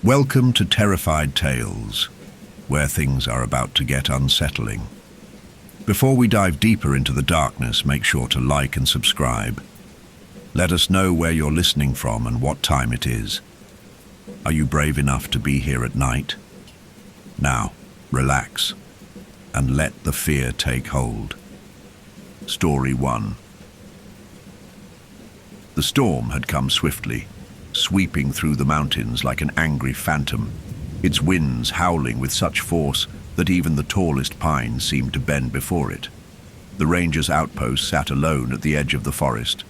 Welcome to Terrified Tales, where things are about to get unsettling. Before we dive deeper into the darkness, make sure to like and subscribe. Let us know where you're listening from and what time it is. Are you brave enough to be here at night? Now, relax and let the fear take hold. Story 1. The storm had come swiftly, sweeping through the mountains like an angry phantom, its winds howling with such force that even the tallest pines seemed to bend before it. The ranger's outpost sat alone at the edge of the forest,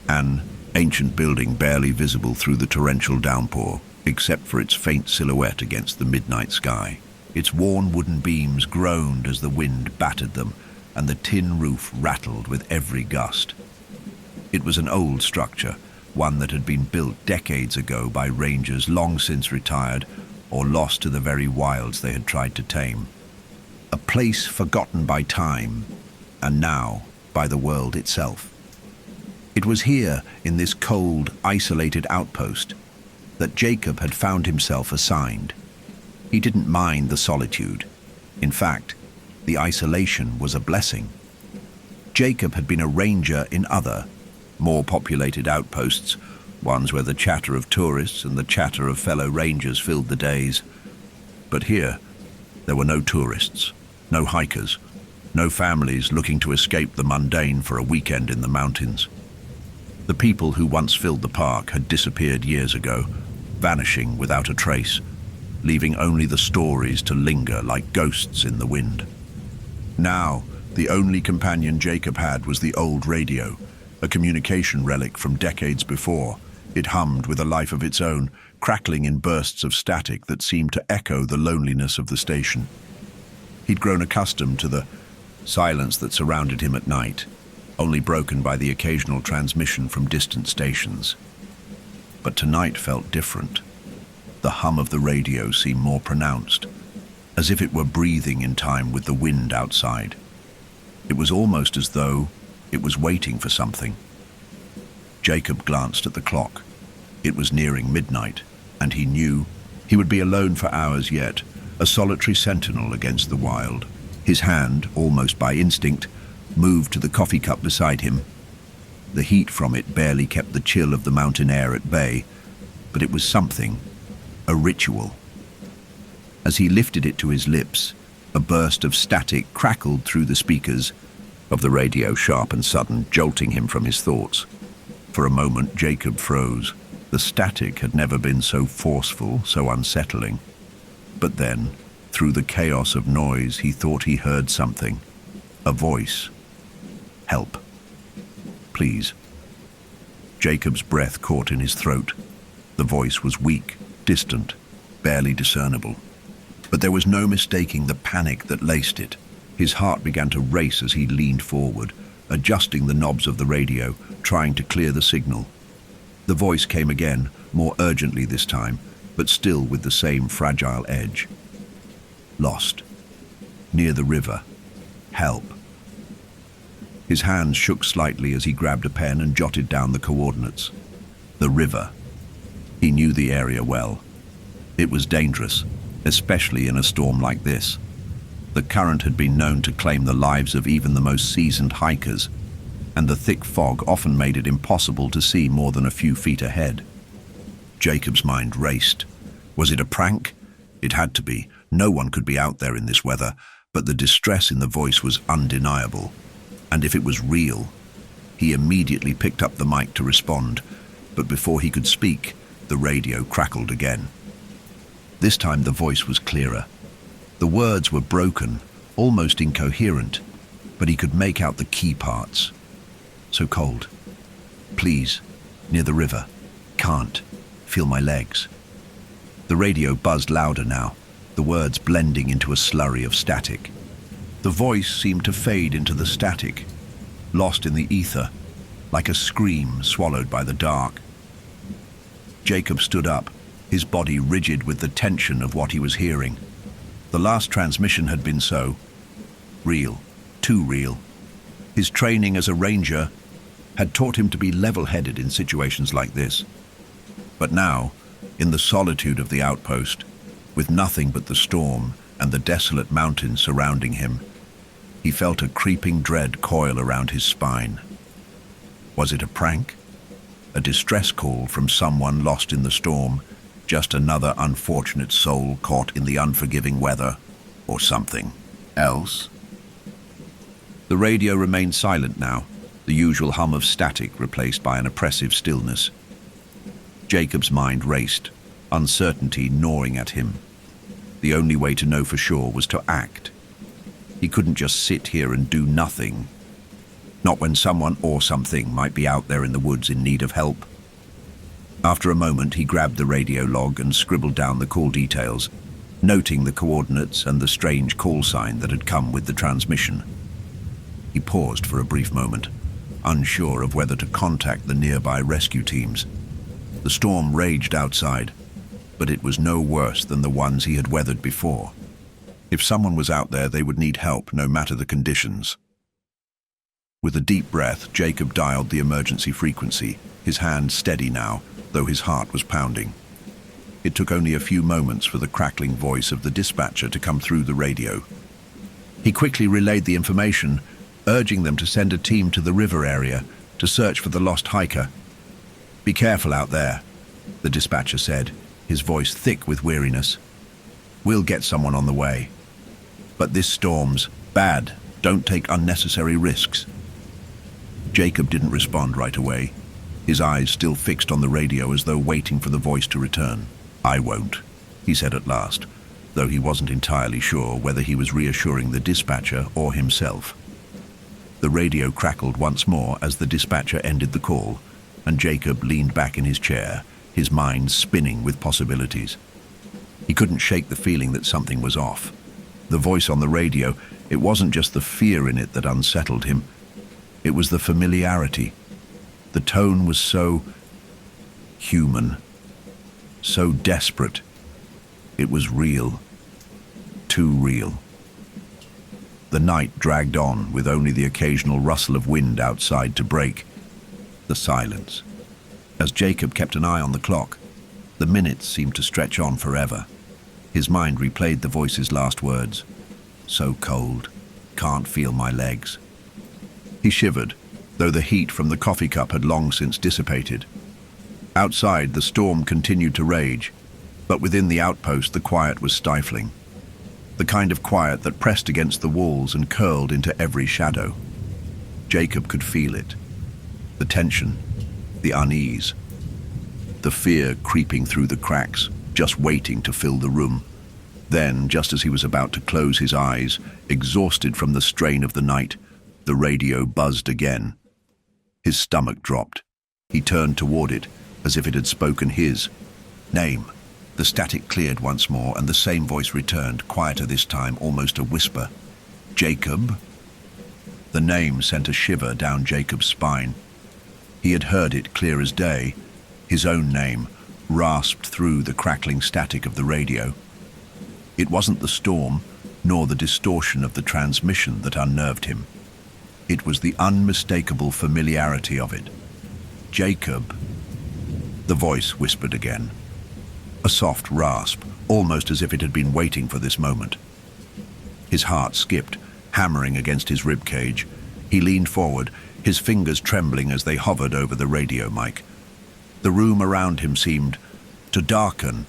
an ancient building barely visible through the torrential downpour, except for its faint silhouette against the midnight sky. Its worn wooden beams groaned as the wind battered them, and the tin roof rattled with every gust. It was an old structure, one that had been built decades ago by rangers long since retired or lost to the very wilds they had tried to tame. A place forgotten by time, and now by the world itself. It was here, in this cold, isolated outpost, that Jacob had found himself assigned. He didn't mind the solitude. In fact, the isolation was a blessing. Jacob had been a ranger in other, more populated outposts, ones where the chatter of tourists and the chatter of fellow rangers filled the days. But here, there were no tourists, no hikers, no families looking to escape the mundane for a weekend in the mountains. The people who once filled the park had disappeared years ago, vanishing without a trace, leaving only the stories to linger like ghosts in the wind. Now, the only companion Jacob had was the old radio, a communication relic from decades before. It hummed with a life of its own, crackling in bursts of static that seemed to echo the loneliness of the station. He'd grown accustomed to the silence that surrounded him at night, only broken by the occasional transmission from distant stations. But tonight felt different. The hum of the radio seemed more pronounced, as if it were breathing in time with the wind outside. It was almost as though it was waiting for something. Jacob glanced at the clock. It was nearing midnight, and he knew he would be alone for hours yet, a solitary sentinel against the wild. His hand, almost by instinct, moved to the coffee cup beside him. The heat from it barely kept the chill of the mountain air at bay, but it was something, a ritual. As he lifted it to his lips, a burst of static crackled through the speakers of the radio, sharp and sudden, jolting him from his thoughts. For a moment, Jacob froze. The static had never been so forceful, so unsettling. But then, through the chaos of noise, he thought he heard something. A voice. Help. Please. Jacob's breath caught in his throat. The voice was weak, distant, barely discernible. But there was no mistaking the panic that laced it. His heart began to race as he leaned forward, adjusting the knobs of the radio, trying to clear the signal. The voice came again, more urgently this time, but still with the same fragile edge. Lost. Near the river. Help. His hands shook slightly as he grabbed a pen and jotted down the coordinates. The river. He knew the area well. It was dangerous, especially in a storm like this. The current had been known to claim the lives of even the most seasoned hikers, and the thick fog often made it impossible to see more than a few feet ahead. Jacob's mind raced. Was it a prank? It had to be. No one could be out there in this weather, but the distress in the voice was undeniable. And if it was real, he immediately picked up the mic to respond, but before he could speak, the radio crackled again. This time the voice was clearer. The words were broken, almost incoherent, but he could make out the key parts. So cold. Please, near the river. Can't. Feel my legs. The radio buzzed louder now, the words blending into a slurry of static. The voice seemed to fade into the static, lost in the ether, like a scream swallowed by the dark. Jacob stood up, his body rigid with the tension of what he was hearing. The last transmission had been so real, too real. His training as a ranger had taught him to be level-headed in situations like this. But now, In the solitude of the outpost, with nothing but the storm and the desolate mountains surrounding him, he felt a creeping dread coil around his spine. Was it a prank? A distress call from someone lost in the storm? Just another unfortunate soul caught in the unforgiving weather? Or something else? The radio remained silent now, the usual hum of static replaced by an oppressive stillness. Jacob's mind raced, uncertainty gnawing at him. The only way to know for sure was to act. He couldn't just sit here and do nothing. Not when someone or something might be out there in the woods in need of help. After a moment, he grabbed the radio log and scribbled down the call details, noting the coordinates and the strange call sign that had come with the transmission. He paused for a brief moment, unsure of whether to contact the nearby rescue teams. The storm raged outside, but it was no worse than the ones he had weathered before. If someone was out there, they would need help, no matter the conditions. With a deep breath, Jacob dialed the emergency frequency, his hand steady now, though his heart was pounding. It took only a few moments for the crackling voice of the dispatcher to come through the radio. He quickly relayed the information, urging them to send a team to the river area to search for the lost hiker. "Be careful out there," the dispatcher said, his voice thick with weariness. "We'll get someone on the way. But this storm's bad. Don't take unnecessary risks." Jacob didn't respond right away, his eyes still fixed on the radio as though waiting for the voice to return. "I won't," he said at last, though he wasn't entirely sure whether he was reassuring the dispatcher or himself. The radio crackled once more as the dispatcher ended the call, and Jacob leaned back in his chair, his mind spinning with possibilities. He couldn't shake the feeling that something was off. The voice on the radio, it wasn't just the fear in it that unsettled him. It was the familiarity. The tone was so human, so desperate. It was real. Too real. The night dragged on, with only the occasional rustle of wind outside to break the silence. As Jacob kept an eye on the clock, the minutes seemed to stretch on forever. His mind replayed the voice's last words. "So cold. Can't feel my legs." He shivered, though the heat from the coffee cup had long since dissipated. Outside, the storm continued to rage, but within the outpost the quiet was stifling. The kind of quiet that pressed against the walls and curled into every shadow. Jacob could feel it. The tension, the unease, the fear creeping through the cracks, just waiting to fill the room. Then, just as he was about to close his eyes, exhausted from the strain of the night, the radio buzzed again. His stomach dropped. He turned toward it, as if it had spoken his name. The static cleared once more, and the same voice returned, quieter this time, almost a whisper. "Jacob?" The name sent a shiver down Jacob's spine. He had heard it clear as day, his own name, rasped through the crackling static of the radio. It wasn't the storm, nor the distortion of the transmission that unnerved him. It was the unmistakable familiarity of it. "Jacob?" The voice whispered again. A soft rasp, almost as if it had been waiting for this moment. His heart skipped, hammering against his ribcage. He leaned forward, his fingers trembling as they hovered over the radio mic. The room around him seemed to darken,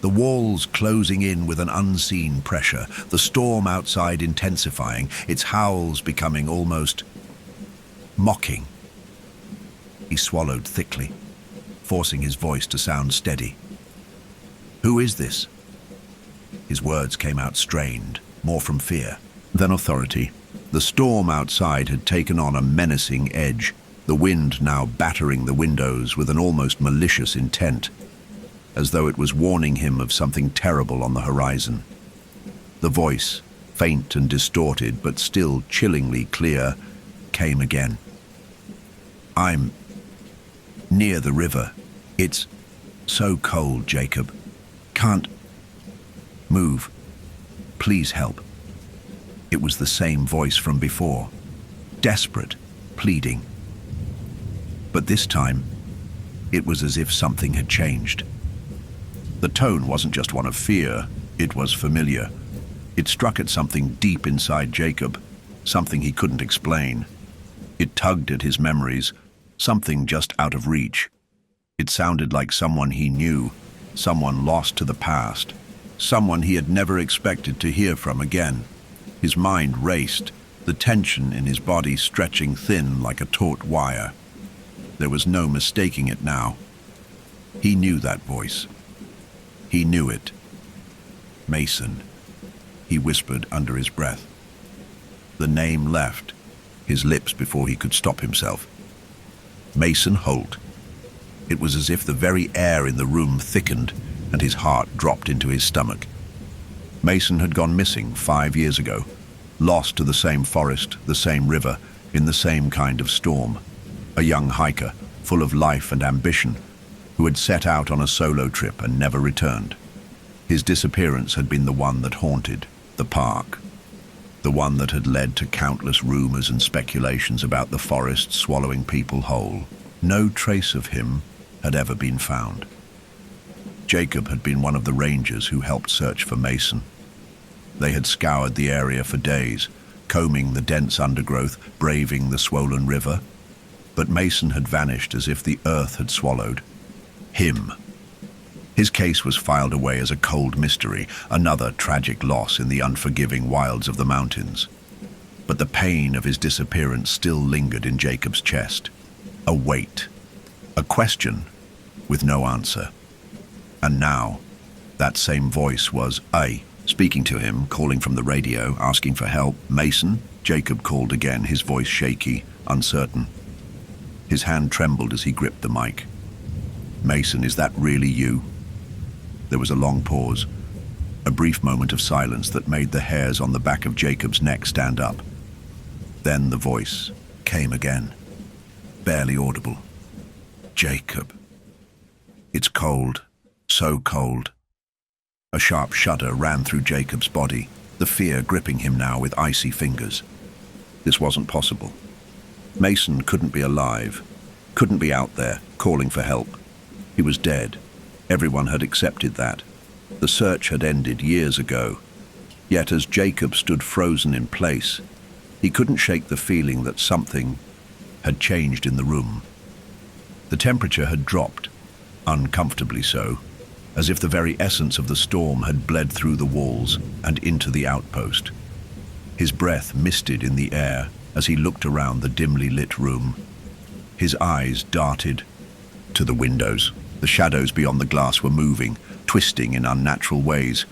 the walls closing in with an unseen pressure, the storm outside intensifying, its howls becoming almost mocking. He swallowed thickly, forcing his voice to sound steady. "Who is this?" His words came out strained, more from fear than authority. The storm outside had taken on a menacing edge, the wind now battering the windows with an almost malicious intent, as though it was warning him of something terrible on the horizon. The voice, faint and distorted but still chillingly clear, came again. "I'm near the river. It's so cold, Jacob. Can't move. Please help." It was the same voice from before, desperate, pleading. But this time, it was as if something had changed. The tone wasn't just one of fear, it was familiar. It struck at something deep inside Jacob, something he couldn't explain. It tugged at his memories, something just out of reach. It sounded like someone he knew, someone lost to the past, someone he had never expected to hear from again. His mind raced, the tension in his body stretching thin like a taut wire. There was no mistaking it now. He knew that voice. He knew it. Mason, he whispered under his breath. The name left his lips before he could stop himself. Mason Holt. It was as if the very air in the room thickened and his heart dropped into his stomach. Mason had gone missing 5 years ago, lost to the same forest, the same river, in the same kind of storm. A young hiker, full of life and ambition, who had set out on a solo trip and never returned. His disappearance had been the one that haunted the park, the one that had led to countless rumors and speculations about the forest swallowing people whole. No trace of him had ever been found. Jacob had been one of the rangers who helped search for Mason. They had scoured the area for days, combing the dense undergrowth, braving the swollen river. But Mason had vanished as if the earth had swallowed him. His case was filed away as a cold mystery, another tragic loss in the unforgiving wilds of the mountains. But the pain of his disappearance still lingered in Jacob's chest. A weight, a question with no answer. And now, that same voice was speaking to him, calling from the radio, asking for help. Mason? Jacob called again, his voice shaky, uncertain. His hand trembled as he gripped the mic. Mason, is that really you? There was a long pause, a brief moment of silence that made the hairs on the back of Jacob's neck stand up. Then the voice came again, barely audible. Jacob. It's cold, so cold. A sharp shudder ran through Jacob's body, the fear gripping him now with icy fingers. This wasn't possible. Mason couldn't be alive, couldn't be out there, calling for help. He was dead. Everyone had accepted that. The search had ended years ago. Yet as Jacob stood frozen in place, he couldn't shake the feeling that something had changed in the room. The temperature had dropped, uncomfortably so, as if the very essence of the storm had bled through the walls and into the outpost. His breath misted in the air as he looked around the dimly lit room. His eyes darted to the windows. The shadows beyond the glass were moving, twisting in unnatural ways,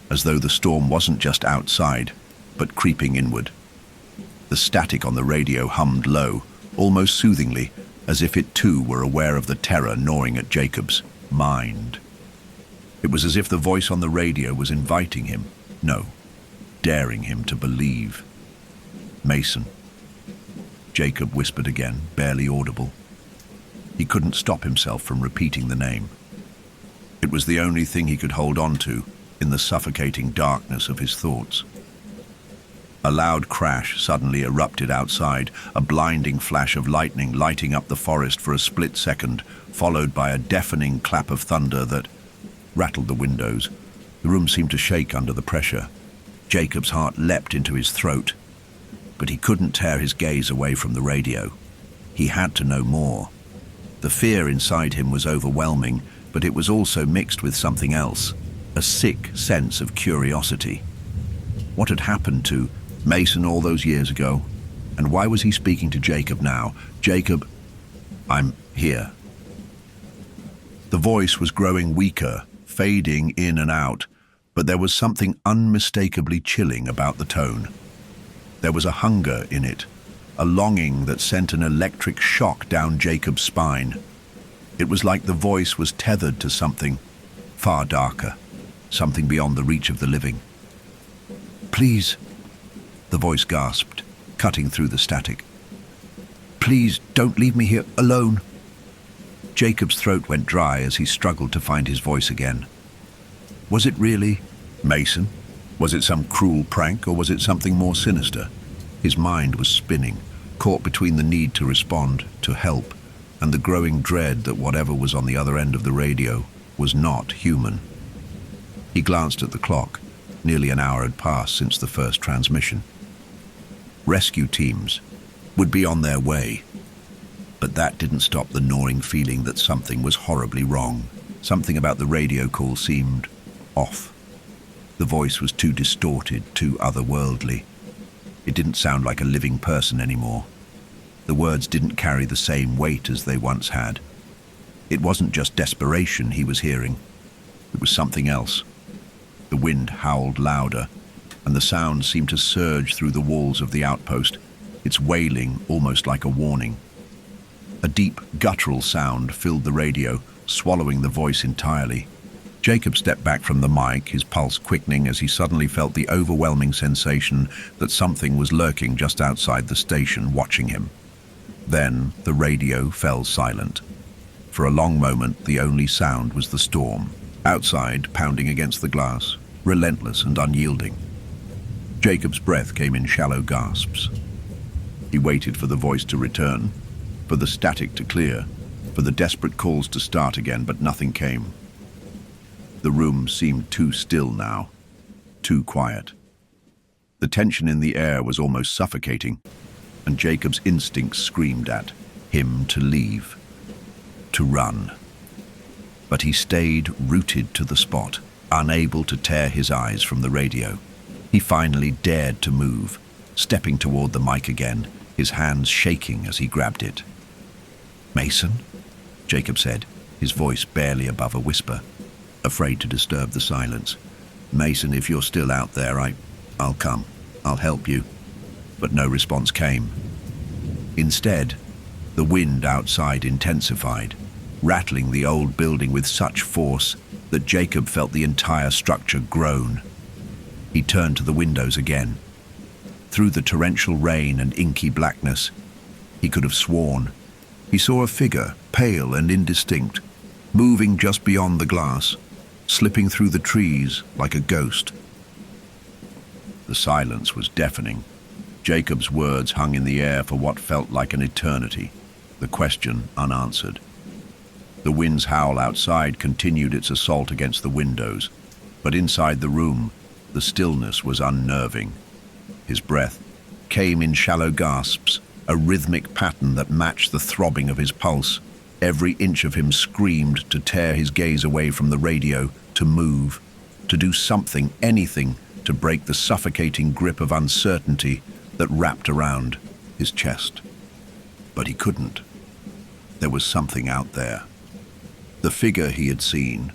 as though the storm wasn't just outside, but creeping inward. The static on the radio hummed low, almost soothingly, as if it too were aware of the terror gnawing at Jacob's mind. It was as if the voice on the radio was inviting him, no, daring him to believe. Mason. Jacob whispered again, barely audible. He couldn't stop himself from repeating the name. It was the only thing he could hold on to in the suffocating darkness of his thoughts. A loud crash suddenly erupted outside, a blinding flash of lightning lighting up the forest for a split second, followed by a deafening clap of thunder that rattled the windows. The room seemed to shake under the pressure. Jacob's heart leapt into his throat, but he couldn't tear his gaze away from the radio. He had to know more. The fear inside him was overwhelming, but it was also mixed with something else, a sick sense of curiosity. What had happened to Mason all those years ago? And why was he speaking to Jacob now? Jacob, I'm here. The voice was growing weaker, fading in and out, but there was something unmistakably chilling about the tone. There was a hunger in it, a longing that sent an electric shock down Jacob's spine. It was like the voice was tethered to something far darker, something beyond the reach of the living. Please, the voice gasped, cutting through the static. Please, don't leave me here alone. Jacob's throat went dry as he struggled to find his voice again. Was it really Mason? Was it some cruel prank, or was it something more sinister? His mind was spinning, caught between the need to respond, to help, and the growing dread that whatever was on the other end of the radio was not human. He glanced at the clock. Nearly an hour had passed since the first transmission. Rescue teams would be on their way. But that didn't stop the gnawing feeling that something was horribly wrong. Something about the radio call seemed off. The voice was too distorted, too otherworldly. It didn't sound like a living person anymore. The words didn't carry the same weight as they once had. It wasn't just desperation he was hearing. It was something else. The wind howled louder, and the sound seemed to surge through the walls of the outpost, its wailing almost like a warning. A deep, guttural sound filled the radio, swallowing the voice entirely. Jacob stepped back from the mic, his pulse quickening as he suddenly felt the overwhelming sensation that something was lurking just outside the station, watching him. Then the radio fell silent. For a long moment, the only sound was the storm, outside, pounding against the glass, relentless and unyielding. Jacob's breath came in shallow gasps. He waited for the voice to return, for the static to clear, for the desperate calls to start again, but nothing came. The room seemed too still now, too quiet. The tension in the air was almost suffocating, and Jacob's instincts screamed at him to leave, to run. But he stayed rooted to the spot, unable to tear his eyes from the radio. He finally dared to move, stepping toward the mic again, his hands shaking as he grabbed it. "Mason?" Jacob said, his voice barely above a whisper, afraid to disturb the silence. "Mason, if you're still out there, I'll come. I'll help you." But no response came. Instead, the wind outside intensified, rattling the old building with such force that Jacob felt the entire structure groan. He turned to the windows again. Through the torrential rain and inky blackness, he could have sworn he saw a figure, pale and indistinct, moving just beyond the glass, slipping through the trees like a ghost. The silence was deafening. Jacob's words hung in the air for what felt like an eternity, the question unanswered. The wind's howl outside continued its assault against the windows, but inside the room, the stillness was unnerving. His breath came in shallow gasps, a rhythmic pattern that matched the throbbing of his pulse. Every inch of him screamed to tear his gaze away from the radio, to move, to do something, anything, to break the suffocating grip of uncertainty that wrapped around his chest. But he couldn't. There was something out there. The figure he had seen,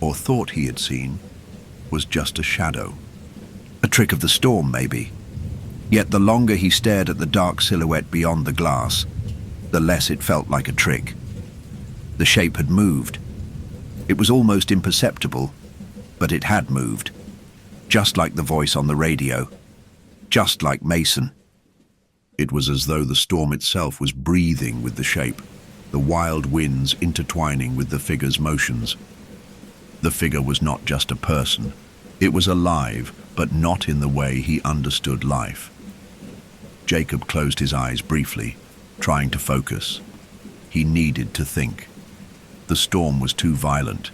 or thought he had seen, was just a shadow. A trick of the storm, maybe. Yet the longer he stared at the dark silhouette beyond the glass, the less it felt like a trick. The shape had moved. It was almost imperceptible, but it had moved. Just like the voice on the radio. Just like Mason. It was as though the storm itself was breathing with the shape, the wild winds intertwining with the figure's motions. The figure was not just a person. It was alive, but not in the way he understood life. Jacob closed his eyes briefly, trying to focus. He needed to think. The storm was too violent,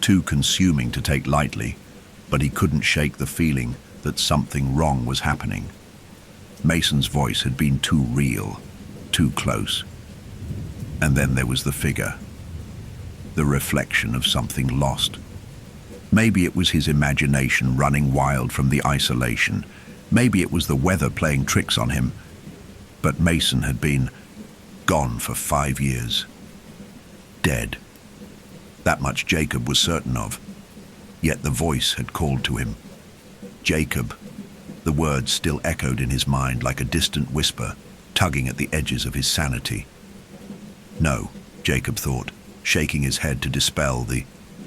too consuming to take lightly, but he couldn't shake the feeling that something wrong was happening. Mason's voice had been too real, too close. And then there was the figure, the reflection of something lost. Maybe it was his imagination running wild from the isolation. Maybe it was the weather playing tricks on him. But Mason had been gone for 5 years. Dead. That much Jacob was certain of. Yet the voice had called to him. Jacob. The words still echoed in his mind like a distant whisper, tugging at the edges of his sanity. No, Jacob thought, shaking his head to dispel the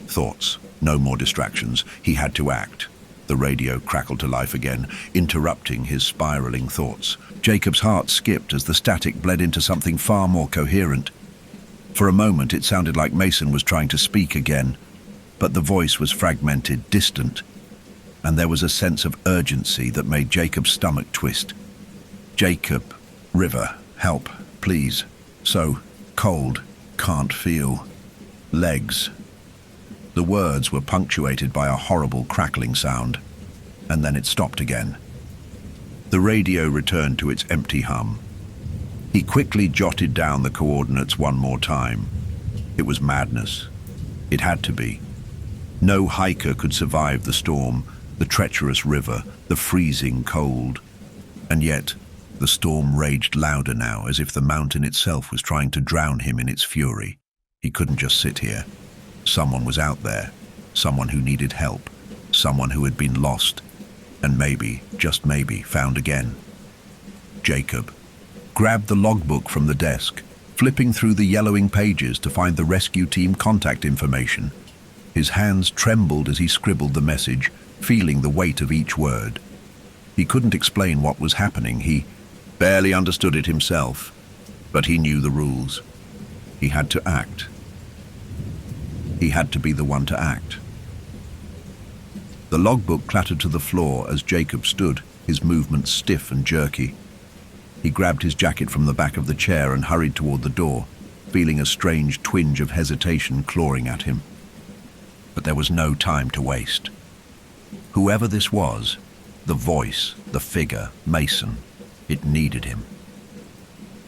thoughts. No more distractions. He had to act. The radio crackled to life again, interrupting his spiraling thoughts. Jacob's heart skipped as the static bled into something far more coherent. For a moment, it sounded like Mason was trying to speak again, but the voice was fragmented, distant, and there was a sense of urgency that made Jacob's stomach twist. Jacob, river, help, please. So cold, can't feel. Legs. The words were punctuated by a horrible crackling sound, and then it stopped again. The radio returned to its empty hum. He quickly jotted down the coordinates one more time. It was madness. It had to be. No hiker could survive the storm, the treacherous river, the freezing cold. And yet, the storm raged louder now, as if the mountain itself was trying to drown him in its fury. He couldn't just sit here. Someone was out there, someone who needed help, someone who had been lost, and maybe, just maybe, found again. Jacob grabbed the logbook from the desk, flipping through the yellowing pages to find the rescue team contact information. His hands trembled as he scribbled the message, feeling the weight of each word. He couldn't explain what was happening. He barely understood it himself, but he knew the rules. He had to act. He had to be the one to act. The logbook clattered to the floor as Jacob stood, his movements stiff and jerky. He grabbed his jacket from the back of the chair and hurried toward the door, feeling a strange twinge of hesitation clawing at him. But there was no time to waste. Whoever this was, the voice, the figure, Mason, it needed him.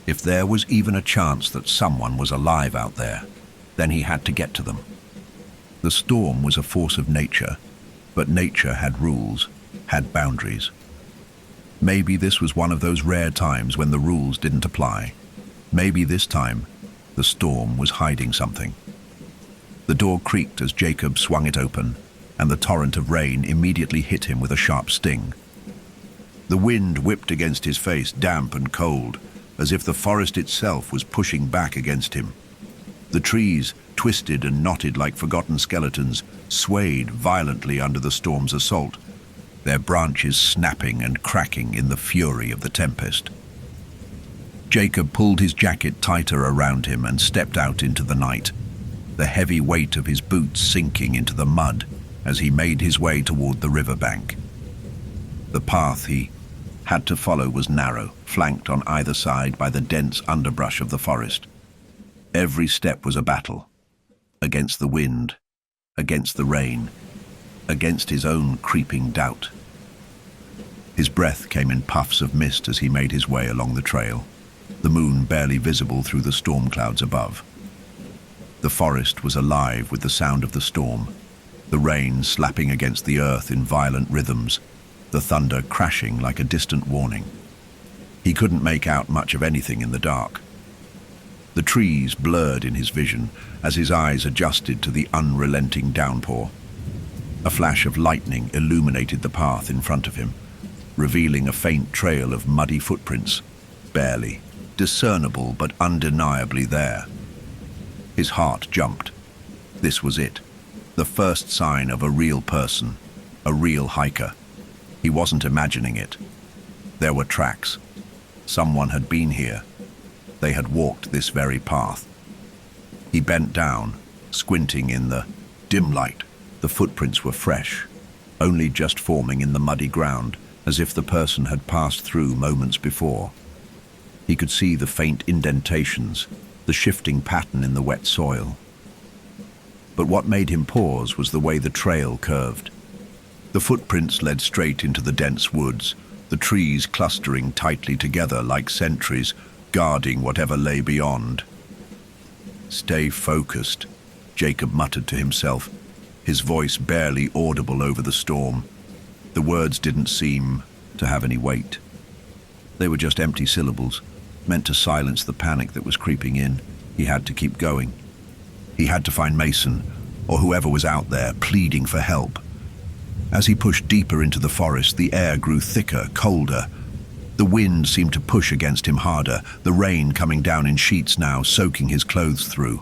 If there was even a chance that someone was alive out there, then he had to get to them. The storm was a force of nature, but nature had rules, had boundaries. Maybe this was one of those rare times when the rules didn't apply. Maybe this time, the storm was hiding something. The door creaked as Jacob swung it open, and the torrent of rain immediately hit him with a sharp sting. The wind whipped against his face, damp and cold, as if the forest itself was pushing back against him. The trees, twisted and knotted like forgotten skeletons, swayed violently under the storm's assault, their branches snapping and cracking in the fury of the tempest. Jacob pulled his jacket tighter around him and stepped out into the night, the heavy weight of his boots sinking into the mud as he made his way toward the riverbank. The path he had to follow was narrow, flanked on either side by the dense underbrush of the forest. Every step was a battle, against the wind, against the rain, against his own creeping doubt. His breath came in puffs of mist as he made his way along the trail, the moon barely visible through the storm clouds above. The forest was alive with the sound of the storm, the rain slapping against the earth in violent rhythms, the thunder crashing like a distant warning. He couldn't make out much of anything in the dark. The trees blurred in his vision as his eyes adjusted to the unrelenting downpour. A flash of lightning illuminated the path in front of him, revealing a faint trail of muddy footprints, barely discernible but undeniably there. His heart jumped. This was it, the first sign of a real person, a real hiker. He wasn't imagining it. There were tracks. Someone had been here. They had walked this very path. He bent down, squinting in the dim light. The footprints were fresh, only just forming in the muddy ground, as if the person had passed through moments before. He could see the faint indentations, the shifting pattern in the wet soil. But what made him pause was the way the trail curved. The footprints led straight into the dense woods, the trees clustering tightly together like sentries, guarding whatever lay beyond. "Stay focused," Jacob muttered to himself, his voice barely audible over the storm. The words didn't seem to have any weight. They were just empty syllables, meant to silence the panic that was creeping in. He had to keep going. He had to find Mason, or whoever was out there, pleading for help. As he pushed deeper into the forest, the air grew thicker, colder. The wind seemed to push against him harder, the rain coming down in sheets now, soaking his clothes through.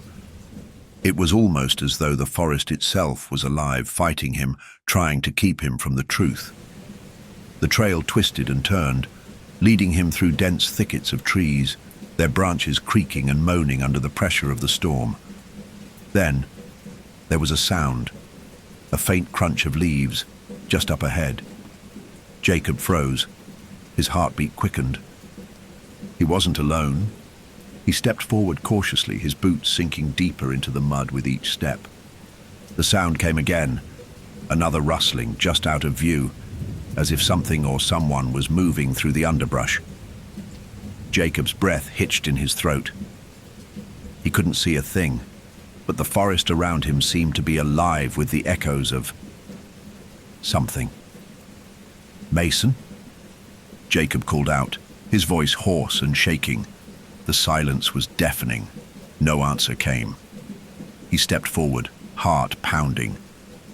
It was almost as though the forest itself was alive, fighting him, trying to keep him from the truth. The trail twisted and turned, leading him through dense thickets of trees, their branches creaking and moaning under the pressure of the storm. Then, there was a sound, a faint crunch of leaves, just up ahead. Jacob froze. His heartbeat quickened. He wasn't alone. He stepped forward cautiously, his boots sinking deeper into the mud with each step. The sound came again, another rustling just out of view, as if something or someone was moving through the underbrush. Jacob's breath hitched in his throat. He couldn't see a thing, but the forest around him seemed to be alive with the echoes of something. "Mason?" Jacob called out, his voice hoarse and shaking. The silence was deafening. No answer came. He stepped forward, heart pounding.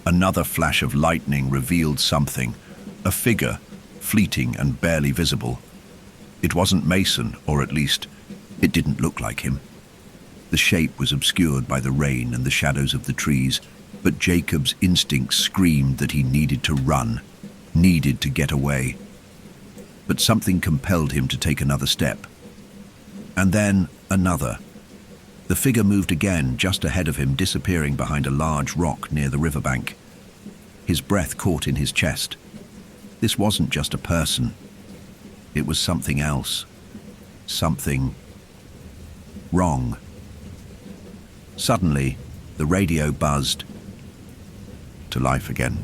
Another flash of lightning revealed something, a figure, fleeting and barely visible. It wasn't Mason, or at least, it didn't look like him. The shape was obscured by the rain and the shadows of the trees, but Jacob's instinct screamed that he needed to run, needed to get away. But something compelled him to take another step. And then another. The figure moved again, just ahead of him, disappearing behind a large rock near the riverbank. His breath caught in his chest. This wasn't just a person. It was something else. Something wrong. Suddenly, the radio buzzed to life again,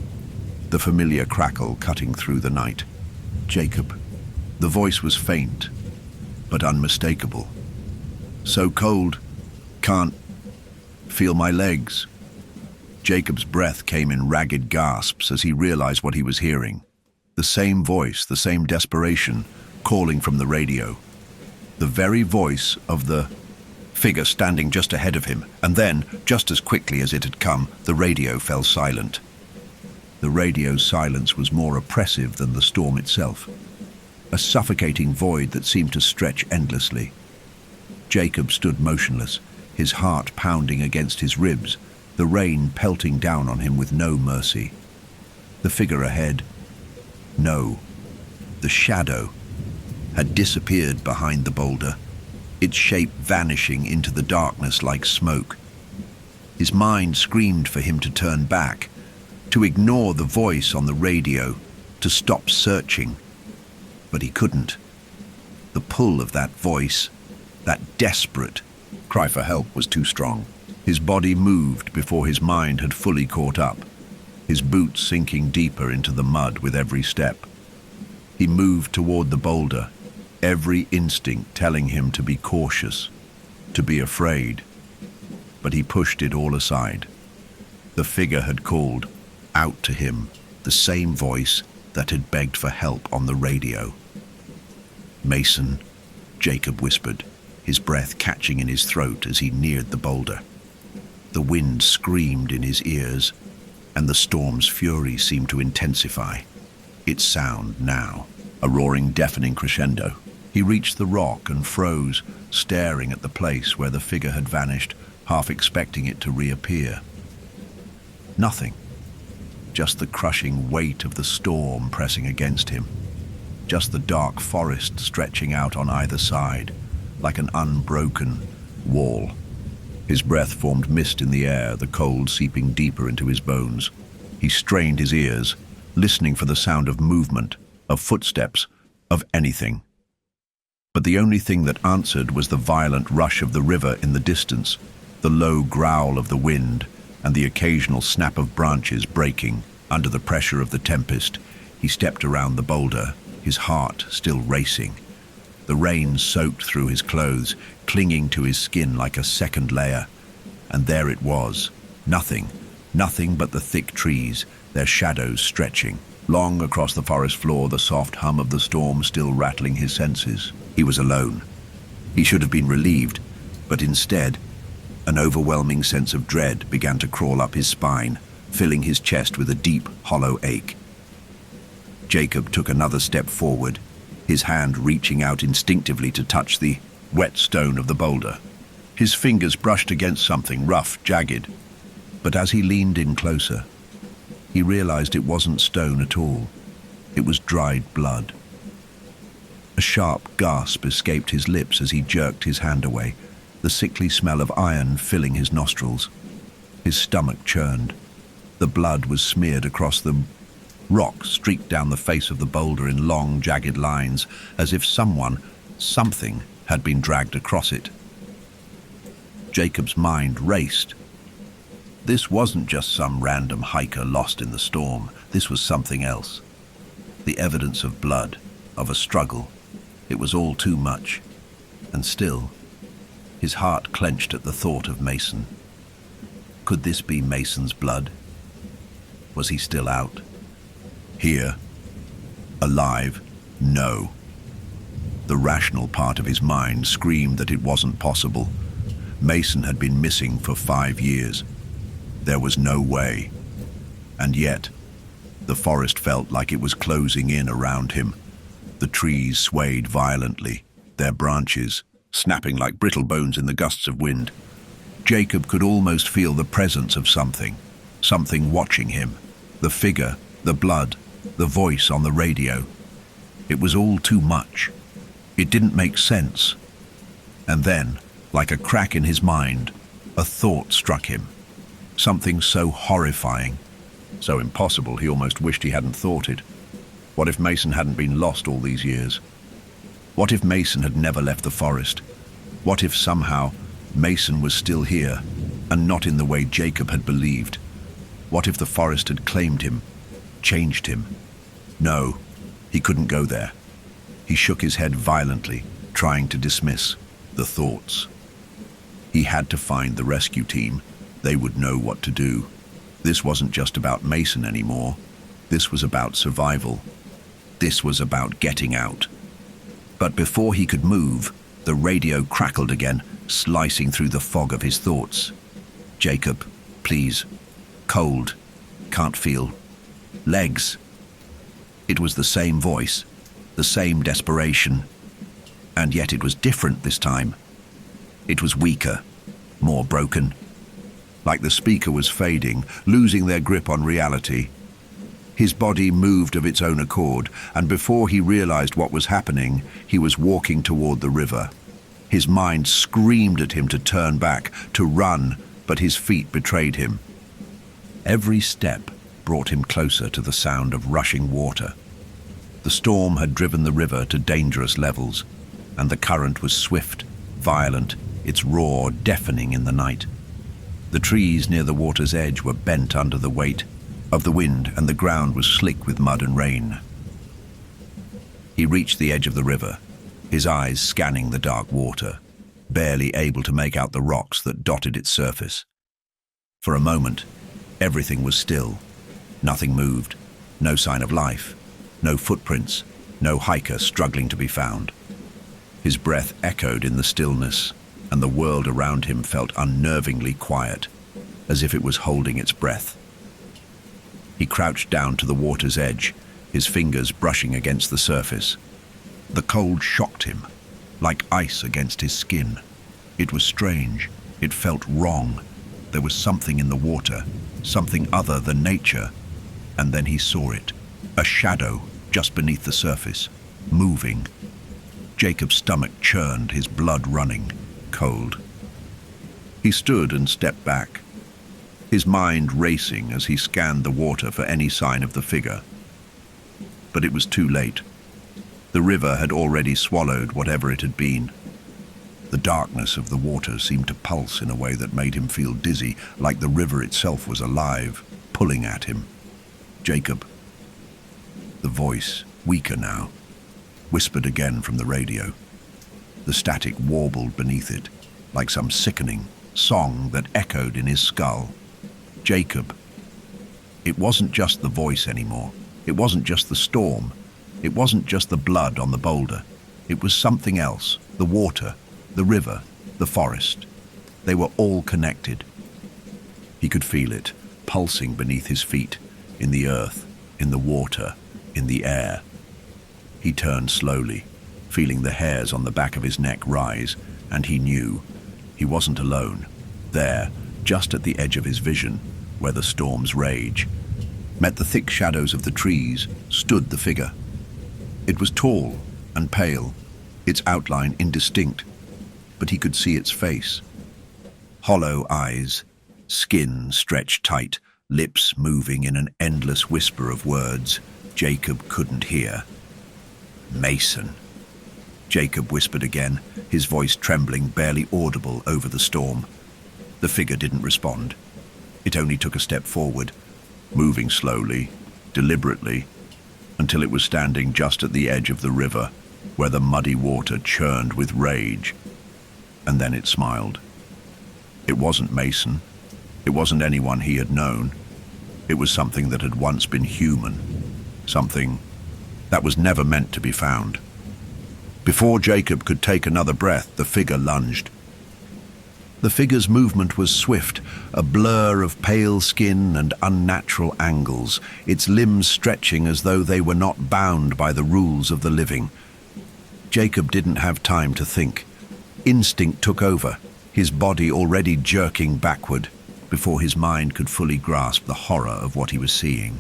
the familiar crackle cutting through the night. Jacob. The voice was faint, but unmistakable. "So cold, can't feel my legs." Jacob's breath came in ragged gasps as he realized what he was hearing. The same voice, the same desperation, calling from the radio. The very voice of the figure standing just ahead of him, and then, just as quickly as it had come, the radio fell silent. The radio's silence was more oppressive than the storm itself. A suffocating void that seemed to stretch endlessly. Jacob stood motionless, his heart pounding against his ribs, the rain pelting down on him with no mercy. The figure ahead, no, the shadow, had disappeared behind the boulder, its shape vanishing into the darkness like smoke. His mind screamed for him to turn back, to ignore the voice on the radio, to stop searching. But he couldn't. The pull of that voice, that desperate cry for help, was too strong. His body moved before his mind had fully caught up, his boots sinking deeper into the mud with every step. He moved toward the boulder, every instinct telling him to be cautious, to be afraid. But he pushed it all aside. The figure had called out to him, the same voice that had begged for help on the radio. "Mason," Jacob whispered, his breath catching in his throat as he neared the boulder. The wind screamed in his ears, and the storm's fury seemed to intensify. Its sound now, a roaring, deafening crescendo. He reached the rock and froze, staring at the place where the figure had vanished, half expecting it to reappear. Nothing. Just the crushing weight of the storm pressing against him. Just the dark forest stretching out on either side, like an unbroken wall. His breath formed mist in the air, the cold seeping deeper into his bones. He strained his ears, listening for the sound of movement, of footsteps, of anything. But the only thing that answered was the violent rush of the river in the distance, the low growl of the wind, and the occasional snap of branches breaking. Under the pressure of the tempest, he stepped around the boulder, his heart still racing. The rain soaked through his clothes, clinging to his skin like a second layer. And there it was, nothing but the thick trees, their shadows stretching. Long across the forest floor, the soft hum of the storm still rattling his senses. He was alone. He should have been relieved, but instead, an overwhelming sense of dread began to crawl up his spine, filling his chest with a deep, hollow ache. Jacob took another step forward, his hand reaching out instinctively to touch the wet stone of the boulder. His fingers brushed against something rough, jagged. But as he leaned in closer, he realized it wasn't stone at all. It was dried blood. A sharp gasp escaped his lips as he jerked his hand away, the sickly smell of iron filling his nostrils. His stomach churned. The blood was smeared across the rock, streaked down the face of the boulder in long, jagged lines, as if something had been dragged across it. Jacob's mind raced. This wasn't just some random hiker lost in the storm. This was something else. The evidence of blood, of a struggle. It was all too much. And still, his heart clenched at the thought of Mason. Could this be Mason's blood? Was he still out? Here? Alive? No. The rational part of his mind screamed that it wasn't possible. Mason had been missing for 5 years. There was no way. And yet, the forest felt like it was closing in around him. The trees swayed violently, their branches snapping like brittle bones in the gusts of wind. Jacob could almost feel the presence of something watching him. The figure, the blood, the voice on the radio. It was all too much. It didn't make sense. And then, like a crack in his mind, a thought struck him. Something so horrifying, so impossible he almost wished he hadn't thought it. What if Mason hadn't been lost all these years? What if Mason had never left the forest? What if somehow Mason was still here, and not in the way Jacob had believed? What if the forest had claimed him, changed him? No, he couldn't go there. He shook his head violently, trying to dismiss the thoughts. He had to find the rescue team. They would know what to do. This wasn't just about Mason anymore. This was about survival. This was about getting out. But before he could move, the radio crackled again, slicing through the fog of his thoughts. Jacob, please. Cold. Can't feel. Legs. It was the same voice, the same desperation. And yet it was different this time. It was weaker, more broken. Like the speaker was fading, losing their grip on reality. His body moved of its own accord, and before he realized what was happening, he was walking toward the river. His mind screamed at him to turn back, to run, but his feet betrayed him. Every step brought him closer to the sound of rushing water. The storm had driven the river to dangerous levels, and the current was swift, violent, its roar deafening in the night. The trees near the water's edge were bent under the weight of the wind, and the ground was slick with mud and rain. He reached the edge of the river, his eyes scanning the dark water, barely able to make out the rocks that dotted its surface. For a moment, everything was still. Nothing moved, no sign of life, no footprints, no hiker struggling to be found. His breath echoed in the stillness, and the world around him felt unnervingly quiet, as if it was holding its breath. He crouched down to the water's edge, his fingers brushing against the surface. The cold shocked him, like ice against his skin. It was strange. It felt wrong. There was something in the water, something other than nature. And then he saw it, a shadow just beneath the surface, moving. Jacob's stomach churned, his blood running, cold. He stood and stepped back, his mind racing as he scanned the water for any sign of the figure. But it was too late. The river had already swallowed whatever it had been. The darkness of the water seemed to pulse in a way that made him feel dizzy, like the river itself was alive, pulling at him. Jacob. The voice, weaker now, whispered again from the radio. The static warbled beneath it, like some sickening song that echoed in his skull. Jacob. It wasn't just the voice anymore. It wasn't just the storm. It wasn't just the blood on the boulder. It was something else. The water, the river, the forest. They were all connected. He could feel it, pulsing beneath his feet, in the earth, in the water, in the air. He turned slowly, feeling the hairs on the back of his neck rise, and he knew he wasn't alone. There, just at the edge of his vision, where the storm's rage met the thick shadows of the trees, stood the figure. It was tall and pale, its outline indistinct, but he could see its face. Hollow eyes, skin stretched tight, lips moving in an endless whisper of words Jacob couldn't hear. Mason. Jacob whispered again, his voice trembling, barely audible over the storm. The figure didn't respond. It only took a step forward, moving slowly, deliberately, until it was standing just at the edge of the river, where the muddy water churned with rage. And then it smiled. It wasn't Mason. It wasn't anyone he had known. It was something that had once been human. Something that was never meant to be found. Before Jacob could take another breath, the figure lunged. The figure's movement was swift, a blur of pale skin and unnatural angles, its limbs stretching as though they were not bound by the rules of the living. Jacob didn't have time to think. Instinct took over, his body already jerking backward, before his mind could fully grasp the horror of what he was seeing.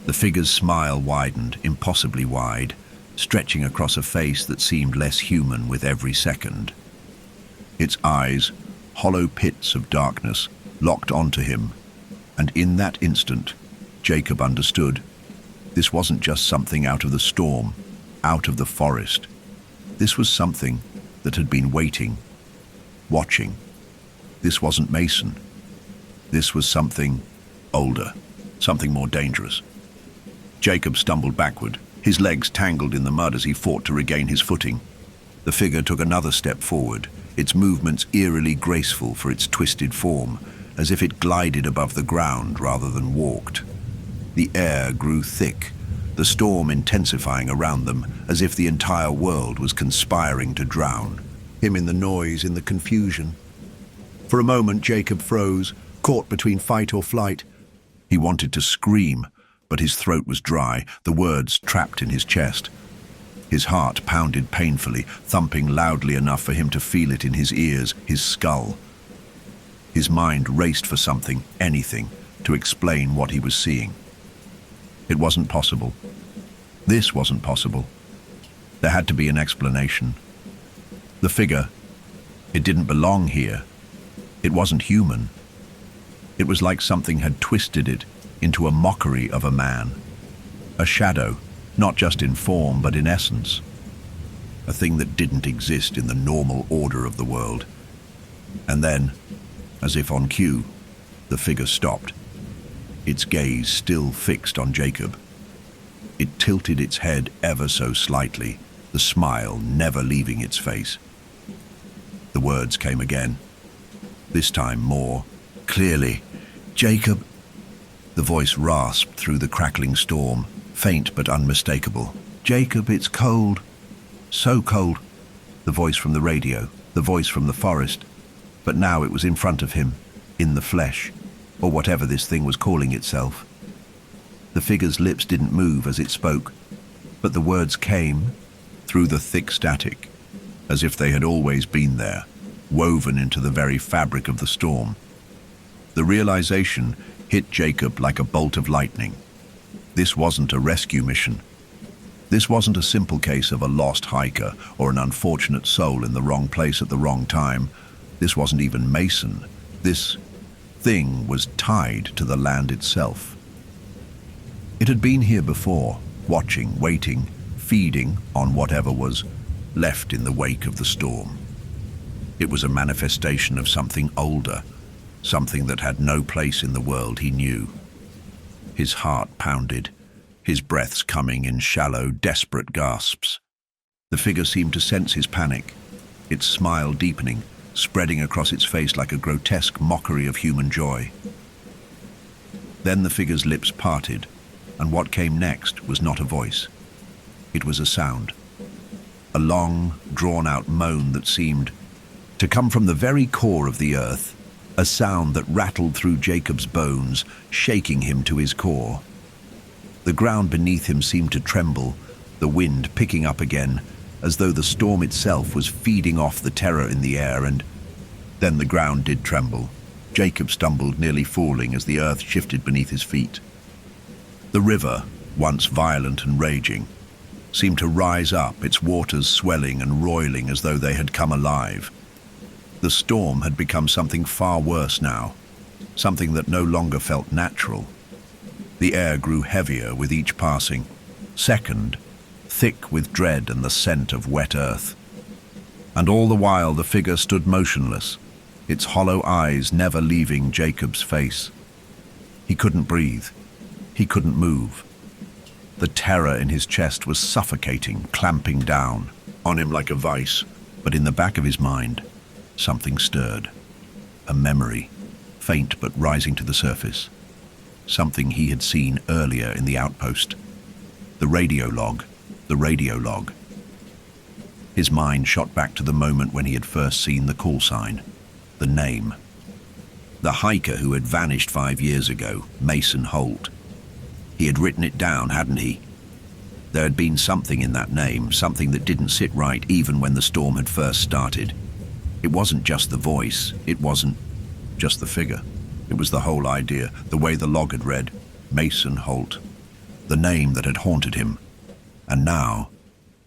The figure's smile widened, impossibly wide, stretching across a face that seemed less human with every second. Its eyes, hollow pits of darkness, locked onto him, and in that instant, Jacob understood. This wasn't just something out of the storm, out of the forest. This was something that had been waiting, watching. This wasn't Mason. This was something older, something more dangerous. Jacob stumbled backward, his legs tangled in the mud as he fought to regain his footing. The figure took another step forward, its movements eerily graceful for its twisted form, as if it glided above the ground rather than walked. The air grew thick, the storm intensifying around them, as if the entire world was conspiring to drown him in the noise, in the confusion. For a moment, Jacob froze, caught between fight or flight. He wanted to scream, but his throat was dry, the words trapped in his chest. His heart pounded painfully, thumping loudly enough for him to feel it in his ears, his skull. His mind raced for something, anything, to explain what he was seeing. It wasn't possible. This wasn't possible. There had to be an explanation. The figure, it didn't belong here. It wasn't human. It was like something had twisted it into a mockery of a man. A shadow, not just in form but in essence. A thing that didn't exist in the normal order of the world. And then, as if on cue, the figure stopped, its gaze still fixed on Jacob. It tilted its head ever so slightly, the smile never leaving its face. The words came again, this time more clearly. "Jacob." The voice rasped through the crackling storm, faint but unmistakable. "Jacob, it's cold. So cold." The voice from the radio, the voice from the forest. But now it was in front of him, in the flesh, or whatever this thing was calling itself. The figure's lips didn't move as it spoke, but the words came through the thick static, as if they had always been there, woven into the very fabric of the storm. The realization hit Jacob like a bolt of lightning. This wasn't a rescue mission. This wasn't a simple case of a lost hiker or an unfortunate soul in the wrong place at the wrong time. This wasn't even Mason. This thing was tied to the land itself. It had been here before, watching, waiting, feeding on whatever was left in the wake of the storm. It was a manifestation of something older, something that had no place in the world he knew. His heart pounded, his breaths coming in shallow, desperate gasps. The figure seemed to sense his panic, its smile deepening, spreading across its face like a grotesque mockery of human joy. Then the figure's lips parted, and what came next was not a voice. It was a sound. A long, drawn-out moan that seemed to come from the very core of the earth, a sound that rattled through Jacob's bones, shaking him to his core. The ground beneath him seemed to tremble, the wind picking up again, as though the storm itself was feeding off the terror in the air, and then the ground did tremble. Jacob stumbled, nearly falling as the earth shifted beneath his feet. The river, once violent and raging, seemed to rise up, its waters swelling and roiling as though they had come alive. The storm had become something far worse now, something that no longer felt natural. The air grew heavier with each passing second, thick with dread and the scent of wet earth. And all the while the figure stood motionless, its hollow eyes never leaving Jacob's face. He couldn't breathe. He couldn't move. The terror in his chest was suffocating, clamping down on him like a vice. But in the back of his mind, something stirred. A memory, faint but rising to the surface. Something he had seen earlier in the outpost. The radio log. The radio log. His mind shot back to the moment when he had first seen the call sign. The name. The hiker who had vanished 5 years ago, Mason Holt. He had written it down, hadn't he? There had been something in that name, something that didn't sit right even when the storm had first started. It wasn't just the voice, it wasn't just the figure. It was the whole idea, the way the log had read, Mason Holt. The name that had haunted him. And now,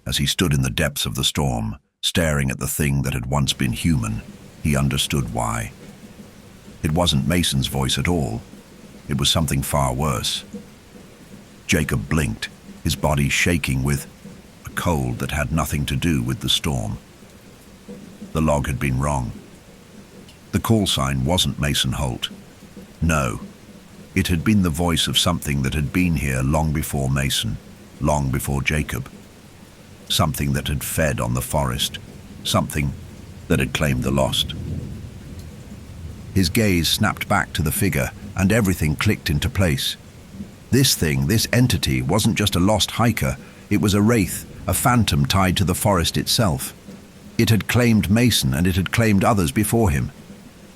as he stood in the depths of the storm, staring at the thing that had once been human, he understood why. It wasn't Mason's voice at all. It was something far worse. Jacob blinked, his body shaking with a cold that had nothing to do with the storm. The log had been wrong. The call sign wasn't Mason Holt. No, it had been the voice of something that had been here long before Mason, long before Jacob. Something that had fed on the forest, something that had claimed the lost. His gaze snapped back to the figure, and everything clicked into place. This thing, this entity, wasn't just a lost hiker, it was a wraith, a phantom tied to the forest itself. It had claimed Mason, and it had claimed others before him.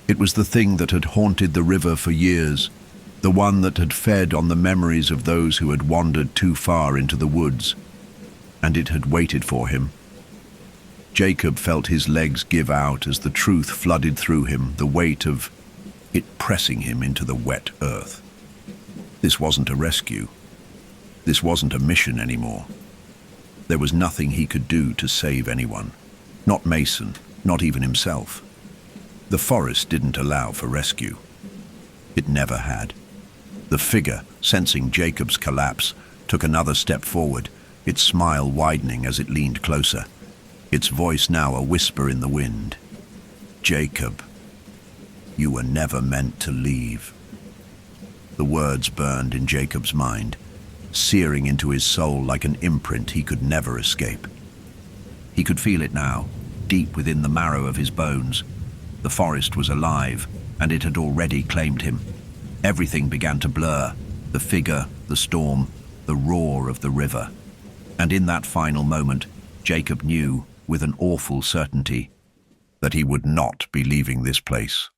It was the thing that had haunted the river for years, the one that had fed on the memories of those who had wandered too far into the woods. And it had waited for him. Jacob felt his legs give out as the truth flooded through him, the weight of it pressing him into the wet earth. This wasn't a rescue. This wasn't a mission anymore. There was nothing he could do to save anyone. Not Mason, not even himself. The forest didn't allow for rescue. It never had. The figure, sensing Jacob's collapse, took another step forward, its smile widening as it leaned closer, its voice now a whisper in the wind. Jacob, you were never meant to leave. The words burned in Jacob's mind, searing into his soul like an imprint he could never escape. He could feel it now, deep within the marrow of his bones. The forest was alive, and it had already claimed him. Everything began to blur, the figure, the storm, the roar of the river. And in that final moment, Jacob knew, with an awful certainty, that he would not be leaving this place.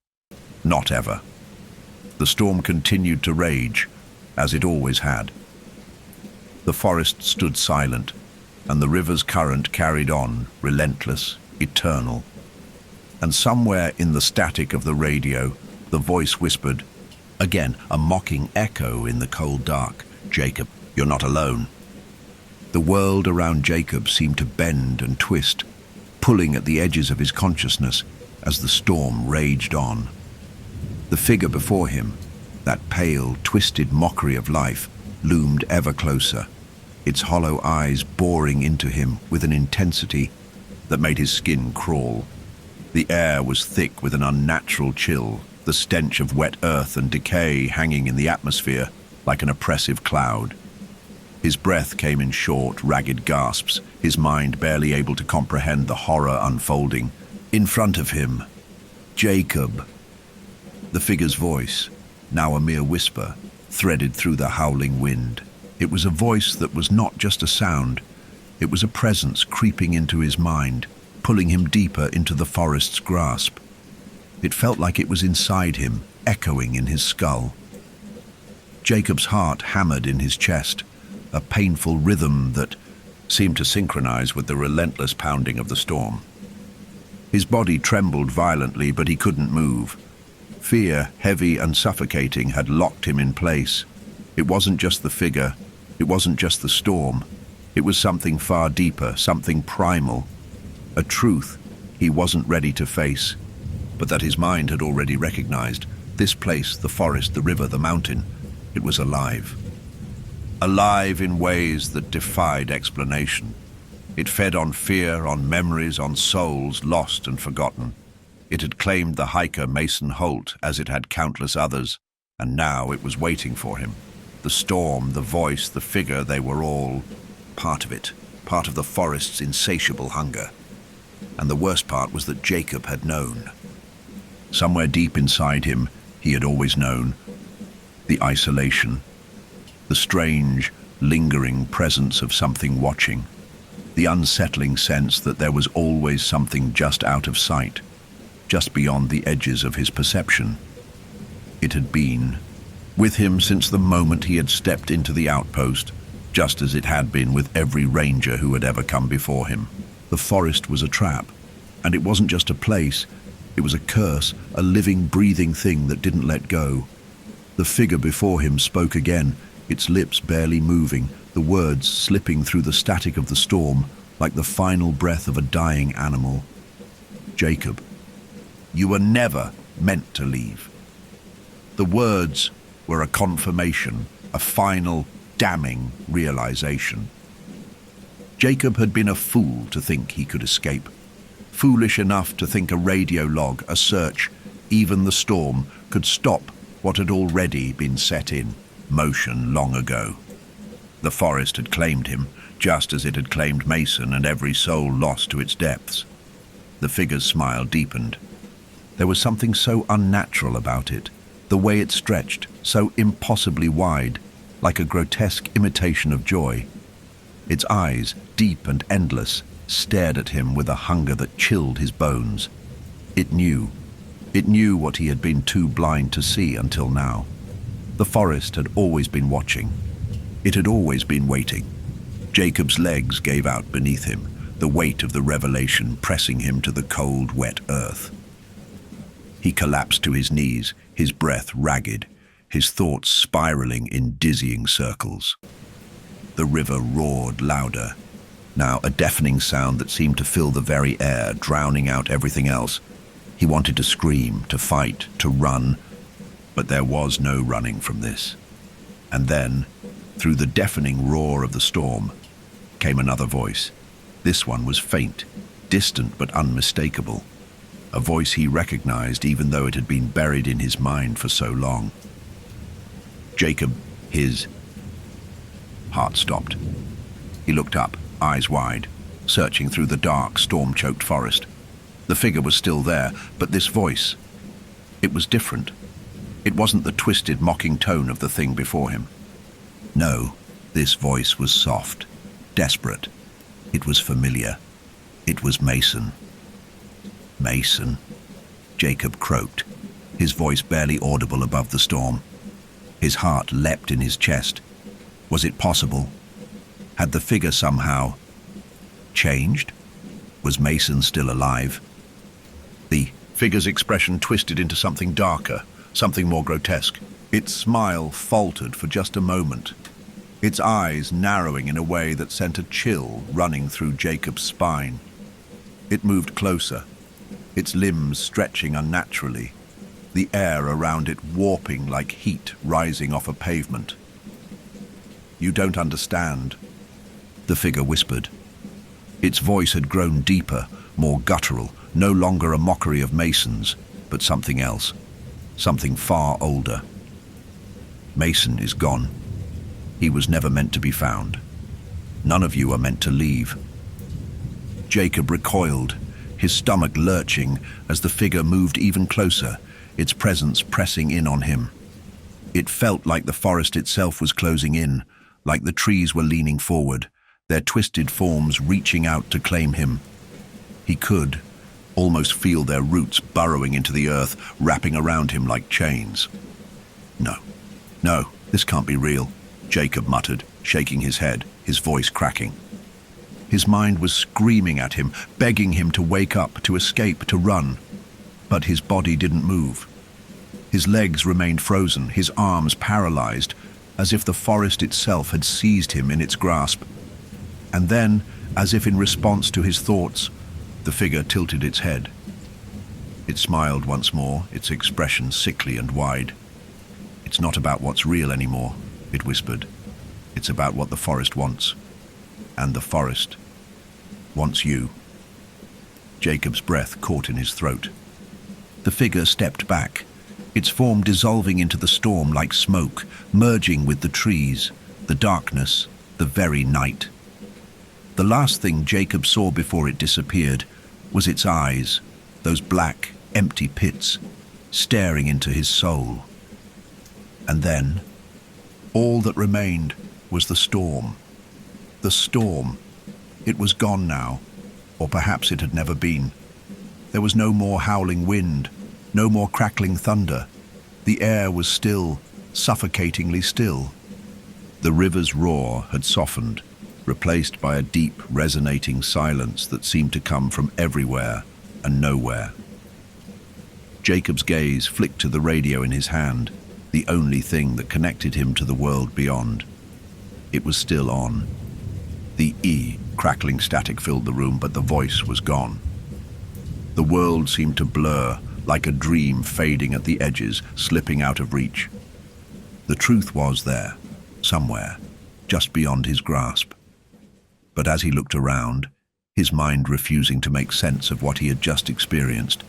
Not ever. The storm continued to rage, as it always had. The forest stood silent, and the river's current carried on, relentless, eternal. And somewhere in the static of the radio, the voice whispered, again a mocking echo in the cold dark, Jacob, you're not alone. The world around Jacob seemed to bend and twist, pulling at the edges of his consciousness as the storm raged on. The figure before him, that pale, twisted mockery of life, loomed ever closer, its hollow eyes boring into him with an intensity that made his skin crawl. The air was thick with an unnatural chill, the stench of wet earth and decay hanging in the atmosphere like an oppressive cloud. His breath came in short, ragged gasps, his mind barely able to comprehend the horror unfolding. In front of him, Jacob. The figure's voice, now a mere whisper, threaded through the howling wind. It was a voice that was not just a sound. It was a presence creeping into his mind, pulling him deeper into the forest's grasp. It felt like it was inside him, echoing in his skull. Jacob's heart hammered in his chest, a painful rhythm that seemed to synchronize with the relentless pounding of the storm. His body trembled violently, but he couldn't move. Fear, heavy and suffocating, had locked him in place. It wasn't just the figure, it wasn't just the storm. It was something far deeper, something primal, a truth he wasn't ready to face, but that his mind had already recognized. This place, the forest, the river, the mountain, it was alive. Alive in ways that defied explanation. It fed on fear, on memories, on souls lost and forgotten. It had claimed the hiker Mason Holt as it had countless others, and now it was waiting for him. The storm, the voice, the figure, they were all part of it, part of the forest's insatiable hunger. And the worst part was that Jacob had known. Somewhere deep inside him, he had always known. The isolation, the strange, lingering presence of something watching, the unsettling sense that there was always something just out of sight, just beyond the edges of his perception. It had been with him since the moment he had stepped into the outpost, just as it had been with every ranger who had ever come before him. The forest was a trap, and it wasn't just a place, it was a curse, a living, breathing thing that didn't let go. The figure before him spoke again, its lips barely moving, the words slipping through the static of the storm, like the final breath of a dying animal. Jacob, you were never meant to leave. The words were a confirmation, a final, damning realization. Jacob had been a fool to think he could escape. Foolish enough to think a radio log, a search, even the storm, could stop what had already been set in motion long ago. The forest had claimed him, just as it had claimed Mason and every soul lost to its depths. The figure's smile deepened. There was something so unnatural about it, the way it stretched, so impossibly wide, like a grotesque imitation of joy. Its eyes, deep and endless, stared at him with a hunger that chilled his bones. It knew what he had been too blind to see until now. The forest had always been watching. It had always been waiting. Jacob's legs gave out beneath him, the weight of the revelation pressing him to the cold, wet earth. He collapsed to his knees, his breath ragged, his thoughts spiraling in dizzying circles. The river roared louder, now a deafening sound that seemed to fill the very air, drowning out everything else. He wanted to scream, to fight, to run, but there was no running from this. And then, through the deafening roar of the storm, came another voice. This one was faint, distant but unmistakable. A voice he recognized even though it had been buried in his mind for so long. Jacob, his heart stopped. He looked up, eyes wide, searching through the dark, storm-choked forest. The figure was still there, but this voice, it was different. It wasn't the twisted, mocking tone of the thing before him. No, this voice was soft, desperate. It was familiar. It was Mason. Mason, Jacob croaked, his voice barely audible above the storm. His heart leapt in his chest. Was it possible? Had the figure somehow changed? Was Mason still alive? The figure's expression twisted into something darker, something more grotesque. Its smile faltered for just a moment, its eyes narrowing in a way that sent a chill running through Jacob's spine. It moved closer, its limbs stretching unnaturally, the air around it warping like heat rising off a pavement. "You don't understand," the figure whispered. Its voice had grown deeper, more guttural, no longer a mockery of Mason's, but something else, something far older. Mason is gone. He was never meant to be found. None of you are meant to leave. Jacob recoiled, his stomach lurching as the figure moved even closer, its presence pressing in on him. It felt like the forest itself was closing in, like the trees were leaning forward, their twisted forms reaching out to claim him. He could almost feel their roots burrowing into the earth, wrapping around him like chains. No, this can't be real," Jacob muttered, shaking his head, his voice cracking. His mind was screaming at him, begging him to wake up, to escape, to run. But his body didn't move. His legs remained frozen, his arms paralyzed, as if the forest itself had seized him in its grasp. And then, as if in response to his thoughts, the figure tilted its head. It smiled once more, its expression sickly and wide. "It's not about what's real anymore," it whispered. "It's about what the forest wants. And the forest wants you." Jacob's breath caught in his throat. The figure stepped back, its form dissolving into the storm like smoke, merging with the trees, the darkness, the very night. The last thing Jacob saw before it disappeared was its eyes, those black, empty pits, staring into his soul. And then, all that remained was the storm. The storm. It was gone now, or perhaps it had never been. There was no more howling wind, no more crackling thunder. The air was still, suffocatingly still. The river's roar had softened, replaced by a deep, resonating silence that seemed to come from everywhere and nowhere. Jacob's gaze flicked to the radio in his hand, the only thing that connected him to the world beyond. It was still on. The crackling static filled the room, but the voice was gone. The world seemed to blur, like a dream fading at the edges, slipping out of reach. The truth was there, somewhere, just beyond his grasp. But as he looked around, his mind refusing to make sense of what he had just experienced,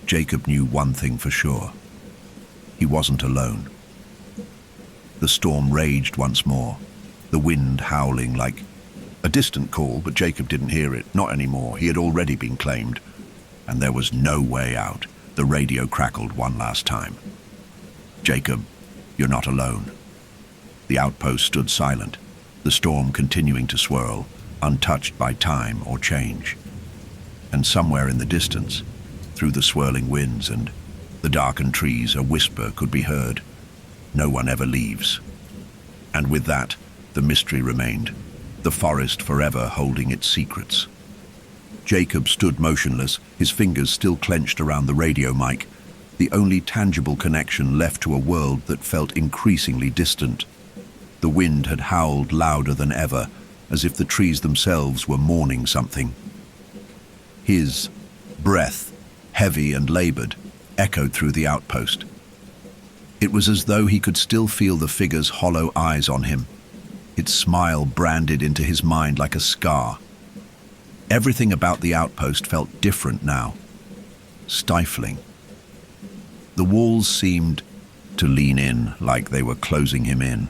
Jacob knew one thing for sure. He wasn't alone. The storm raged once more, the wind howling like a distant call, but Jacob didn't hear it, not anymore. He had already been claimed, and there was no way out. The radio crackled one last time. "Jacob, you're not alone." The outpost stood silent, the storm continuing to swirl, untouched by time or change. And somewhere in the distance, through the swirling winds and the darkened trees, a whisper could be heard. "No one ever leaves." And with that, the mystery remained, the forest forever holding its secrets. Jacob stood motionless, his fingers still clenched around the radio mic, the only tangible connection left to a world that felt increasingly distant. The wind had howled louder than ever, as if the trees themselves were mourning something. His breath, heavy and labored, echoed through the outpost. It was as though he could still feel the figure's hollow eyes on him, its smile branded into his mind like a scar. Everything about the outpost felt different now, stifling. The walls seemed to lean in like they were closing him in.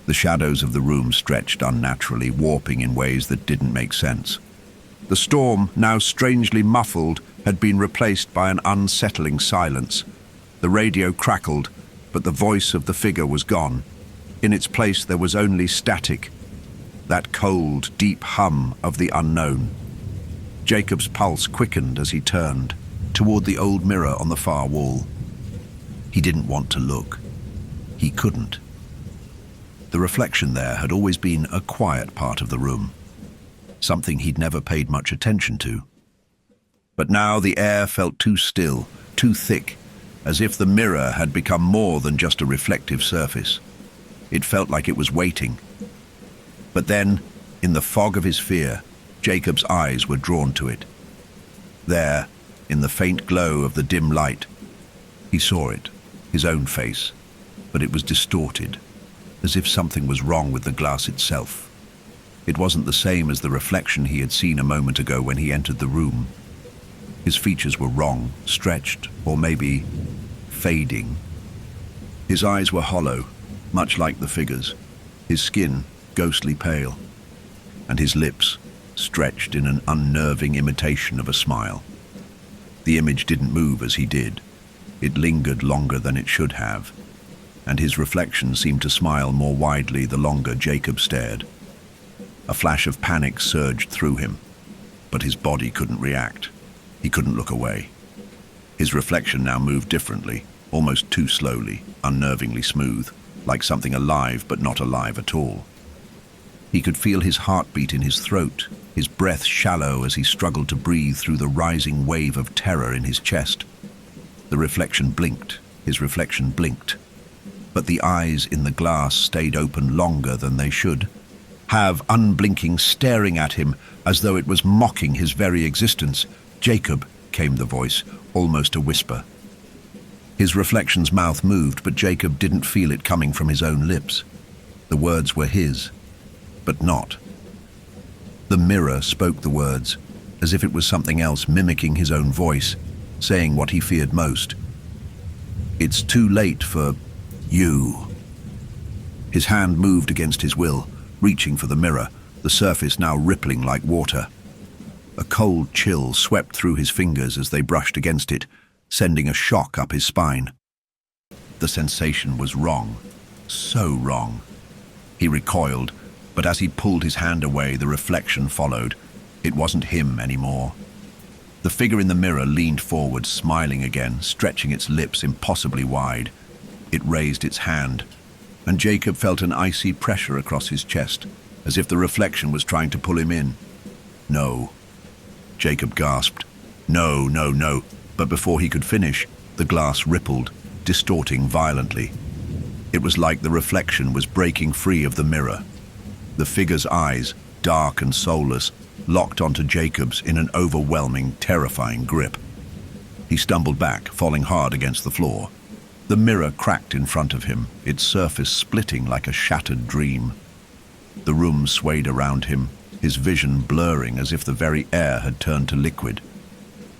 The shadows of the room stretched unnaturally, warping in ways that didn't make sense. The storm, now strangely muffled, had been replaced by an unsettling silence. The radio crackled, but the voice of the figure was gone. In its place there was only static, that cold, deep hum of the unknown. Jacob's pulse quickened as he turned toward the old mirror on the far wall. He didn't want to look. He couldn't. The reflection there had always been a quiet part of the room, something he'd never paid much attention to. But now the air felt too still, too thick, as if the mirror had become more than just a reflective surface. It felt like it was waiting. But then, in the fog of his fear, Jacob's eyes were drawn to it. There, in the faint glow of the dim light, he saw it, his own face, but it was distorted, as if something was wrong with the glass itself. It wasn't the same as the reflection he had seen a moment ago when he entered the room. His features were wrong, stretched, or maybe fading. His eyes were hollow, much like the figure's, his skin ghostly pale, and his lips stretched in an unnerving imitation of a smile. The image didn't move as he did. It lingered longer than it should have, and his reflection seemed to smile more widely the longer Jacob stared. A flash of panic surged through him, but his body couldn't react. He couldn't look away. His reflection now moved differently, almost too slowly, unnervingly smooth, like something alive but not alive at all. He could feel his heartbeat in his throat, his breath shallow as he struggled to breathe through the rising wave of terror in his chest. The reflection blinked, his reflection blinked, but the eyes in the glass stayed open longer than they should have, unblinking, staring at him as though it was mocking his very existence. "Jacob," came the voice, almost a whisper. His reflection's mouth moved, but Jacob didn't feel it coming from his own lips. The words were his, but not. The mirror spoke the words, as if it was something else mimicking his own voice. saying what he feared most. "It's too late for you." His hand moved against his will, reaching for the mirror, the surface now rippling like water. A cold chill swept through his fingers as they brushed against it, sending a shock up his spine. The sensation was wrong, so wrong. He recoiled, but as he pulled his hand away, the reflection followed. It wasn't him anymore. The figure in the mirror leaned forward, smiling again, stretching its lips impossibly wide. It raised its hand, and Jacob felt an icy pressure across his chest, as if the reflection was trying to pull him in. "No." Jacob gasped. "No, no, no." But before he could finish, the glass rippled, distorting violently. It was like the reflection was breaking free of the mirror. The figure's eyes, dark and soulless, locked onto Jacob's in an overwhelming, terrifying grip. He stumbled back, falling hard against the floor. The mirror cracked in front of him, its surface splitting like a shattered dream. The room swayed around him, his vision blurring as if the very air had turned to liquid.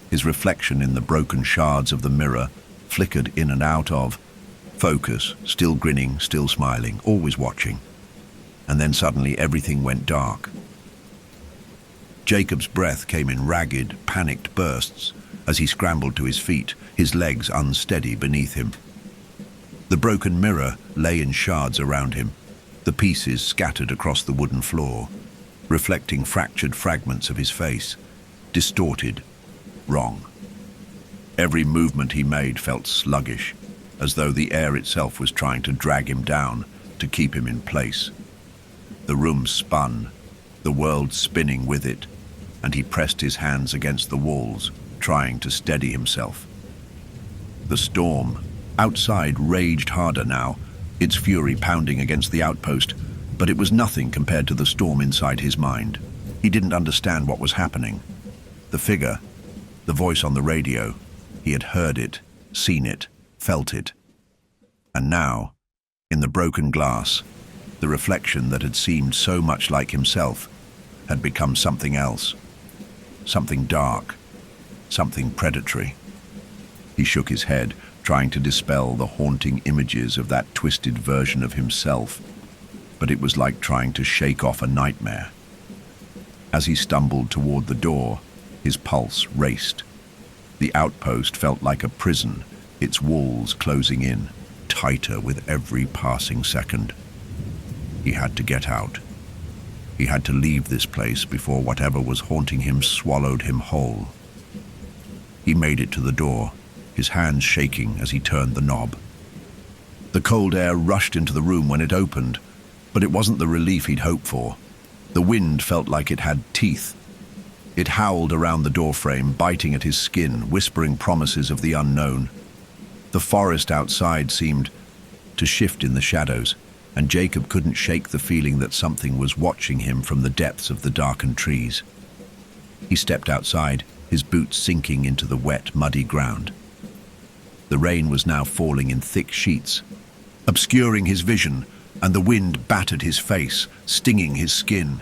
His reflection in the broken shards of the mirror flickered in and out of focus, still grinning, still smiling, always watching. And then suddenly everything went dark. Jacob's breath came in ragged, panicked bursts as he scrambled to his feet, his legs unsteady beneath him. The broken mirror lay in shards around him, the pieces scattered across the wooden floor, reflecting fractured fragments of his face, distorted, wrong. Every movement he made felt sluggish, as though the air itself was trying to drag him down, to keep him in place. The room spun, the world spinning with it, and he pressed his hands against the walls, trying to steady himself. The storm outside raged harder now, its fury pounding against the outpost, but it was nothing compared to the storm inside his mind. He didn't understand what was happening. The figure, the voice on the radio, he had heard it, seen it, felt it. And now, in the broken glass, the reflection that had seemed so much like himself had become something else, something dark, something predatory. He shook his head, trying to dispel the haunting images of that twisted version of himself, but it was like trying to shake off a nightmare. As he stumbled toward the door, his pulse raced. The outpost felt like a prison, its walls closing in, tighter with every passing second. He had to get out. He had to leave this place before whatever was haunting him swallowed him whole. He made it to the door, his hands shaking as he turned the knob. The cold air rushed into the room when it opened, but it wasn't the relief he'd hoped for. The wind felt like it had teeth. It howled around the doorframe, biting at his skin, whispering promises of the unknown. The forest outside seemed to shift in the shadows, and Jacob couldn't shake the feeling that something was watching him from the depths of the darkened trees. He stepped outside, his boots sinking into the wet, muddy ground. The rain was now falling in thick sheets, obscuring his vision, and the wind battered his face, stinging his skin.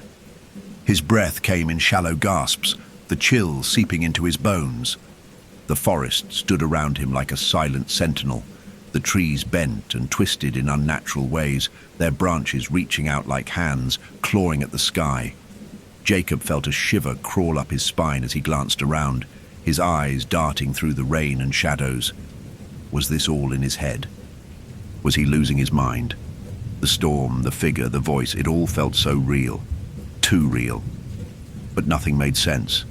His breath came in shallow gasps, the chill seeping into his bones. The forest stood around him like a silent sentinel, the trees bent and twisted in unnatural ways, their branches reaching out like hands, clawing at the sky. Jacob felt a shiver crawl up his spine as he glanced around, his eyes darting through the rain and shadows. Was this all in his head? Was he losing his mind? The storm, the figure, the voice, it all felt so real. Too real. But nothing made sense.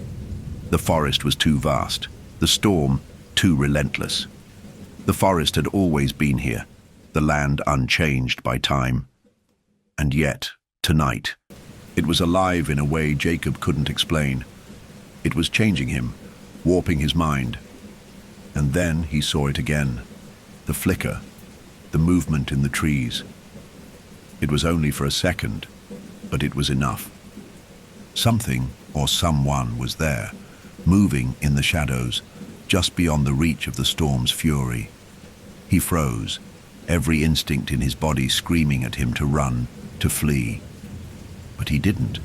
The forest was too vast. The storm, too relentless. The forest had always been here, the land unchanged by time. And yet, tonight, it was alive in a way Jacob couldn't explain. It was changing him, warping his mind. And then he saw it again. The flicker, the movement in the trees. It was only for a second, but it was enough. Something or someone was there, moving in the shadows, just beyond the reach of the storm's fury. He froze, every instinct in his body screaming at him to run, to flee. But he didn't.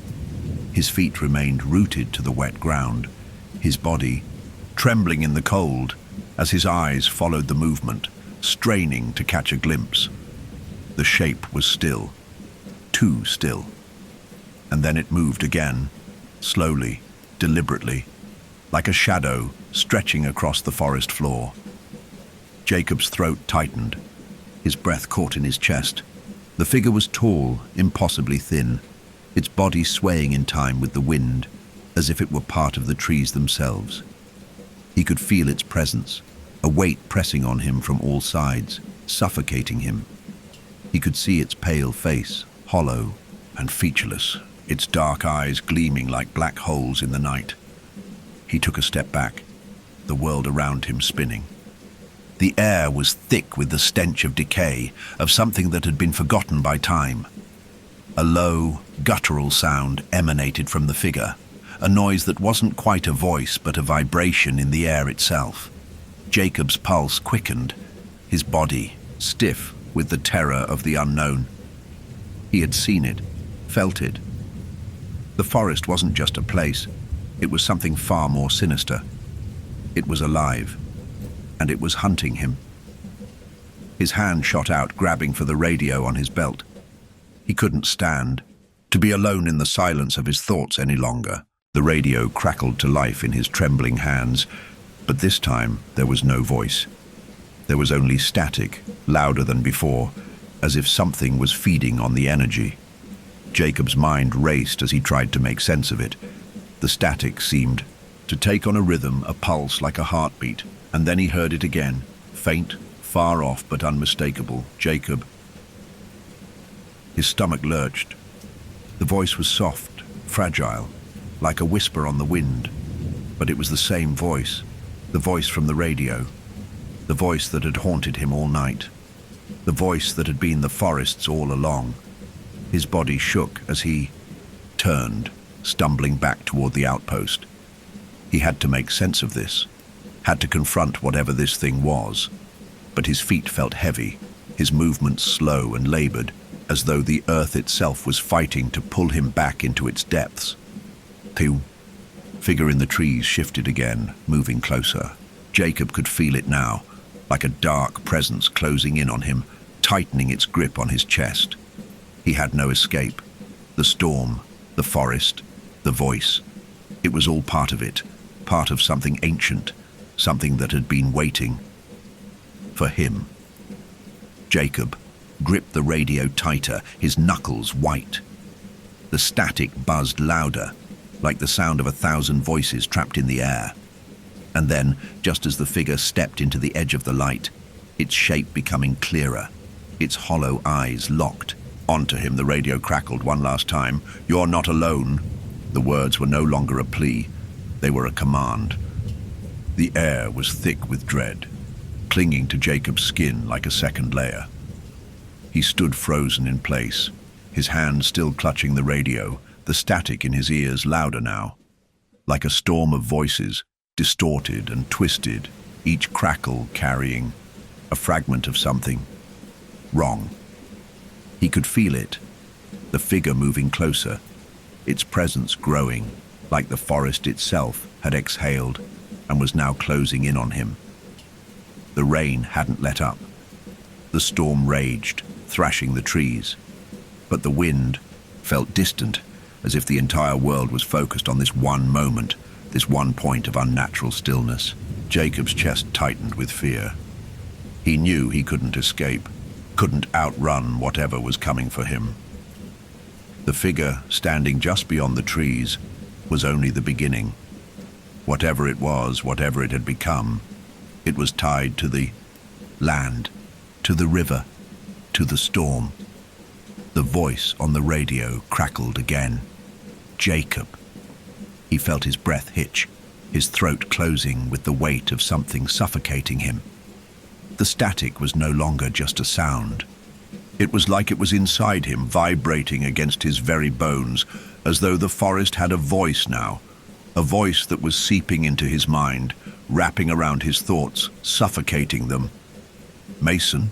His feet remained rooted to the wet ground, his body trembling in the cold as his eyes followed the movement, straining to catch a glimpse. The shape was still, too still. And then it moved again, slowly, deliberately, like a shadow stretching across the forest floor. Jacob's throat tightened. His breath caught in his chest. The figure was tall, impossibly thin, its body swaying in time with the wind, as if it were part of the trees themselves. He could feel its presence, a weight pressing on him from all sides, suffocating him. He could see its pale face, hollow and featureless, its dark eyes gleaming like black holes in the night. He took a step back, the world around him spinning. The air was thick with the stench of decay, of something that had been forgotten by time. A low, guttural sound emanated from the figure, a noise that wasn't quite a voice but a vibration in the air itself. Jacob's pulse quickened, his body stiff with the terror of the unknown. He had seen it, felt it. The forest wasn't just a place, it was something far more sinister. It was alive, and it was hunting him. His hand shot out, grabbing for the radio on his belt. He couldn't stand to be alone in the silence of his thoughts any longer. The radio crackled to life in his trembling hands, but this time there was no voice. There was only static, louder than before, as if something was feeding on the energy. Jacob's mind raced as he tried to make sense of it. The static seemed to take on a rhythm, a pulse like a heartbeat, and then he heard it again, faint, far off but unmistakable. Jacob. His stomach lurched. The voice was soft, fragile, like a whisper on the wind, but it was the same voice, the voice from the radio, the voice that had haunted him all night, the voice that had been the forest's all along. His body shook as he turned, stumbling back toward the outpost. He had to make sense of this, had to confront whatever this thing was, but his feet felt heavy, his movements slow and labored, as though the earth itself was fighting to pull him back into its depths. The figure in the trees shifted again, moving closer. Jacob could feel it now, like a dark presence closing in on him, tightening its grip on his chest. He had no escape. The storm, the forest, the voice. It was all part of it, part of something ancient, something that had been waiting for him. Jacob gripped the radio tighter, his knuckles white. The static buzzed louder, like the sound of 1,000 voices trapped in the air. And then, just as the figure stepped into the edge of the light, its shape becoming clearer, its hollow eyes locked. Onto him, the radio crackled one last time. "You're not alone." The words were no longer a plea, they were a command. The air was thick with dread, clinging to Jacob's skin like a second layer. He stood frozen in place, his hand still clutching the radio, the static in his ears louder now. Like a storm of voices, distorted and twisted, each crackle carrying a fragment of something wrong. He could feel it, the figure moving closer, its presence growing, like the forest itself had exhaled and was now closing in on him. The rain hadn't let up. The storm raged, thrashing the trees, but the wind felt distant, as if the entire world was focused on this one moment, this one point of unnatural stillness. Jacob's chest tightened with fear. He knew he couldn't escape, couldn't outrun whatever was coming for him. The figure standing just beyond the trees was only the beginning. Whatever it was, whatever it had become, it was tied to the land, to the river, to the storm. The voice on the radio crackled again. Jacob. He felt his breath hitch, his throat closing with the weight of something suffocating him. The static was no longer just a sound. It was like it was inside him, vibrating against his very bones, as though the forest had a voice now, a voice that was seeping into his mind, wrapping around his thoughts, suffocating them. Mason?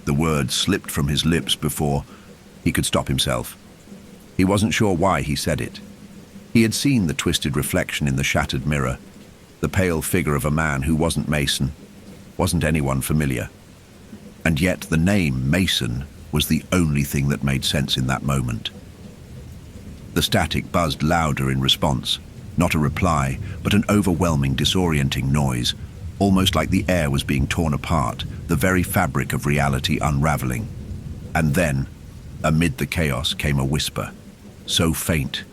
The word slipped from his lips before he could stop himself. He wasn't sure why he said it. He had seen the twisted reflection in the shattered mirror. The pale figure of a man who wasn't Mason, wasn't anyone familiar. And yet the name Mason was the only thing that made sense in that moment. The static buzzed louder in response, not a reply, but an overwhelming, disorienting noise, almost like the air was being torn apart, the very fabric of reality unraveling. And then, amid the chaos, came a whisper, so faint,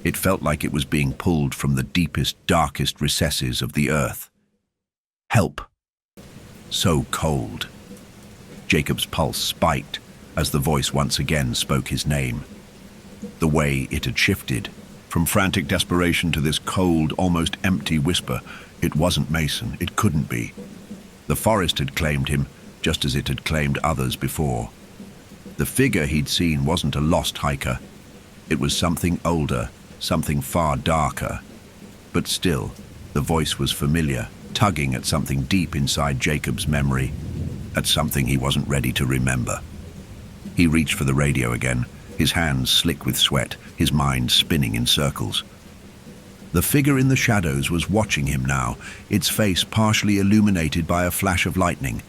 it felt like it was being pulled from the deepest, darkest recesses of the earth. Help! So cold. Jacob's pulse spiked as the voice once again spoke his name. The way it had shifted, from frantic desperation to this cold, almost empty whisper. It wasn't Mason, it couldn't be. The forest had claimed him, just as it had claimed others before. The figure he'd seen wasn't a lost hiker. It was something older, something far darker. But still, the voice was familiar, tugging at something deep inside Jacob's memory, at something he wasn't ready to remember. He reached for the radio again, his hands slick with sweat, his mind spinning in circles. The figure in the shadows was watching him now, its face partially illuminated by a flash of lightning.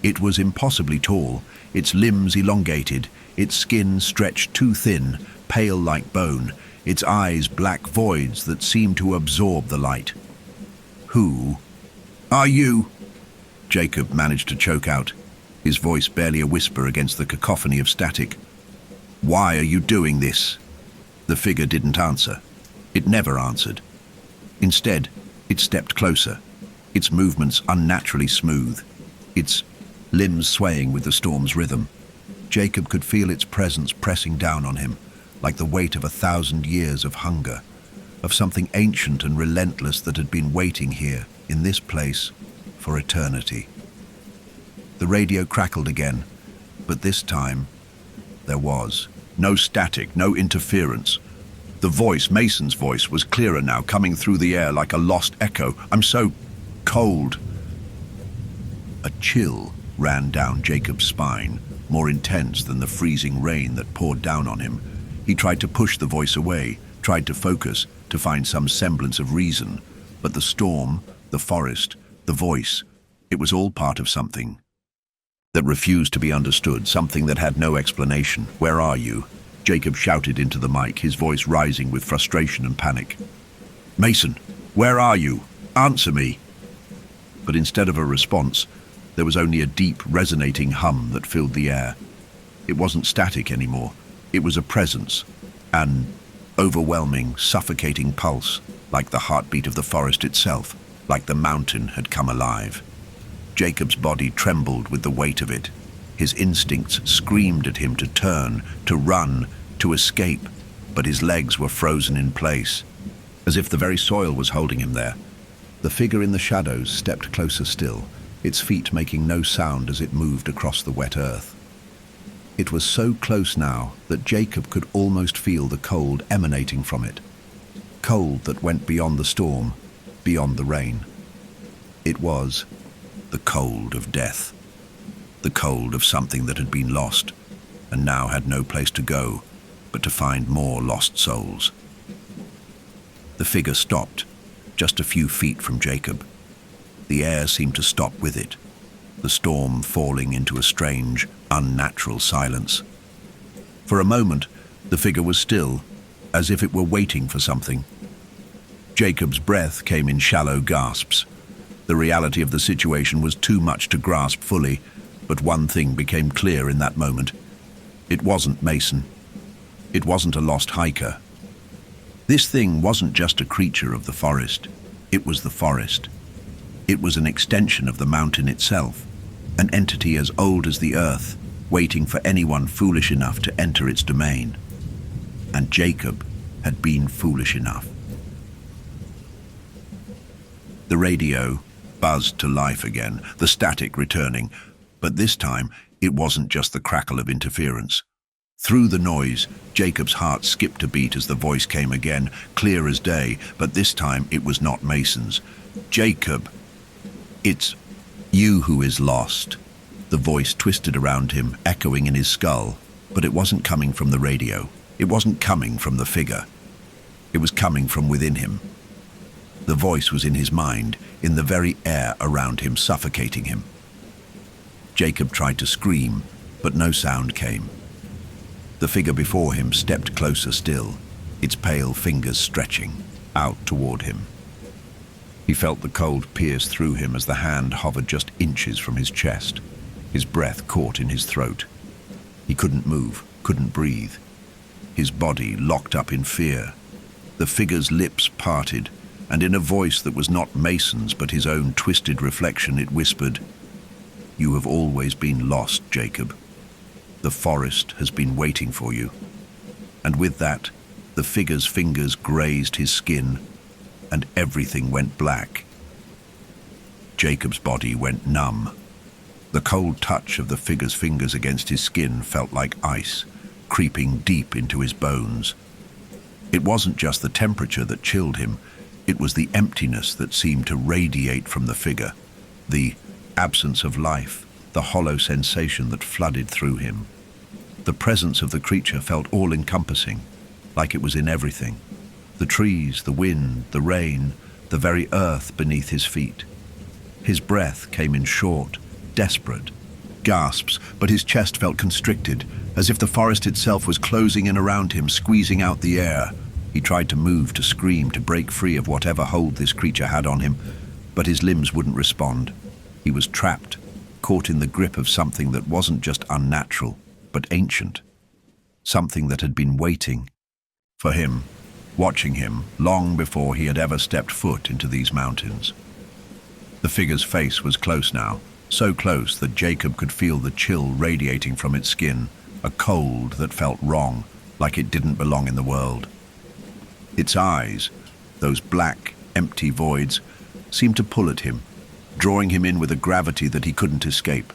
It was impossibly tall, its limbs elongated, its skin stretched too thin, pale like bone, its eyes black voids that seemed to absorb the light. "Who are you?" Jacob managed to choke out, his voice barely a whisper against the cacophony of static. "Why are you doing this?" The figure didn't answer. It never answered. Instead, it stepped closer, its movements unnaturally smooth, its limbs swaying with the storm's rhythm. Jacob could feel its presence pressing down on him, like the weight of 1,000 years of hunger, of something ancient and relentless that had been waiting here, in this place, for eternity. The radio crackled again, but this time, there was no static, no interference. The voice, Mason's voice, was clearer now, coming through the air like a lost echo. "I'm so cold." A chill ran down Jacob's spine, more intense than the freezing rain that poured down on him. He tried to push the voice away, tried to focus, to find some semblance of reason. But the storm, the forest, the voice, it was all part of something that refused to be understood, something that had no explanation. "Where are you?" Jacob shouted into the mic, his voice rising with frustration and panic. "Mason, where are you? Answer me!" But instead of a response, there was only a deep, resonating hum that filled the air. It wasn't static anymore. It was a presence, an overwhelming, suffocating pulse, like the heartbeat of the forest itself, like the mountain had come alive. Jacob's body trembled with the weight of it. His instincts screamed at him to turn, to run, to escape, but his legs were frozen in place, as if the very soil was holding him there. The figure in the shadows stepped closer still, its feet making no sound as it moved across the wet earth. It was so close now that Jacob could almost feel the cold emanating from it. Cold that went beyond the storm, beyond the rain. It was the cold of death. The cold of something that had been lost, and now had no place to go but to find more lost souls. The figure stopped, just a few feet from Jacob. The air seemed to stop with it, the storm falling into a strange, unnatural silence. For a moment, the figure was still, as if it were waiting for something. Jacob's breath came in shallow gasps. The reality of the situation was too much to grasp fully, but one thing became clear in that moment. It wasn't Mason. It wasn't a lost hiker. This thing wasn't just a creature of the forest. It was the forest. It was an extension of the mountain itself, an entity as old as the earth, waiting for anyone foolish enough to enter its domain. And Jacob had been foolish enough. The radio buzzed to life again, the static returning, but this time it wasn't just the crackle of interference. Through the noise, Jacob's heart skipped a beat as the voice came again, clear as day, but this time it was not Mason's. "Jacob, it's you who is lost." The voice twisted around him, echoing in his skull, but it wasn't coming from the radio. It wasn't coming from the figure. It was coming from within him. The voice was in his mind, in the very air around him, suffocating him. Jacob tried to scream, but no sound came. The figure before him stepped closer still, its pale fingers stretching out toward him. He felt the cold pierce through him as the hand hovered just inches from his chest. His breath caught in his throat. He couldn't move, couldn't breathe. His body locked up in fear. The figure's lips parted, and in a voice that was not Mason's but his own twisted reflection, it whispered, "You have always been lost, Jacob. The forest has been waiting for you." And with that, the figure's fingers grazed his skin, and everything went black. Jacob's body went numb. The cold touch of the figure's fingers against his skin felt like ice, creeping deep into his bones. It wasn't just the temperature that chilled him, it was the emptiness that seemed to radiate from the figure, the absence of life, the hollow sensation that flooded through him. The presence of the creature felt all-encompassing, like it was in everything. The trees, the wind, the rain, the very earth beneath his feet. His breath came in short, desperate gasps, but his chest felt constricted, as if the forest itself was closing in around him, squeezing out the air. He tried to move, to scream, to break free of whatever hold this creature had on him, but his limbs wouldn't respond. He was trapped, caught in the grip of something that wasn't just unnatural, but ancient. Something that had been waiting for him, watching him, long before he had ever stepped foot into these mountains. The figure's face was close now, so close that Jacob could feel the chill radiating from its skin, a cold that felt wrong, like it didn't belong in the world. Its eyes, those black, empty voids, seemed to pull at him, drawing him in with a gravity that he couldn't escape.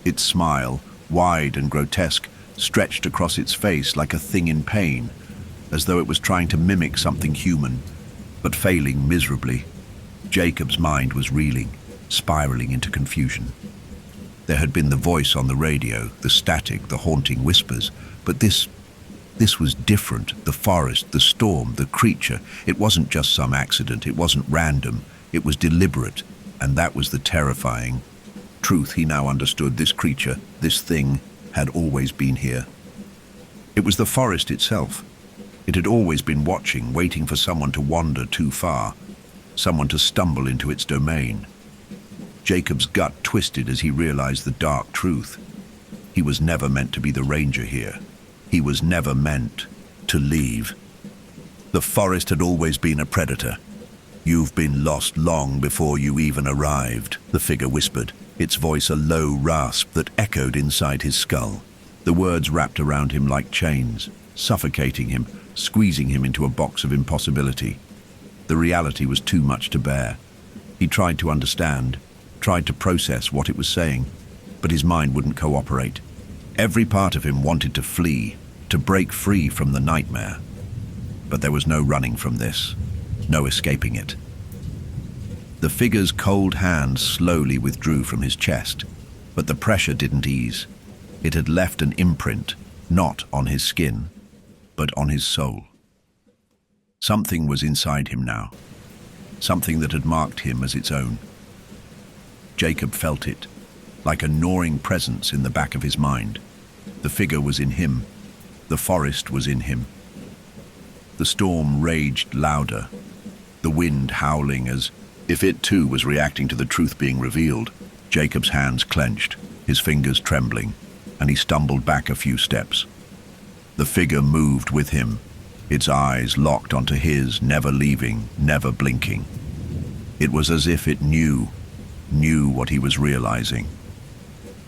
Its smile, wide and grotesque, stretched across its face like a thing in pain, as though it was trying to mimic something human, but failing miserably. Jacob's mind was reeling, spiraling into confusion. There had been the voice on the radio, the static, the haunting whispers, but this was different. The forest, the storm, the creature. It wasn't just some accident, it wasn't random, it was deliberate, and that was the terrifying truth he now understood. This creature, this thing, had always been here. It was the forest itself. It had always been watching, waiting for someone to wander too far, someone to stumble into its domain. Jacob's gut twisted as he realized the dark truth. He was never meant to be the ranger here. He was never meant to leave. The forest had always been a predator. "You've been lost long before you even arrived," the figure whispered, its voice a low rasp that echoed inside his skull. The words wrapped around him like chains, suffocating him, squeezing him into a box of impossibility. The reality was too much to bear. He tried to understand, tried to process what it was saying, but his mind wouldn't cooperate. Every part of him wanted to flee, to break free from the nightmare. But there was no running from this, no escaping it. The figure's cold hand slowly withdrew from his chest, but the pressure didn't ease. It had left an imprint, not on his skin, but on his soul. Something was inside him now, something that had marked him as its own. Jacob felt it, like a gnawing presence in the back of his mind. The figure was in him, the forest was in him. The storm raged louder, the wind howling as if it too was reacting to the truth being revealed. Jacob's hands clenched, his fingers trembling, and he stumbled back a few steps. The figure moved with him, its eyes locked onto his, never leaving, never blinking. It was as if it knew what he was realizing.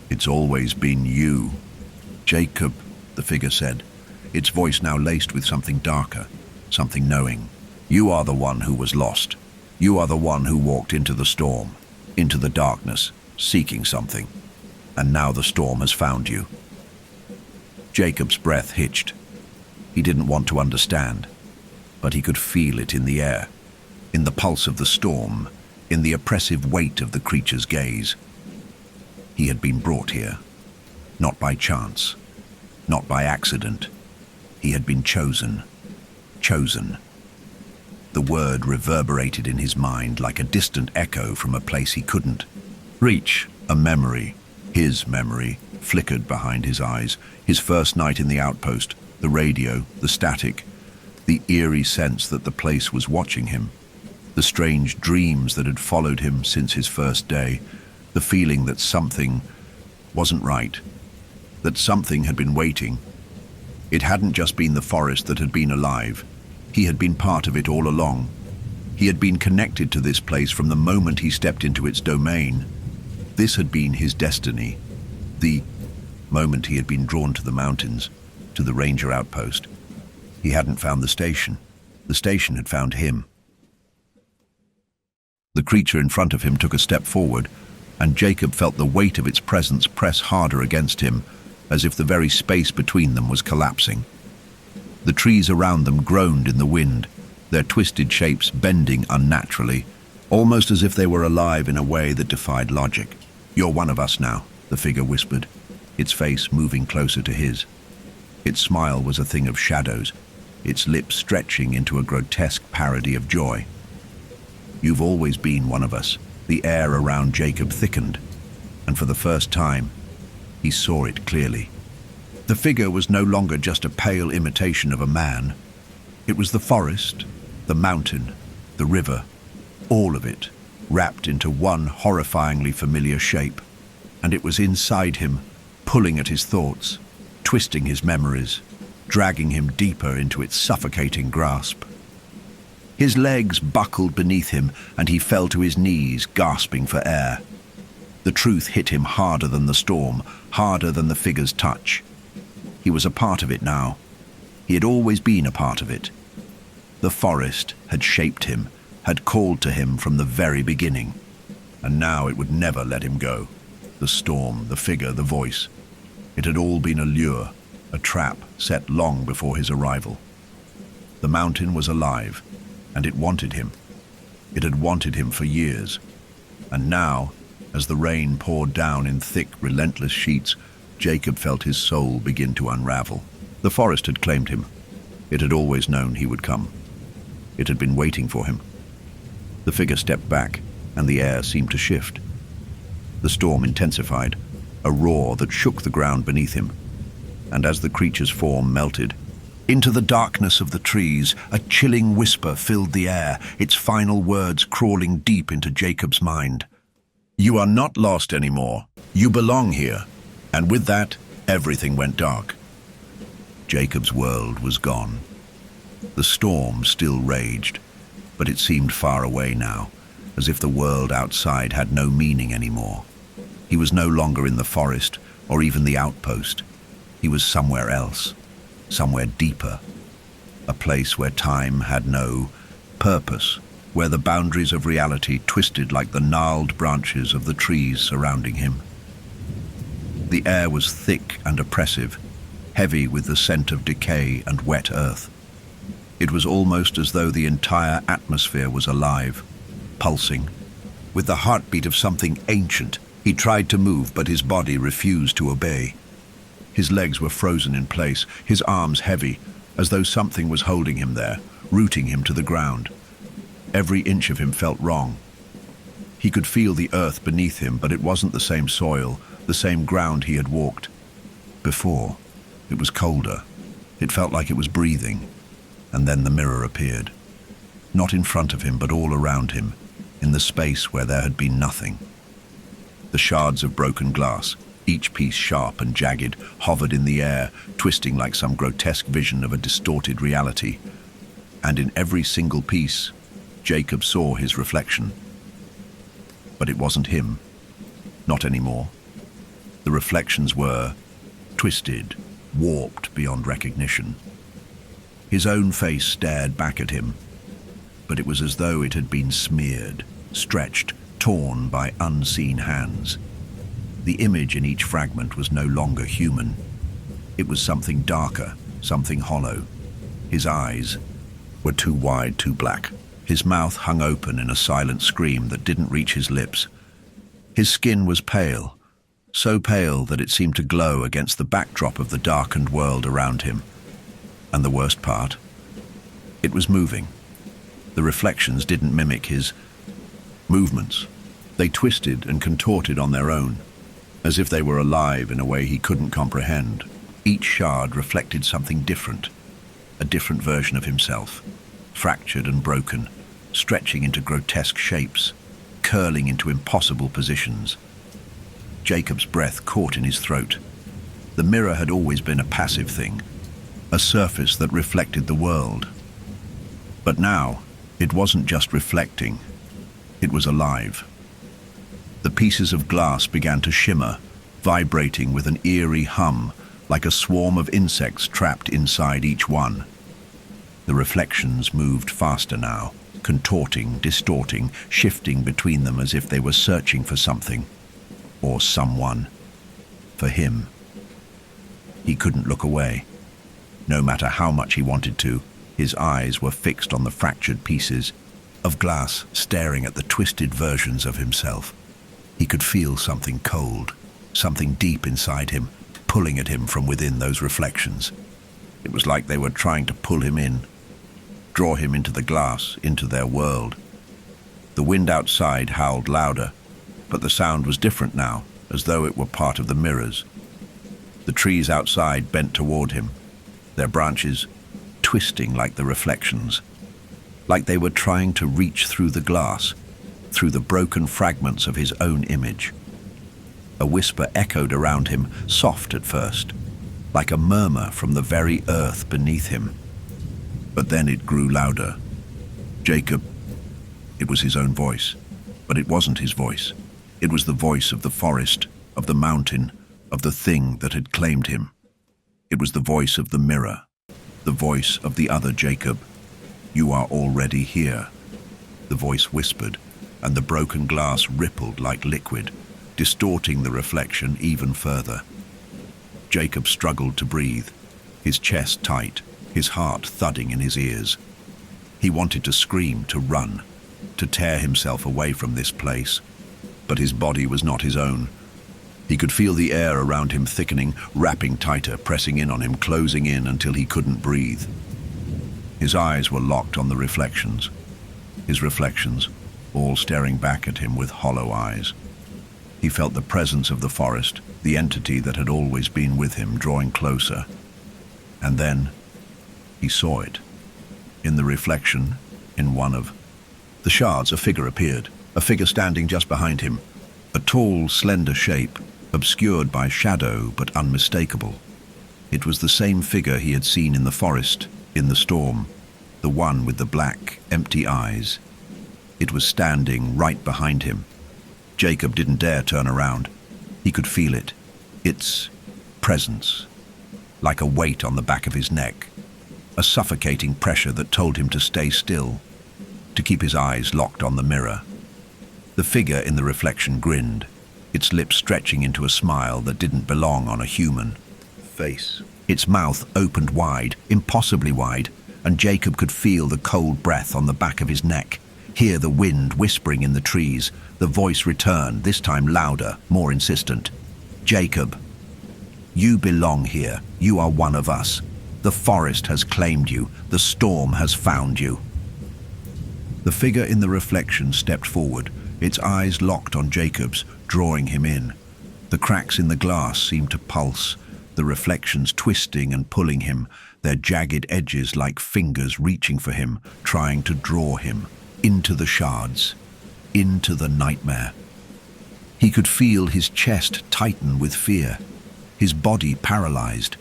"It's always been you, Jacob," the figure said, its voice now laced with something darker, something knowing. "You are the one who was lost. You are the one who walked into the storm, into the darkness, seeking something. And now the storm has found you." Jacob's breath hitched. He didn't want to understand, but he could feel it in the air, in the pulse of the storm, in the oppressive weight of the creature's gaze. He had been brought here, not by chance, not by accident. He had been chosen. Chosen. The word reverberated in his mind like a distant echo from a place he couldn't reach. A memory, his memory, flickered behind his eyes. His first night in the outpost, the radio, the static, the eerie sense that the place was watching him, the strange dreams that had followed him since his first day, the feeling that something wasn't right, that something had been waiting. It hadn't just been the forest that had been alive. He had been part of it all along. He had been connected to this place from the moment he stepped into its domain. This had been his destiny. The moment he had been drawn to the mountains, to the ranger outpost. He hadn't found the station. The station had found him. The creature in front of him took a step forward, and Jacob felt the weight of its presence press harder against him, as if the very space between them was collapsing. The trees around them groaned in the wind, their twisted shapes bending unnaturally, almost as if they were alive in a way that defied logic. "You're one of us now," the figure whispered, its face moving closer to his. Its smile was a thing of shadows, its lips stretching into a grotesque parody of joy. "You've always been one of us." The air around Jacob thickened, and for the first time, he saw it clearly. The figure was no longer just a pale imitation of a man. It was the forest, the mountain, the river, all of it, wrapped into one horrifyingly familiar shape. And it was inside him, pulling at his thoughts, twisting his memories, dragging him deeper into its suffocating grasp. His legs buckled beneath him, and he fell to his knees, gasping for air. The truth hit him harder than the storm, harder than the figure's touch. He was a part of it now. He had always been a part of it. The forest had shaped him, had called to him from the very beginning. And now it would never let him go. The storm, the figure, the voice. It had all been a lure, a trap set long before his arrival. The mountain was alive, and it wanted him. It had wanted him for years. And now, as the rain poured down in thick, relentless sheets, Jacob felt his soul begin to unravel. The forest had claimed him. It had always known he would come. It had been waiting for him. The figure stepped back, and the air seemed to shift. The storm intensified, a roar that shook the ground beneath him. And as the creature's form melted, into the darkness of the trees, a chilling whisper filled the air, its final words crawling deep into Jacob's mind. "You are not lost anymore. You belong here." And with that, everything went dark. Jacob's world was gone. The storm still raged, but it seemed far away now, as if the world outside had no meaning anymore. He was no longer in the forest or even the outpost. He was somewhere else. Somewhere deeper, a place where time had no purpose, where the boundaries of reality twisted like the gnarled branches of the trees surrounding him. The air was thick and oppressive, heavy with the scent of decay and wet earth. It was almost as though the entire atmosphere was alive, pulsing, with the heartbeat of something ancient. He tried to move, but his body refused to obey. His legs were frozen in place, his arms heavy, as though something was holding him there, rooting him to the ground. Every inch of him felt wrong. He could feel the earth beneath him, but it wasn't the same soil, the same ground he had walked before. It was colder. It felt like it was breathing. And then the mirror appeared. Not in front of him, but all around him, in the space where there had been nothing. The shards of broken glass, each piece sharp and jagged, hovered in the air, twisting like some grotesque vision of a distorted reality. And in every single piece, Jacob saw his reflection. But it wasn't him. Not anymore. The reflections were twisted, warped beyond recognition. His own face stared back at him, but it was as though it had been smeared, stretched, torn by unseen hands. The image in each fragment was no longer human. It was something darker, something hollow. His eyes were too wide, too black. His mouth hung open in a silent scream that didn't reach his lips. His skin was pale, so pale that it seemed to glow against the backdrop of the darkened world around him. And the worst part, it was moving. The reflections didn't mimic his movements. They twisted and contorted on their own, as if they were alive in a way he couldn't comprehend. Each shard reflected something different, a different version of himself, fractured and broken, stretching into grotesque shapes, curling into impossible positions. Jacob's breath caught in his throat. The mirror had always been a passive thing, a surface that reflected the world. But now, it wasn't just reflecting, it was alive. The pieces of glass began to shimmer, vibrating with an eerie hum, like a swarm of insects trapped inside each one. The reflections moved faster now, contorting, distorting, shifting between them as if they were searching for something, or someone. For him. He couldn't look away. No matter how much he wanted to, his eyes were fixed on the fractured pieces of glass, staring at the twisted versions of himself. He could feel something cold, something deep inside him, pulling at him from within those reflections. It was like they were trying to pull him in, draw him into the glass, into their world. The wind outside howled louder, but the sound was different now, as though it were part of the mirrors. The trees outside bent toward him, their branches twisting like the reflections, like they were trying to reach through the glass, through the broken fragments of his own image. A whisper echoed around him, soft at first, like a murmur from the very earth beneath him. But then it grew louder. Jacob. It was his own voice, but it wasn't his voice. It was the voice of the forest, of the mountain, of the thing that had claimed him. It was the voice of the mirror, the voice of the other Jacob. You are already here. The voice whispered, and the broken glass rippled like liquid, distorting the reflection even further. Jacob struggled to breathe, his chest tight, his heart thudding in his ears. He wanted to scream, to run, to tear himself away from this place, but his body was not his own. He could feel the air around him thickening, wrapping tighter, pressing in on him, closing in until he couldn't breathe. His eyes were locked on the reflections, his reflections, all staring back at him with hollow eyes. He felt the presence of the forest, the entity that had always been with him, drawing closer. And then he saw it. In the reflection, in one of the shards, a figure appeared, a figure standing just behind him, a tall, slender shape, obscured by shadow but unmistakable. It was the same figure he had seen in the forest, in the storm, the one with the black, empty eyes. It was standing right behind him. Jacob didn't dare turn around. He could feel it, its presence, like a weight on the back of his neck, a suffocating pressure that told him to stay still, to keep his eyes locked on the mirror. The figure in the reflection grinned, its lips stretching into a smile that didn't belong on a human face. Its mouth opened wide, impossibly wide, and Jacob could feel the cold breath on the back of his neck, hear the wind whispering in the trees. The voice returned, this time louder, more insistent. Jacob, you belong here. You are one of us. The forest has claimed you. The storm has found you. The figure in the reflection stepped forward, its eyes locked on Jacob's, drawing him in. The cracks in the glass seemed to pulse, the reflections twisting and pulling him, their jagged edges like fingers reaching for him, trying to draw him into the shards, into the nightmare. He could feel his chest tighten with fear, his body paralyzed.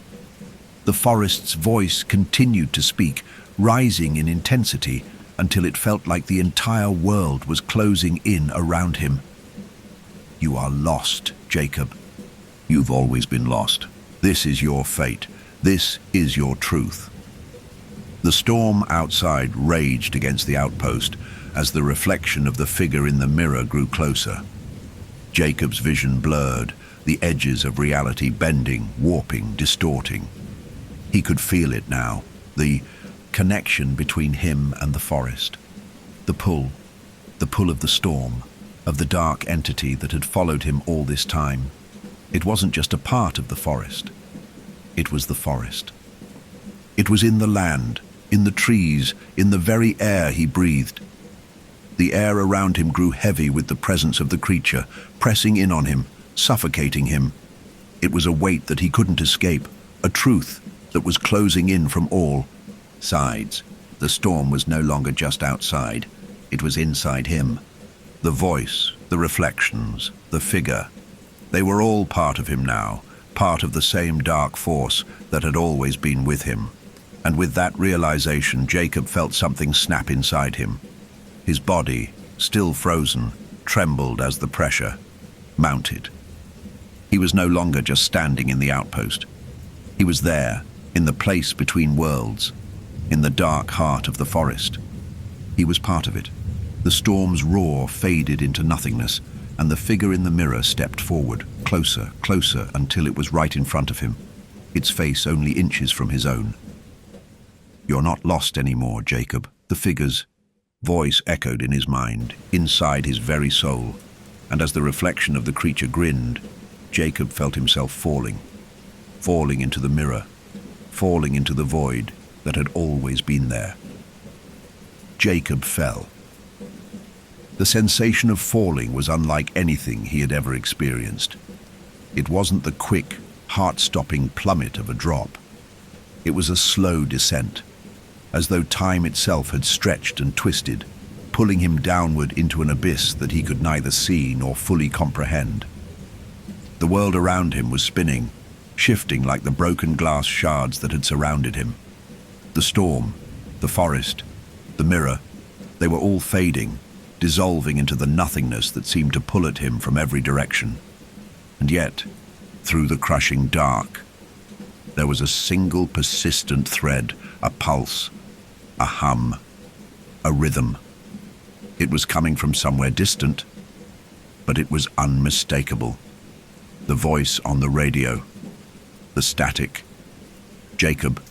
The forest's voice continued to speak, rising in intensity until it felt like the entire world was closing in around him. You are lost, Jacob. You've always been lost. This is your fate. This is your truth. The storm outside raged against the outpost as the reflection of the figure in the mirror grew closer. Jacob's vision blurred, the edges of reality bending, warping, distorting. He could feel it now, the connection between him and the forest. The pull of the storm, of the dark entity that had followed him all this time. It wasn't just a part of the forest. It was the forest. It was in the land, in the trees, in the very air he breathed. The air around him grew heavy with the presence of the creature, pressing in on him, suffocating him. It was a weight that he couldn't escape, a truth that was closing in from all sides. The storm was no longer just outside, it was inside him. The voice, the reflections, the figure, they were all part of him now, part of the same dark force that had always been with him. And with that realization, Jacob felt something snap inside him. His body, still frozen, trembled as the pressure mounted. He was no longer just standing in the outpost. He was there, in the place between worlds, in the dark heart of the forest. He was part of it. The storm's roar faded into nothingness, and the figure in the mirror stepped forward, closer, closer, until it was right in front of him, its face only inches from his own. "You're not lost anymore, Jacob," the figure's voice echoed in his mind, inside his very soul, and as the reflection of the creature grinned, Jacob felt himself falling into the mirror, falling into the void that had always been there. Jacob fell. The sensation of falling was unlike anything he had ever experienced. It wasn't the quick, heart-stopping plummet of a drop. It was a slow descent, as though time itself had stretched and twisted, pulling him downward into an abyss that he could neither see nor fully comprehend. The world around him was spinning, shifting like the broken glass shards that had surrounded him. The storm, the forest, the mirror, they were all fading, dissolving into the nothingness that seemed to pull at him from every direction. And yet, through the crushing dark, there was a single persistent thread, a pulse, a hum, a rhythm. It was coming from somewhere distant, but it was unmistakable. The voice on the radio, the static. Jacob.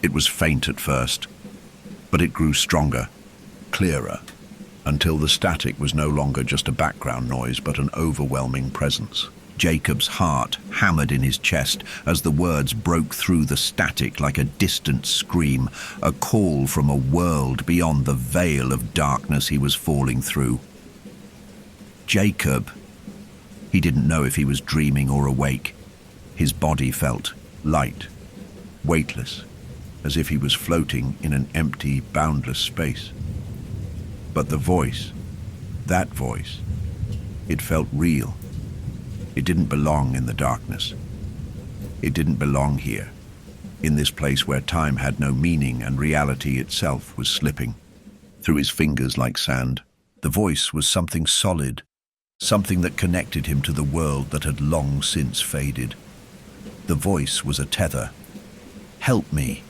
It was faint at first, but it grew stronger, clearer, until the static was no longer just a background noise, but an overwhelming presence. Jacob's heart hammered in his chest as the words broke through the static like a distant scream, a call from a world beyond the veil of darkness he was falling through. Jacob. He didn't know if he was dreaming or awake. His body felt light, weightless, as if he was floating in an empty, boundless space. But the voice, that voice, it felt real. It didn't belong in the darkness. It didn't belong here, in this place where time had no meaning and reality itself was slipping through his fingers like sand. The voice was something solid, something that connected him to the world that had long since faded. The voice was a tether. "Help me."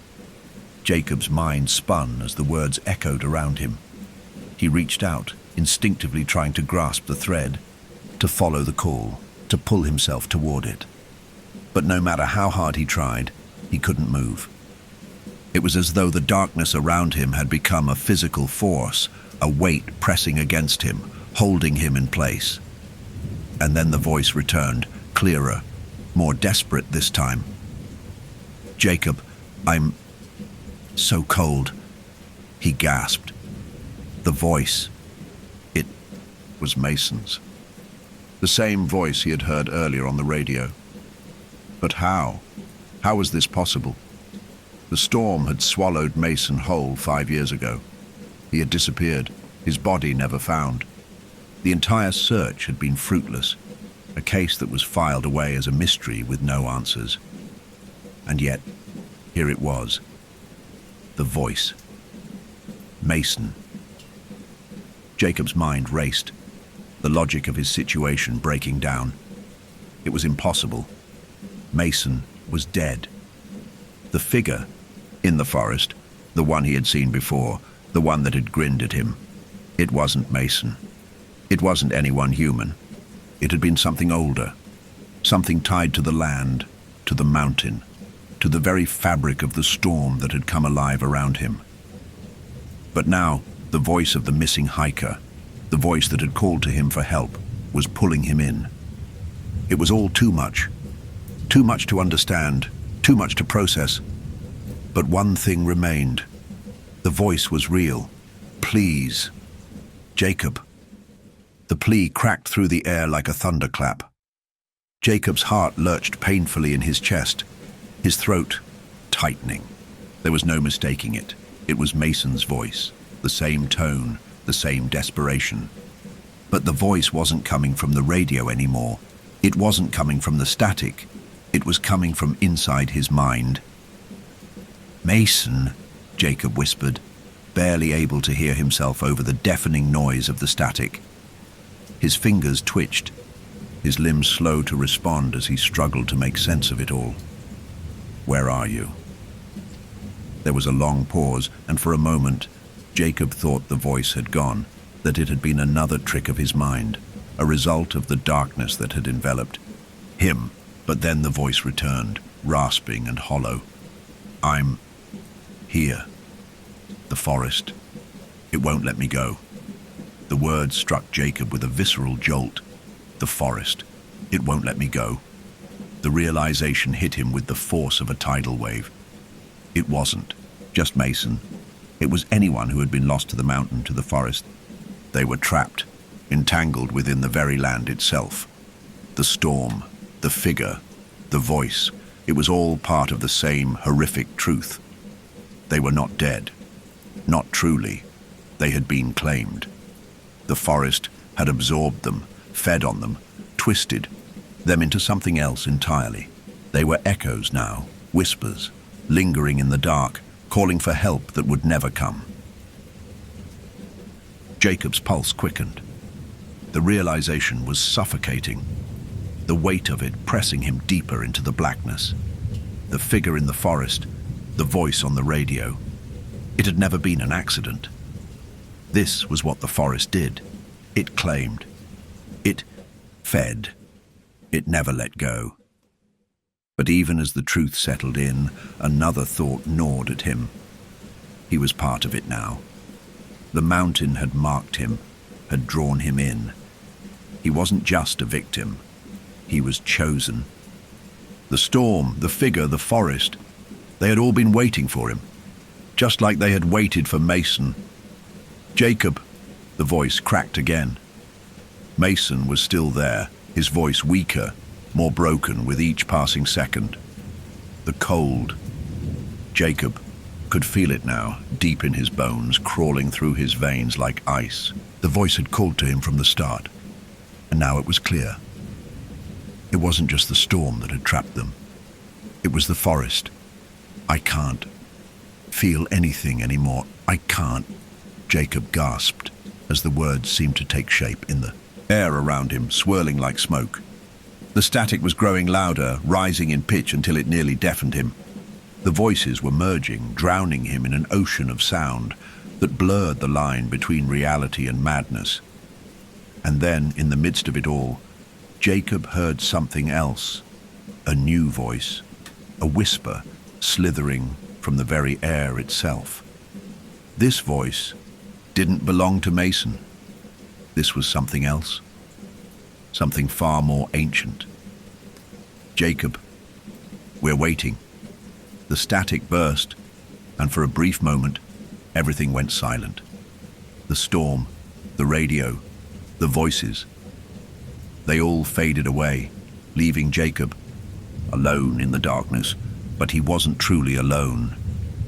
Jacob's mind spun as the words echoed around him. He reached out, instinctively trying to grasp the thread, to follow the call, to pull himself toward it. But no matter how hard he tried, he couldn't move. It was as though the darkness around him had become a physical force, a weight pressing against him, holding him in place. And then the voice returned, clearer, more desperate this time. "Jacob, I'm so cold," he gasped. The voice, it was Mason's. The same voice he had heard earlier on the radio. But how? How was this possible? The storm had swallowed Mason whole 5 years ago. He had disappeared, his body never found. The entire search had been fruitless, a case that was filed away as a mystery with no answers. And yet, here it was. The voice. Mason. Jacob's mind raced, the logic of his situation breaking down. It was impossible. Mason was dead. The figure in the forest, the one he had seen before, the one that had grinned at him, it wasn't Mason. It wasn't anyone human. It had been something older, something tied to the land, to the mountain, to the very fabric of the storm that had come alive around him. But now, the voice of the missing hiker, the voice that had called to him for help, was pulling him in. It was all too much to understand, too much to process. But one thing remained. The voice was real. Please. Jacob. The plea cracked through the air like a thunderclap. Jacob's heart lurched painfully in his chest, his throat tightening. There was no mistaking it. It was Mason's voice, the same tone, the same desperation. But the voice wasn't coming from the radio anymore. It wasn't coming from the static. It was coming from inside his mind. "Mason," Jacob whispered, barely able to hear himself over the deafening noise of the static. His fingers twitched, his limbs slow to respond as he struggled to make sense of it all. "Where are you?" There was a long pause, and for a moment, Jacob thought the voice had gone, that it had been another trick of his mind, a result of the darkness that had enveloped him. But then the voice returned, rasping and hollow. "I'm here. The forest. It won't let me go." The words struck Jacob with a visceral jolt. The forest. It won't let me go. The realization hit him with the force of a tidal wave. It wasn't just Mason. It was anyone who had been lost to the mountain, to the forest. They were trapped, entangled within the very land itself. The storm, the figure, the voice, it was all part of the same horrific truth. They were not dead. Not truly. They had been claimed. The forest had absorbed them, fed on them, twisted them into something else entirely. They were echoes now, whispers, lingering in the dark, calling for help that would never come. Jacob's pulse quickened. The realization was suffocating, the weight of it pressing him deeper into the blackness. The figure in the forest, the voice on the radio. It had never been an accident. This was what the forest did. It claimed. It fed. It never let go. But even as the truth settled in, another thought gnawed at him. He was part of it now. The mountain had marked him, had drawn him in. He wasn't just a victim. He was chosen. The storm, the figure, the forest, they had all been waiting for him, just like they had waited for Mason. "Jacob," the voice cracked again. Mason was still there, his voice weaker, more broken with each passing second. The cold. Jacob could feel it now, deep in his bones, crawling through his veins like ice. The voice had called to him from the start, and now it was clear. It wasn't just the storm that had trapped them. It was the forest. "I can't feel anything anymore. I can't," Jacob gasped as the words seemed to take shape in the air around him, swirling like smoke. The static was growing louder, rising in pitch until it nearly deafened him. The voices were merging, drowning him in an ocean of sound that blurred the line between reality and madness. And then, in the midst of it all, Jacob heard something else, a new voice, a whisper slithering from the very air itself. This voice didn't belong to Mason. This was something else, something far more ancient. "Jacob, we're waiting." The static burst, and for a brief moment, everything went silent. The storm, the radio, the voices, they all faded away, leaving Jacob alone in the darkness. But he wasn't truly alone.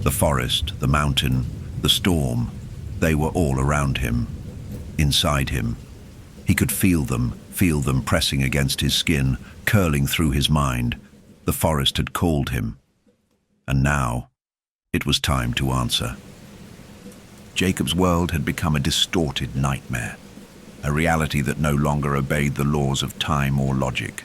The forest, the mountain, the storm, they were all around him, inside him. He could feel them pressing against his skin, curling through his mind. The forest had called him. And now, it was time to answer. Jacob's world had become a distorted nightmare, a reality that no longer obeyed the laws of time or logic.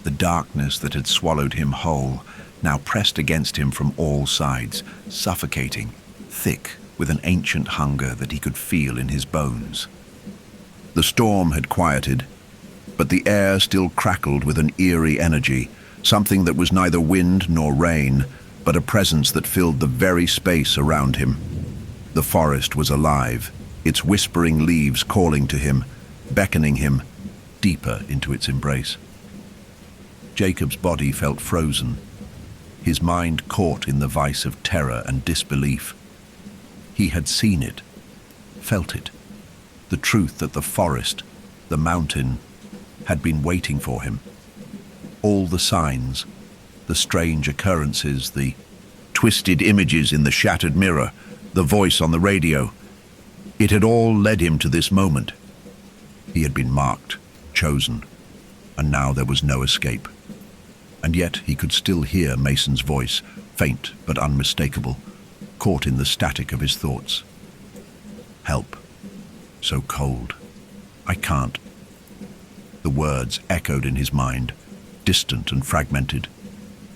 The darkness that had swallowed him whole now pressed against him from all sides, suffocating, thick with an ancient hunger that he could feel in his bones. The storm had quieted, but the air still crackled with an eerie energy, something that was neither wind nor rain, but a presence that filled the very space around him. The forest was alive, its whispering leaves calling to him, beckoning him deeper into its embrace. Jacob's body felt frozen. his mind caught in the vice of terror and disbelief. He had seen it, felt it, the truth that the forest, the mountain, had been waiting for him. All the signs, the strange occurrences, the twisted images in the shattered mirror, the voice on the radio, it had all led him to this moment. He had been marked, chosen, and now there was no escape. And yet he could still hear Mason's voice, faint but unmistakable, caught in the static of his thoughts. Help. So cold. I can't. The words echoed in his mind, distant and fragmented,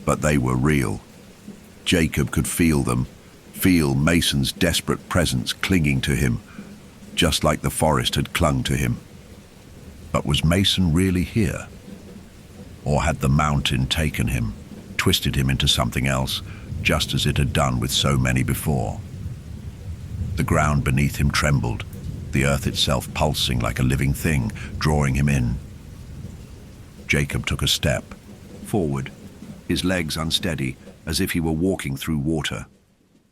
but they were real. Jacob could feel them, feel Mason's desperate presence clinging to him, just like the forest had clung to him. But was Mason really here? Or had the mountain taken him, twisted him into something else, just as it had done with so many before? The ground beneath him trembled, the earth itself pulsing like a living thing, drawing him in. Jacob took a step forward, his legs unsteady, as if he were walking through water.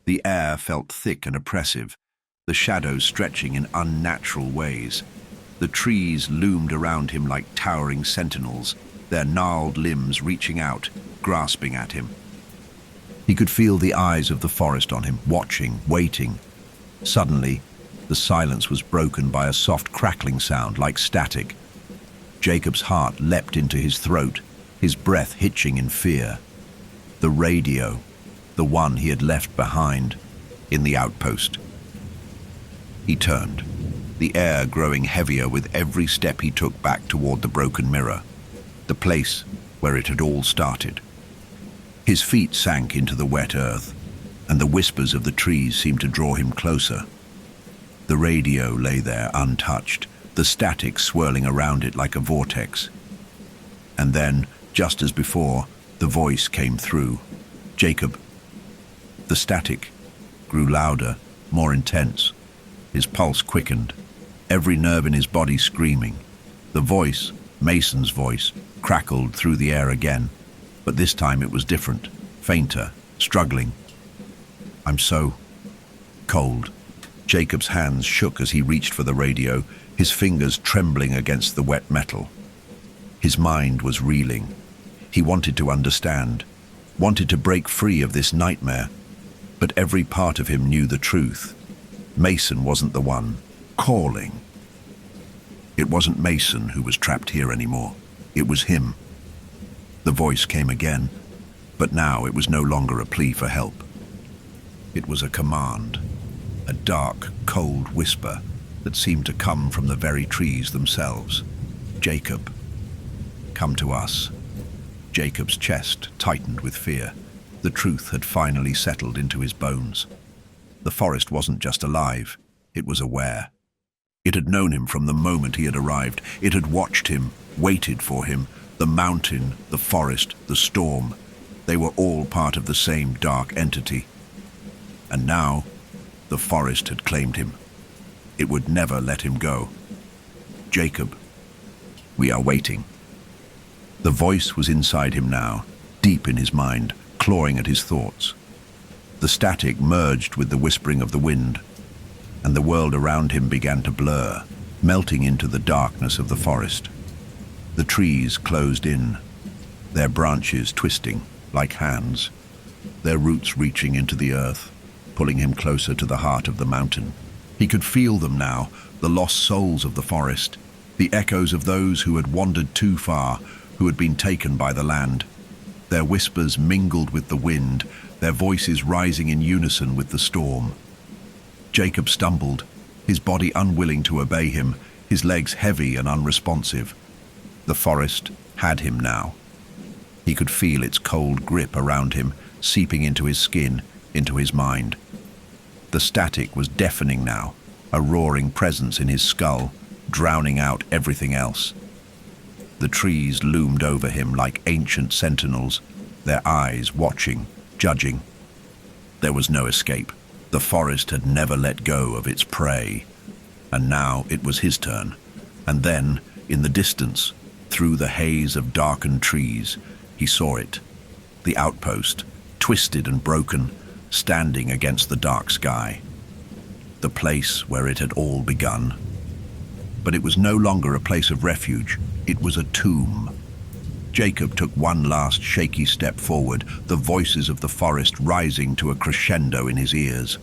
The air felt thick and oppressive, the shadows stretching in unnatural ways. The trees loomed around him like towering sentinels, their gnarled limbs reaching out, grasping at him. He could feel the eyes of the forest on him, watching, waiting. Suddenly, the silence was broken by a soft crackling sound like static. Jacob's heart leapt into his throat, his breath hitching in fear. The radio, the one he had left behind, in the outpost. He turned, the air growing heavier with every step he took back toward the broken mirror, the place where it had all started. His feet sank into the wet earth, and the whispers of the trees seemed to draw him closer. The radio lay there untouched, the static swirling around it like a vortex. And then, just as before, the voice came through. Jacob. The static grew louder, more intense. His pulse quickened, every nerve in his body screaming. The voice, Mason's voice, crackled through the air again, but this time it was different, fainter, struggling. I'm so cold. Jacob's hands shook as he reached for the radio, his fingers trembling against the wet metal. His mind was reeling. He wanted to understand, wanted to break free of this nightmare, but every part of him knew the truth. Mason wasn't the one calling. It wasn't Mason who was trapped here anymore. It was him. The voice came again, but now it was no longer a plea for help. It was a command, a dark, cold whisper that seemed to come from the very trees themselves. Jacob, come to us. Jacob's chest tightened with fear. The truth had finally settled into his bones. The forest wasn't just alive, it was aware. It had known him from the moment he had arrived. It had watched him, waited for him. The mountain, the forest, the storm, they were all part of the same dark entity. And now, the forest had claimed him. It would never let him go. Jacob, we are waiting. The voice was inside him now, deep in his mind, clawing at his thoughts. The static merged with the whispering of the wind, and the world around him began to blur, melting into the darkness of the forest. The trees closed in, their branches twisting like hands, their roots reaching into the earth, pulling him closer to the heart of the mountain. He could feel them now, the lost souls of the forest, the echoes of those who had wandered too far, who had been taken by the land. Their whispers mingled with the wind, their voices rising in unison with the storm. Jacob stumbled, his body unwilling to obey him, his legs heavy and unresponsive. The forest had him now. He could feel its cold grip around him, seeping into his skin, into his mind. The static was deafening now, a roaring presence in his skull, drowning out everything else. The trees loomed over him like ancient sentinels, their eyes watching, judging. There was no escape. The forest had never let go of its prey. And now it was his turn. And then, in the distance, through the haze of darkened trees, he saw it. The outpost, twisted and broken, standing against the dark sky. The place where it had all begun. But it was no longer a place of refuge, it was a tomb. Jacob took one last shaky step forward, the voices of the forest rising to a crescendo in his ears.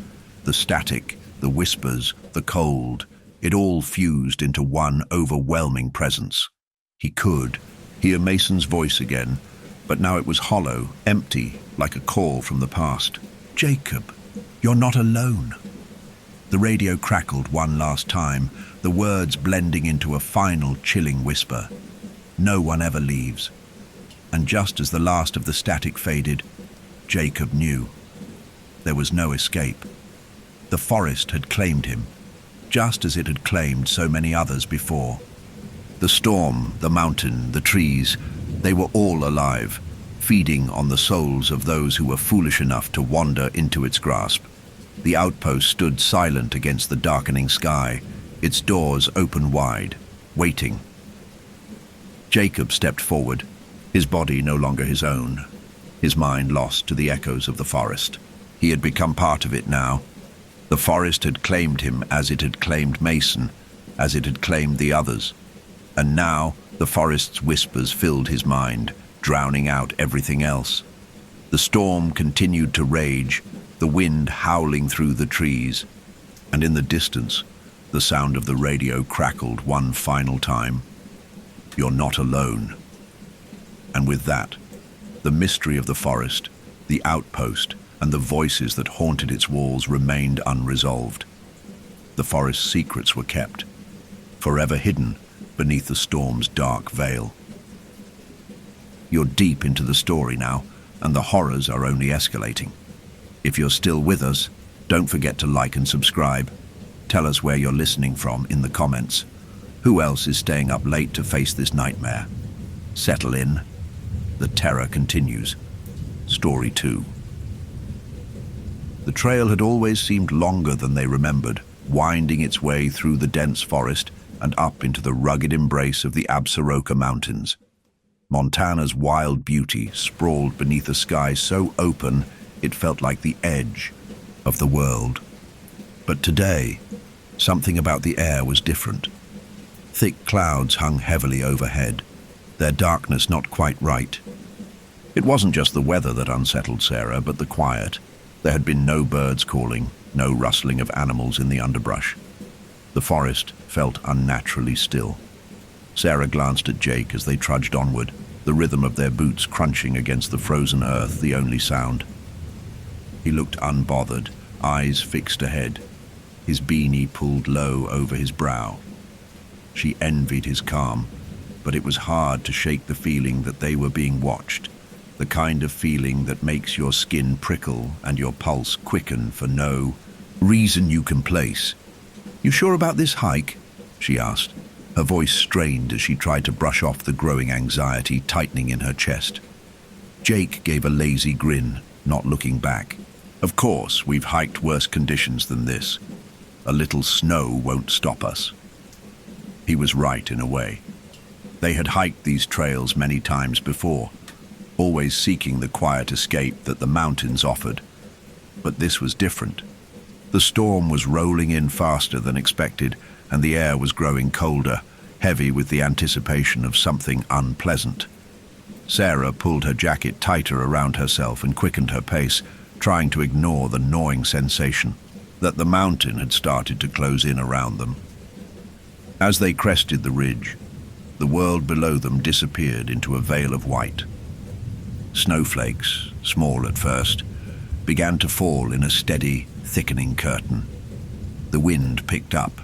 The static, the whispers, the cold, it all fused into one overwhelming presence. He could hear Mason's voice again, but now it was hollow, empty, like a call from the past. "Jacob, you're not alone." The radio crackled one last time, the words blending into a final chilling whisper. "No one ever leaves." And just as the last of the static faded, Jacob knew. There was no escape. The forest had claimed him, just as it had claimed so many others before. The storm, the mountain, the trees, they were all alive, feeding on the souls of those who were foolish enough to wander into its grasp. The outpost stood silent against the darkening sky, its doors open wide, waiting. Jacob stepped forward, his body no longer his own, his mind lost to the echoes of the forest. He had become part of it now. The forest had claimed him as it had claimed Mason, as it had claimed the others. And now the forest's whispers filled his mind, drowning out everything else. The storm continued to rage, the wind howling through the trees, and in the distance, the sound of the radio crackled one final time. "You're not alone." And with that, the mystery of the forest, the outpost, and the voices that haunted its walls remained unresolved. The forest's secrets were kept, forever hidden beneath the storm's dark veil. You're deep into the story now, and the horrors are only escalating. If you're still with us, don't forget to like and subscribe. Tell us where you're listening from in the comments. Who else is staying up late to face this nightmare? Settle in. The terror continues. Story 2. The trail had always seemed longer than they remembered, winding its way through the dense forest and up into the rugged embrace of the Absaroka Mountains. Montana's wild beauty sprawled beneath a sky so open it felt like the edge of the world. But today, something about the air was different. Thick clouds hung heavily overhead, their darkness not quite right. It wasn't just the weather that unsettled Sarah, but the quiet. There had been no birds calling, no rustling of animals in the underbrush. The forest felt unnaturally still. Sarah glanced at Jake as they trudged onward, the rhythm of their boots crunching against the frozen earth the only sound. He looked unbothered, eyes fixed ahead, his beanie pulled low over his brow. She envied his calm, but it was hard to shake the feeling that they were being watched, the kind of feeling that makes your skin prickle and your pulse quicken for no reason you can place. "You sure about this hike?" she asked, her voice strained as she tried to brush off the growing anxiety tightening in her chest. Jake gave a lazy grin, not looking back. "Of course, we've hiked worse conditions than this. A little snow won't stop us." He was right in a way. They had hiked these trails many times before, always seeking the quiet escape that the mountains offered. But this was different. The storm was rolling in faster than expected, and the air was growing colder, heavy with the anticipation of something unpleasant. Sarah pulled her jacket tighter around herself and quickened her pace, trying to ignore the gnawing sensation that the mountain had started to close in around them. As they crested the ridge, the world below them disappeared into a veil of white. Snowflakes, small at first, began to fall in a steady, thickening curtain. The wind picked up,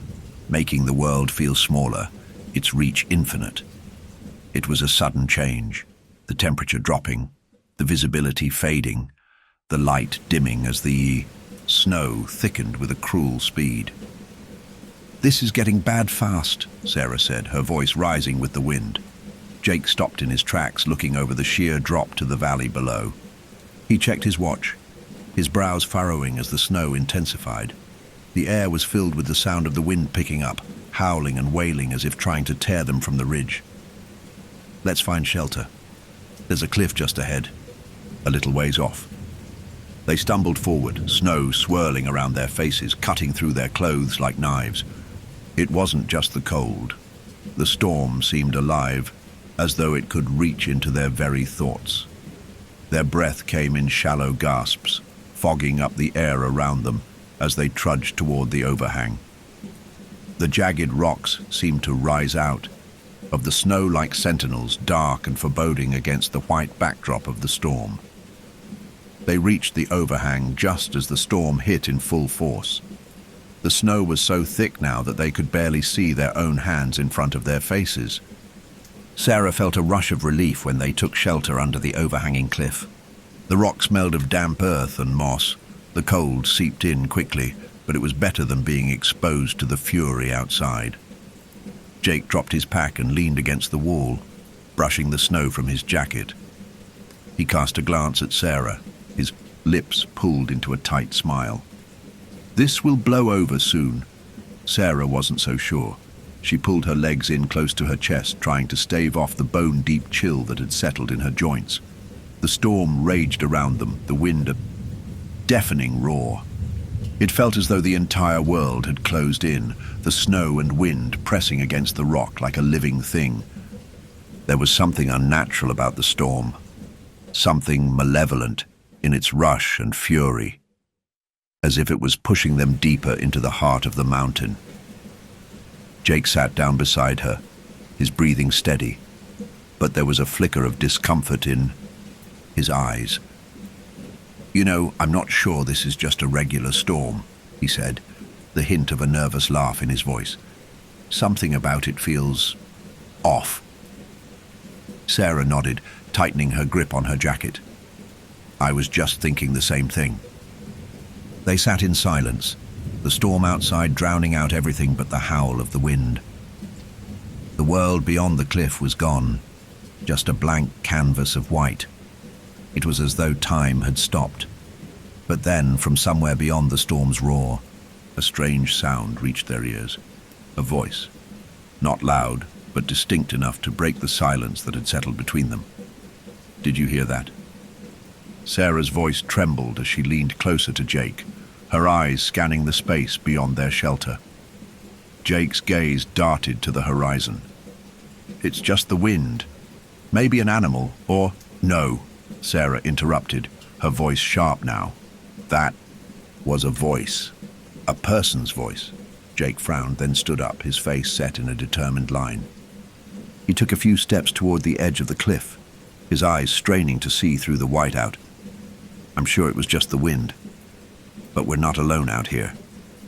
making the world feel smaller, its reach infinite. It was a sudden change, the temperature dropping, the visibility fading, the light dimming as the snow thickened with a cruel speed. "This is getting bad fast," Sarah said, her voice rising with the wind. Jake stopped in his tracks, looking over the sheer drop to the valley below. He checked his watch, his brows furrowing as the snow intensified. The air was filled with the sound of the wind picking up, howling and wailing as if trying to tear them from the ridge. "Let's find shelter. There's a cliff just ahead, a little ways off." They stumbled forward, snow swirling around their faces, cutting through their clothes like knives. It wasn't just the cold. The storm seemed alive, as though it could reach into their very thoughts. Their breath came in shallow gasps, fogging up the air around them as they trudged toward the overhang. The jagged rocks seemed to rise out of the snow like sentinels, dark and foreboding against the white backdrop of the storm. They reached the overhang just as the storm hit in full force. The snow was so thick now that they could barely see their own hands in front of their faces. Sarah felt a rush of relief when they took shelter under the overhanging cliff. The rock smelled of damp earth and moss. The cold seeped in quickly, but it was better than being exposed to the fury outside. Jake dropped his pack and leaned against the wall, brushing the snow from his jacket. He cast a glance at Sarah, his lips pulled into a tight smile. This will blow over soon. Sarah wasn't so sure. She pulled her legs in close to her chest, trying to stave off the bone-deep chill that had settled in her joints. The storm raged around them, the wind a deafening roar. It felt as though the entire world had closed in, the snow and wind pressing against the rock like a living thing. There was something unnatural about the storm, something malevolent in its rush and fury, as if it was pushing them deeper into the heart of the mountain. Jake sat down beside her, his breathing steady, but there was a flicker of discomfort in his eyes. "You know, I'm not sure this is just a regular storm," he said, the hint of a nervous laugh in his voice. "Something about it feels off." Sarah nodded, tightening her grip on her jacket. "I was just thinking the same thing." They sat in silence, the storm outside drowning out everything but the howl of the wind. The world beyond the cliff was gone, just a blank canvas of white. It was as though time had stopped. But then, from somewhere beyond the storm's roar, a strange sound reached their ears. A voice, not loud, but distinct enough to break the silence that had settled between them. "Did you hear that?" Sarah's voice trembled as she leaned closer to Jake, her eyes scanning the space beyond their shelter. Jake's gaze darted to the horizon. "It's just the wind. Maybe an animal, or—" "No," Sarah interrupted, her voice sharp now. "That was a voice. A person's voice." Jake frowned, then stood up, his face set in a determined line. He took a few steps toward the edge of the cliff, his eyes straining to see through the whiteout. "I'm sure it was just the wind. But we're not alone out here,"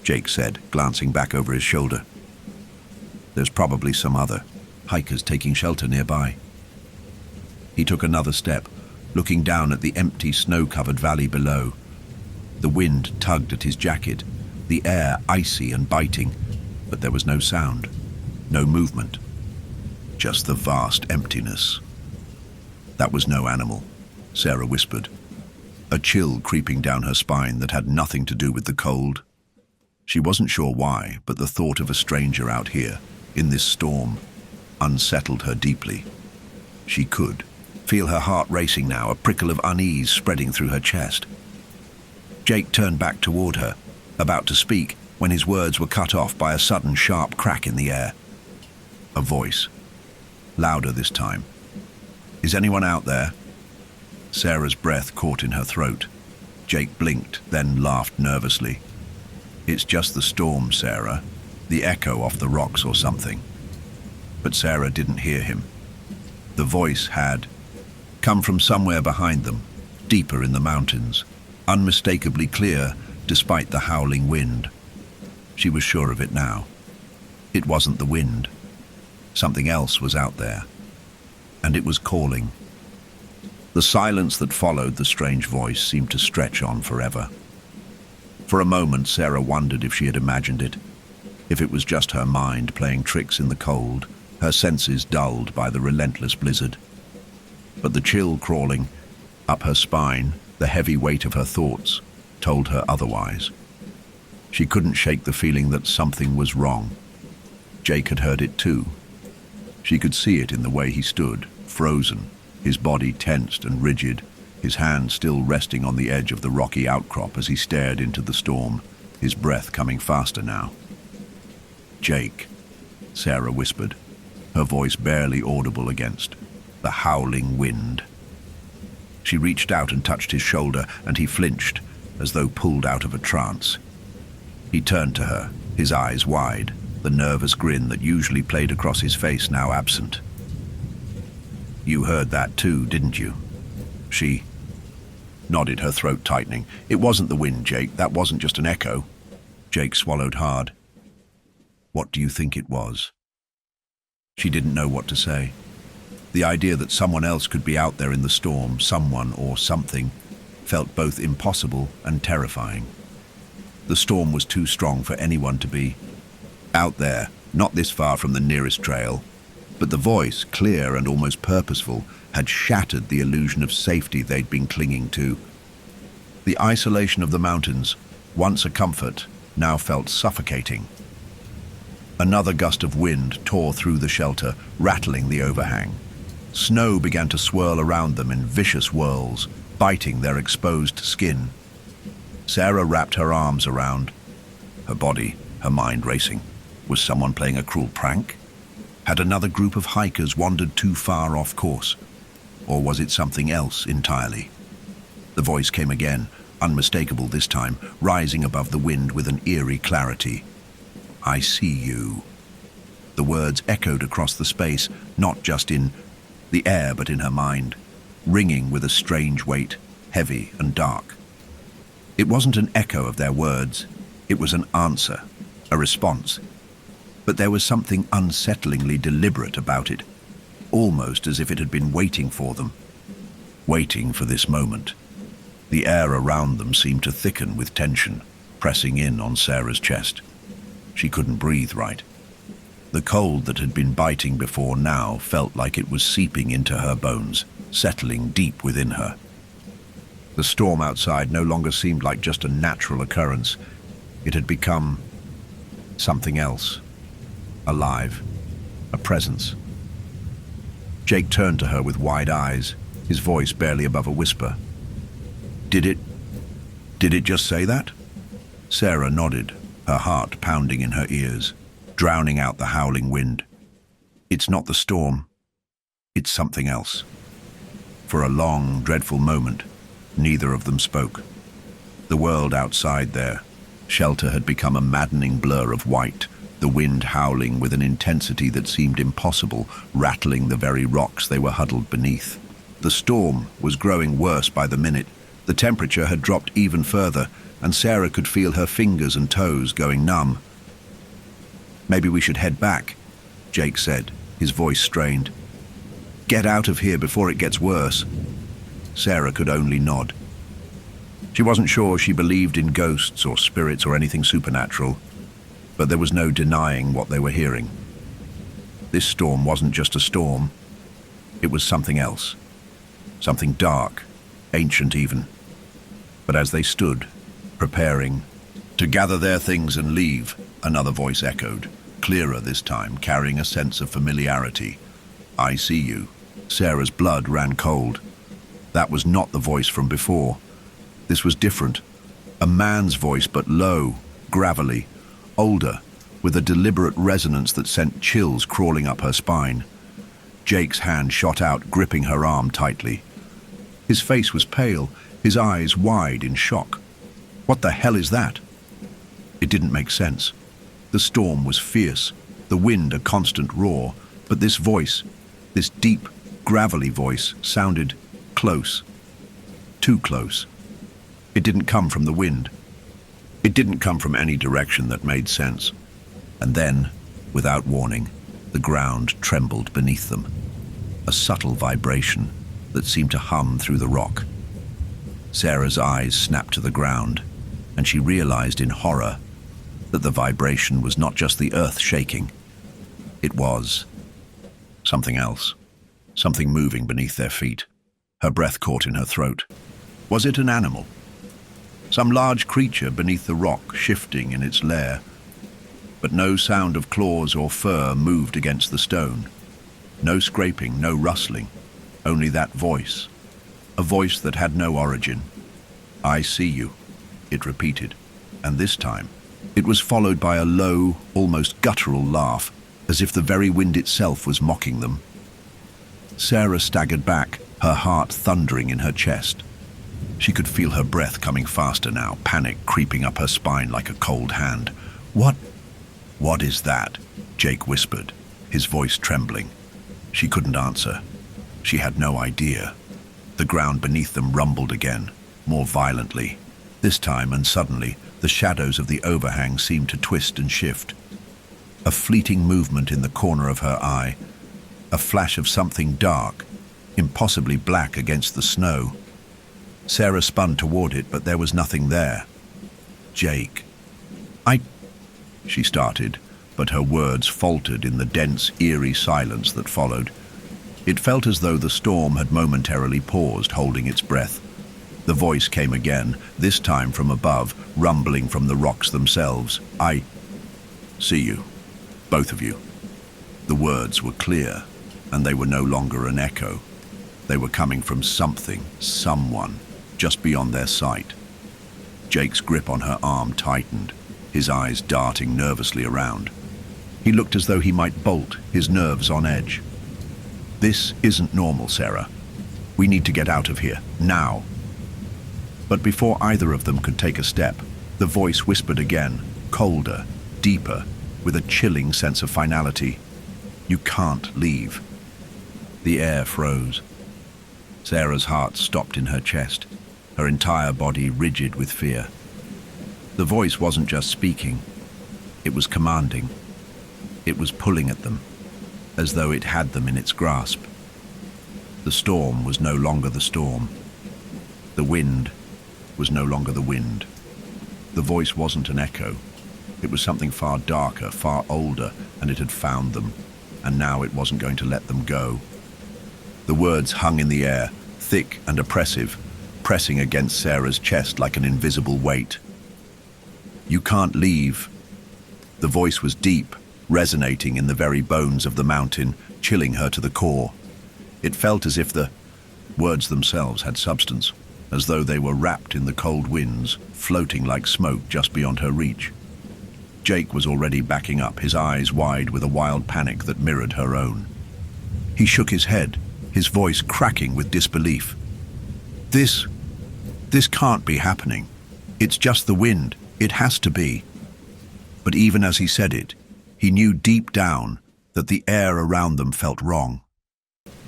Jake said, glancing back over his shoulder. "There's probably some other hikers taking shelter nearby." He took another step, looking down at the empty, snow-covered valley below. The wind tugged at his jacket, the air icy and biting, but there was no sound, no movement, just the vast emptiness. "That was no animal," Sarah whispered, a chill creeping down her spine that had nothing to do with the cold. She wasn't sure why, but the thought of a stranger out here, in this storm, unsettled her deeply. She could feel her heart racing now, a prickle of unease spreading through her chest. Jake turned back toward her, about to speak, when his words were cut off by a sudden sharp crack in the air. A voice, louder this time. "Is anyone out there?" Sarah's breath caught in her throat. Jake blinked, then laughed nervously. "It's just the storm, Sarah. The echo off the rocks or something." But Sarah didn't hear him. The voice had come from somewhere behind them, deeper in the mountains, unmistakably clear despite the howling wind. She was sure of it now. It wasn't the wind. Something else was out there, and it was calling. The silence that followed the strange voice seemed to stretch on forever. For a moment, Sarah wondered if she had imagined it, if it was just her mind playing tricks in the cold, her senses dulled by the relentless blizzard. But the chill crawling up her spine, the heavy weight of her thoughts, told her otherwise. She couldn't shake the feeling that something was wrong. Jake had heard it too. She could see it in the way he stood, frozen, his body tensed and rigid, his hand still resting on the edge of the rocky outcrop as he stared into the storm, his breath coming faster now. "Jake," Sarah whispered, her voice barely audible against the howling wind. She reached out and touched his shoulder, and he flinched, as though pulled out of a trance. He turned to her, his eyes wide, the nervous grin that usually played across his face now absent. "You heard that too, didn't you?" She nodded, her throat tightening. "It wasn't the wind, Jake. That wasn't just an echo." Jake swallowed hard. "What do you think it was?" She didn't know what to say. The idea that someone else could be out there in the storm, someone or something, felt both impossible and terrifying. The storm was too strong for anyone to be out there, not this far from the nearest trail. But the voice, clear and almost purposeful, had shattered the illusion of safety they'd been clinging to. The isolation of the mountains, once a comfort, now felt suffocating. Another gust of wind tore through the shelter, rattling the overhang. Snow began to swirl around them in vicious whirls, biting their exposed skin. Sarah wrapped her arms around her body, her mind racing. Was someone playing a cruel prank? Had another group of hikers wandered too far off course? Or was it something else entirely? The voice came again, unmistakable this time, rising above the wind with an eerie clarity. "I see you." The words echoed across the space, not just in the air but in her mind, ringing with a strange weight, heavy and dark. It wasn't an echo of their words, it was an answer, a response. But there was something unsettlingly deliberate about it, almost as if it had been waiting for them, waiting for this moment. The air around them seemed to thicken with tension, pressing in on Sarah's chest. She couldn't breathe right. The cold that had been biting before now felt like it was seeping into her bones, settling deep within her. The storm outside no longer seemed like just a natural occurrence. It had become something else. Alive, a presence. Jake turned to her with wide eyes, his voice barely above a whisper. Did it just say that?" Sarah nodded, her heart pounding in her ears, drowning out the howling wind. "It's not the storm. It's something else." For a long, dreadful moment, neither of them spoke. The world outside their shelter had become a maddening blur of white, the wind howling with an intensity that seemed impossible, rattling the very rocks they were huddled beneath. The storm was growing worse by the minute. The temperature had dropped even further, and Sarah could feel her fingers and toes going numb. "Maybe we should head back," Jake said, his voice strained. "Get out of here before it gets worse." Sarah could only nod. She wasn't sure she believed in ghosts or spirits or anything supernatural, but there was no denying what they were hearing. This storm wasn't just a storm. It was something else. Something dark, ancient even. But as they stood, preparing to gather their things and leave, another voice echoed, clearer this time, carrying a sense of familiarity. "I see you." Sarah's blood ran cold. That was not the voice from before. This was different. A man's voice, but low, gravelly, older, with a deliberate resonance that sent chills crawling up her spine. Jake's hand shot out, gripping her arm tightly. His face was pale, his eyes wide in shock. What the hell is that? It didn't make sense. The storm was fierce, the wind a constant roar, but this voice, this deep, gravelly voice, sounded close. Too close. It didn't come from the wind. It didn't come from any direction that made sense. And then, without warning, the ground trembled beneath them. A subtle vibration that seemed to hum through the rock. Sarah's eyes snapped to the ground, and she realized in horror that the vibration was not just the earth shaking. It was something else, something moving beneath their feet. Her breath caught in her throat. Was it an animal? Some large creature beneath the rock, shifting in its lair? But no sound of claws or fur moved against the stone. No scraping, no rustling, only that voice. a voice that had no origin. "I see you," it repeated, and this time it was followed by a low, almost guttural laugh, as if the very wind itself was mocking them. Sarah staggered back, her heart thundering in her chest. She could feel her breath coming faster now, panic creeping up her spine like a cold hand. What is that?" Jake whispered, his voice trembling. She couldn't answer. She had no idea. The ground beneath them rumbled again, more violently. This time, and suddenly, the shadows of the overhang seemed to twist and shift. A fleeting movement in the corner of her eye, a flash of something dark, impossibly black against the snow. Sarah spun toward it, but there was nothing there. "Jake, she started, but her words faltered in the dense, eerie silence that followed. It felt as though the storm had momentarily paused, holding its breath. The voice came again, this time from above, rumbling from the rocks themselves. "I see you, both of you." The words were clear, and they were no longer an echo. They were coming from something, someone, just beyond their sight. Jake's grip on her arm tightened, his eyes darting nervously around. He looked as though he might bolt, his nerves on edge. "This isn't normal, Sarah. We need to get out of here, now." But before either of them could take a step, the voice whispered again, colder, deeper, with a chilling sense of finality. "You can't leave." The air froze. Sarah's heart stopped in her chest, her entire body rigid with fear. The voice wasn't just speaking, it was commanding. It was pulling at them, as though it had them in its grasp. The storm was no longer the storm. The wind was no longer the wind. The voice wasn't an echo. It was something far darker, far older, and it had found them, and now it wasn't going to let them go. The words hung in the air, thick and oppressive, pressing against Sarah's chest like an invisible weight. "You can't leave." The voice was deep, resonating in the very bones of the mountain, chilling her to the core. It felt as if the words themselves had substance, as though they were wrapped in the cold winds, floating like smoke just beyond her reach. Jake was already backing up, his eyes wide with a wild panic that mirrored her own. He shook his head, his voice cracking with disbelief. This can't be happening. It's just the wind. It has to be." But even as he said it, he knew deep down that the air around them felt wrong.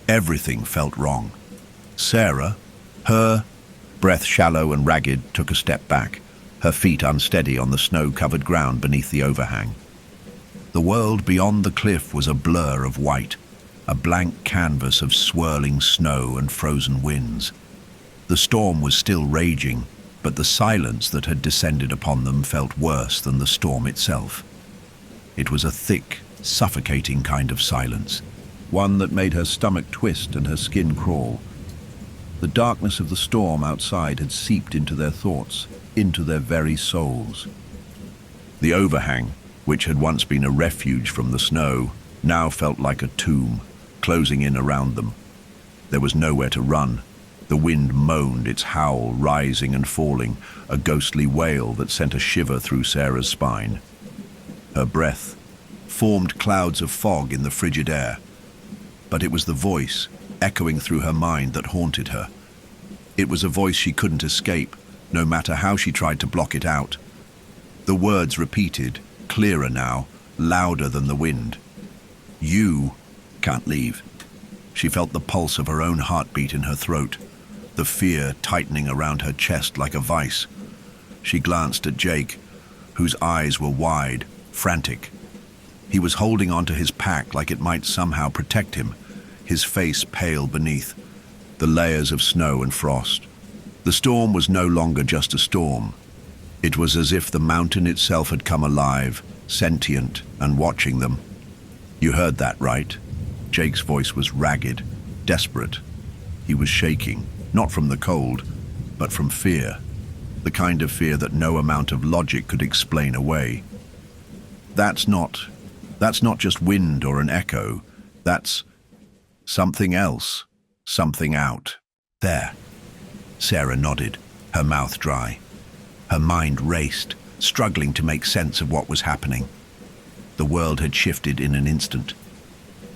Everything felt wrong. Sarah, her breath shallow and ragged, took a step back, her feet unsteady on the snow-covered ground beneath the overhang. The world beyond the cliff was a blur of white, a blank canvas of swirling snow and frozen winds. The storm was still raging, but the silence that had descended upon them felt worse than the storm itself. It was a thick, suffocating kind of silence, one that made her stomach twist and her skin crawl. The darkness of the storm outside had seeped into their thoughts, into their very souls. The overhang, which had once been a refuge from the snow, now felt like a tomb, closing in around them. There was nowhere to run. The wind moaned, its howl rising and falling, a ghostly wail that sent a shiver through Sarah's spine. Her breath formed clouds of fog in the frigid air, but it was the voice, echoing through her mind, that haunted her. It was a voice she couldn't escape, no matter how she tried to block it out. The words repeated, clearer now, louder than the wind. "You can't leave." She felt the pulse of her own heartbeat in her throat, the fear tightening around her chest like a vice. She glanced at Jake, whose eyes were wide, frantic. He was holding onto his pack like it might somehow protect him, his face pale beneath the layers of snow and frost. The storm was no longer just a storm. It was as if the mountain itself had come alive, sentient and watching them. "You heard that, right?" Jake's voice was ragged, desperate. He was shaking, not from the cold, but from fear, the kind of fear that no amount of logic could explain away. That's not just wind or an echo. That's something else, something out there. Sarah nodded, her mouth dry. Her mind raced, struggling to make sense of what was happening. The world had shifted in an instant.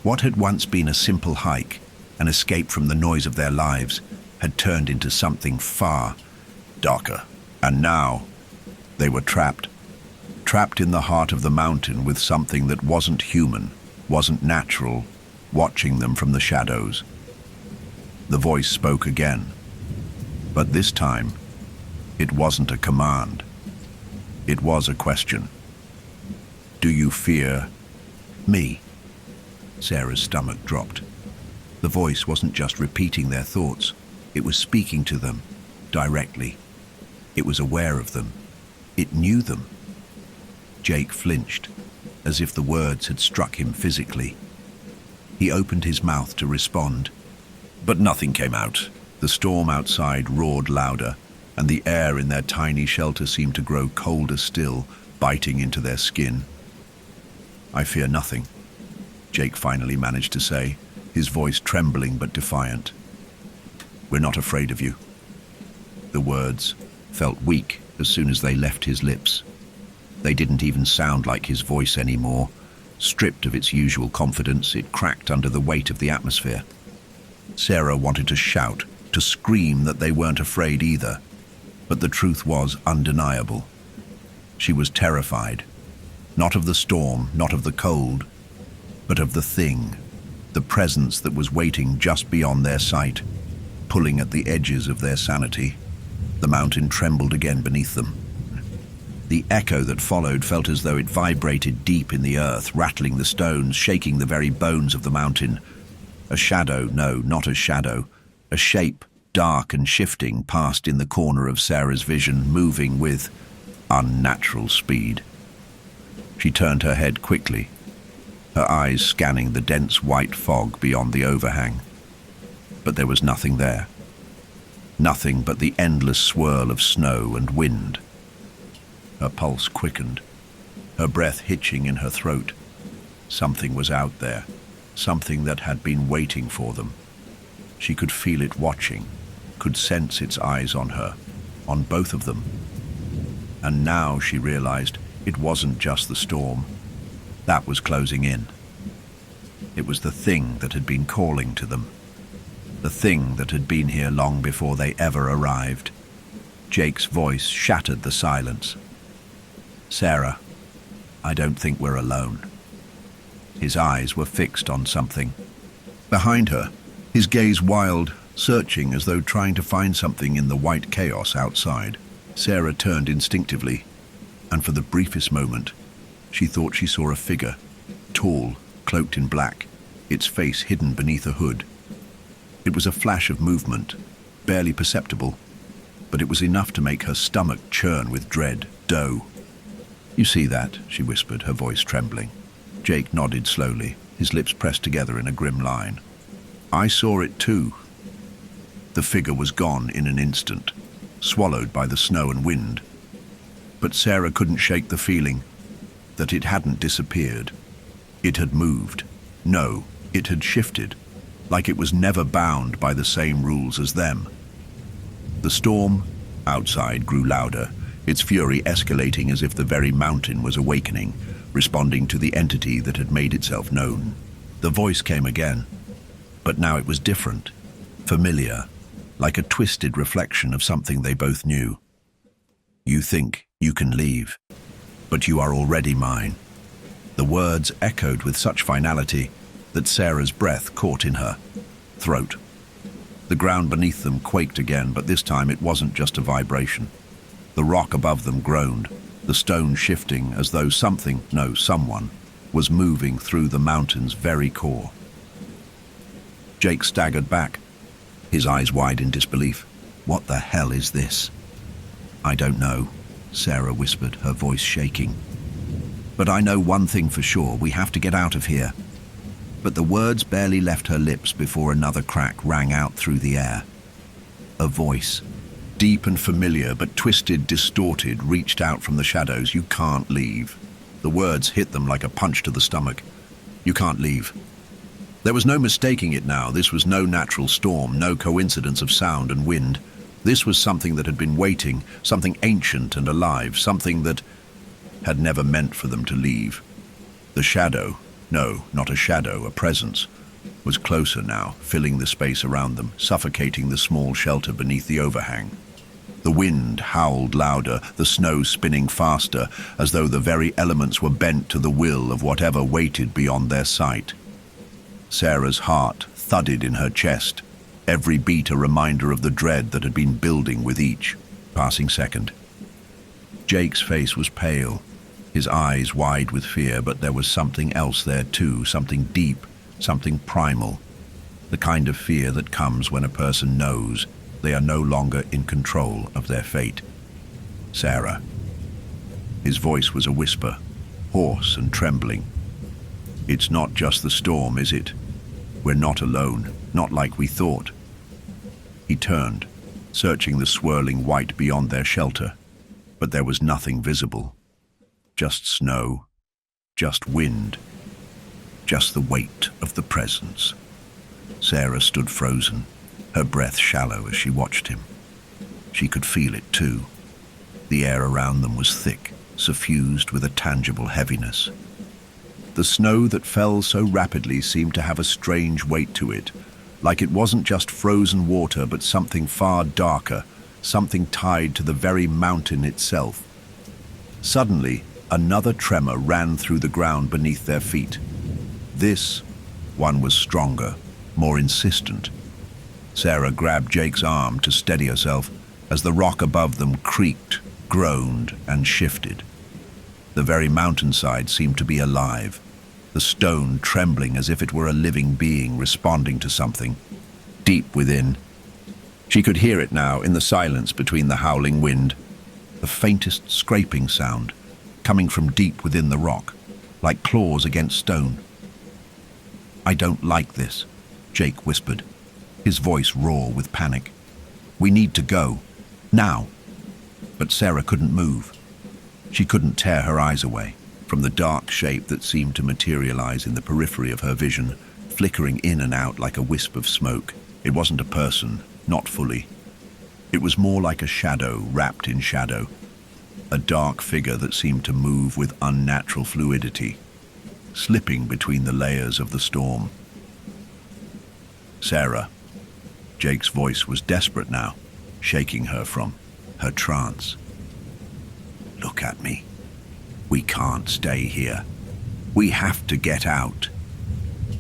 What had once been a simple hike, an escape from the noise of their lives, had turned into something far darker. And now, they were trapped in the heart of the mountain with something that wasn't human, wasn't natural, watching them from the shadows. The voice spoke again, but this time, it wasn't a command. It was a question. Do you fear me? Sarah's stomach dropped. The voice wasn't just repeating their thoughts, it was speaking to them, directly. It was aware of them. It knew them. Jake flinched, as if the words had struck him physically. He opened his mouth to respond, but nothing came out. The storm outside roared louder, and the air in their tiny shelter seemed to grow colder still, biting into their skin. I fear nothing, Jake finally managed to say, his voice trembling but defiant. We're not afraid of you. The words felt weak as soon as they left his lips. They didn't even sound like his voice anymore. Stripped of its usual confidence, it cracked under the weight of the atmosphere. Sarah wanted to shout, to scream that they weren't afraid either, but the truth was undeniable. She was terrified, not of the storm, not of the cold, but of the thing, the presence that was waiting just beyond their sight, pulling at the edges of their sanity. The mountain trembled again beneath them. The echo that followed felt as though it vibrated deep in the earth, rattling the stones, shaking the very bones of the mountain. A shadow, no, not a shadow, a shape, dark and shifting, passed in the corner of Sarah's vision, moving with unnatural speed. She turned her head quickly, her eyes scanning the dense white fog beyond the overhang. But there was nothing there. Nothing but the endless swirl of snow and wind. Her pulse quickened, her breath hitching in her throat. Something was out there, something that had been waiting for them. She could feel it watching, could sense its eyes on her, on both of them. And now she realized it wasn't just the storm. That was closing in. It was the thing that had been calling to them. The thing that had been here long before they ever arrived. Jake's voice shattered the silence. Sarah, I don't think we're alone. His eyes were fixed on something. Behind her, his gaze wild, searching as though trying to find something in the white chaos outside. Sarah turned instinctively, and for the briefest moment, she thought she saw a figure, tall, cloaked in black, its face hidden beneath a hood. It was a flash of movement, barely perceptible, but it was enough to make her stomach churn with dread. Doe. You see that, she whispered, her voice trembling. Jake nodded slowly, his lips pressed together in a grim line. I saw it too. The figure was gone in an instant, swallowed by the snow and wind. But Sarah couldn't shake the feeling that it hadn't disappeared. It had moved. No, it had shifted, like it was never bound by the same rules as them. The storm outside grew louder, its fury escalating as if the very mountain was awakening, responding to the entity that had made itself known. The voice came again, but now it was different, familiar, like a twisted reflection of something they both knew. You think you can leave, but you are already mine. The words echoed with such finality that Sarah's breath caught in her throat. The ground beneath them quaked again, but this time it wasn't just a vibration. The rock above them groaned, the stone shifting as though something, no, someone, was moving through the mountain's very core. Jake staggered back, his eyes wide in disbelief. What the hell is this? I don't know, Sarah whispered, her voice shaking. But I know one thing for sure, we have to get out of here. But the words barely left her lips before another crack rang out through the air. A voice, deep and familiar but twisted, distorted, reached out from the shadows. You can't leave. The words hit them like a punch to the stomach. You can't leave. There was no mistaking it now. This was no natural storm, no coincidence of sound and wind. This was something that had been waiting, something ancient and alive, something that had never meant for them to leave. The shadow, no, not a shadow, a presence, was closer now, filling the space around them, suffocating the small shelter beneath the overhang. The wind howled louder, the snow spinning faster, as though the very elements were bent to the will of whatever waited beyond their sight. Sarah's heart thudded in her chest, every beat a reminder of the dread that had been building with each passing second. Jake's face was pale, his eyes wide with fear, but there was something else there too, something deep, something primal, the kind of fear that comes when a person knows they are no longer in control of their fate. Sarah. His voice was a whisper, hoarse and trembling. It's not just the storm, is it? We're not alone, not like we thought. He turned, searching the swirling white beyond their shelter, but there was nothing visible. Just snow, just wind, just the weight of the presence. Sarah stood frozen, her breath shallow as she watched him. She could feel it too. The air around them was thick, suffused with a tangible heaviness. The snow that fell so rapidly seemed to have a strange weight to it, like it wasn't just frozen water but something far darker, something tied to the very mountain itself. Suddenly, another tremor ran through the ground beneath their feet. This one was stronger, more insistent. Sarah grabbed Jake's arm to steady herself as the rock above them creaked, groaned, and shifted. The very mountainside seemed to be alive, the stone trembling as if it were a living being responding to something. Deep within, she could hear it now in the silence between the howling wind, the faintest scraping sound coming from deep within the rock, like claws against stone. "I don't like this," Jake whispered, his voice raw with panic. "We need to go. Now." But Sarah couldn't move. She couldn't tear her eyes away from the dark shape that seemed to materialize in the periphery of her vision, flickering in and out like a wisp of smoke. It wasn't a person, not fully. It was more like a shadow wrapped in shadow, a dark figure that seemed to move with unnatural fluidity, slipping between the layers of the storm. "Sarah." Jake's voice was desperate now, shaking her from her trance. "Look at me. We can't stay here. We have to get out."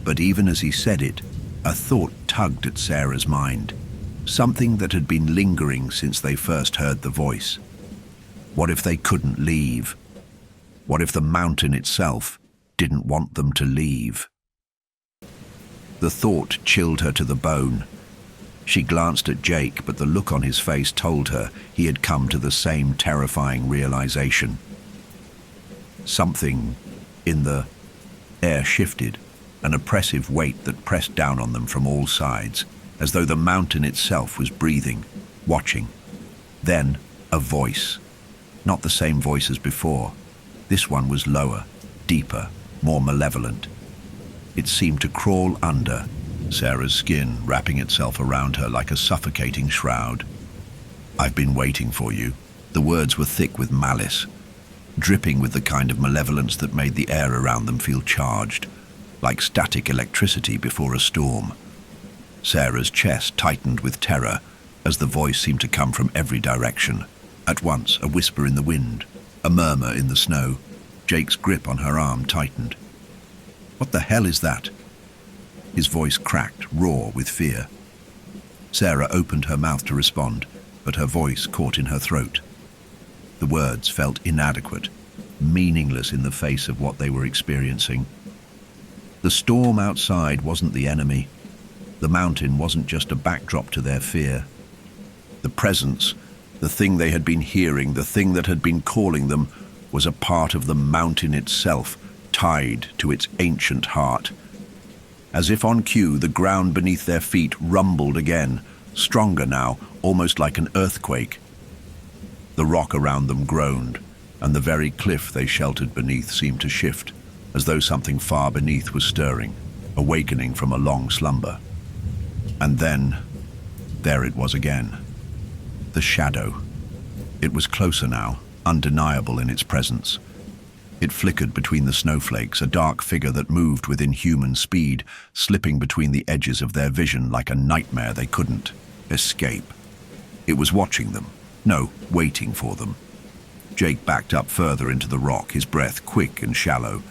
But even as he said it, a thought tugged at Sarah's mind, something that had been lingering since they first heard the voice. What if they couldn't leave? What if the mountain itself didn't want them to leave? The thought chilled her to the bone. She glanced at Jake, but the look on his face told her he had come to the same terrifying realization. Something in the air shifted, an oppressive weight that pressed down on them from all sides, as though the mountain itself was breathing, watching. Then a voice. Not the same voice as before. This one was lower, deeper, more malevolent. It seemed to crawl under Sarah's skin, wrapping itself around her like a suffocating shroud. "I've been waiting for you." The words were thick with malice, dripping with the kind of malevolence that made the air around them feel charged, like static electricity before a storm. Sarah's chest tightened with terror as the voice seemed to come from every direction. At once, a whisper in the wind, a murmur in the snow. Jake's grip on her arm tightened. "What the hell is that?" His voice cracked, raw with fear. Sarah opened her mouth to respond, but her voice caught in her throat. The words felt inadequate, meaningless in the face of what they were experiencing. The storm outside wasn't the enemy. The mountain wasn't just a backdrop to their fear. The presence, the thing they had been hearing, the thing that had been calling them, was a part of the mountain itself, tied to its ancient heart. As if on cue, the ground beneath their feet rumbled again, stronger now, almost like an earthquake. The rock around them groaned, and the very cliff they sheltered beneath seemed to shift, as though something far beneath was stirring, awakening from a long slumber. And then, there it was again. The shadow. It was closer now, undeniable in its presence. It flickered between the snowflakes, a dark figure that moved with inhuman speed, slipping between the edges of their vision like a nightmare they couldn't escape. It was watching them. No, waiting for them. Jake backed up further into the rock, his breath quick and shallow.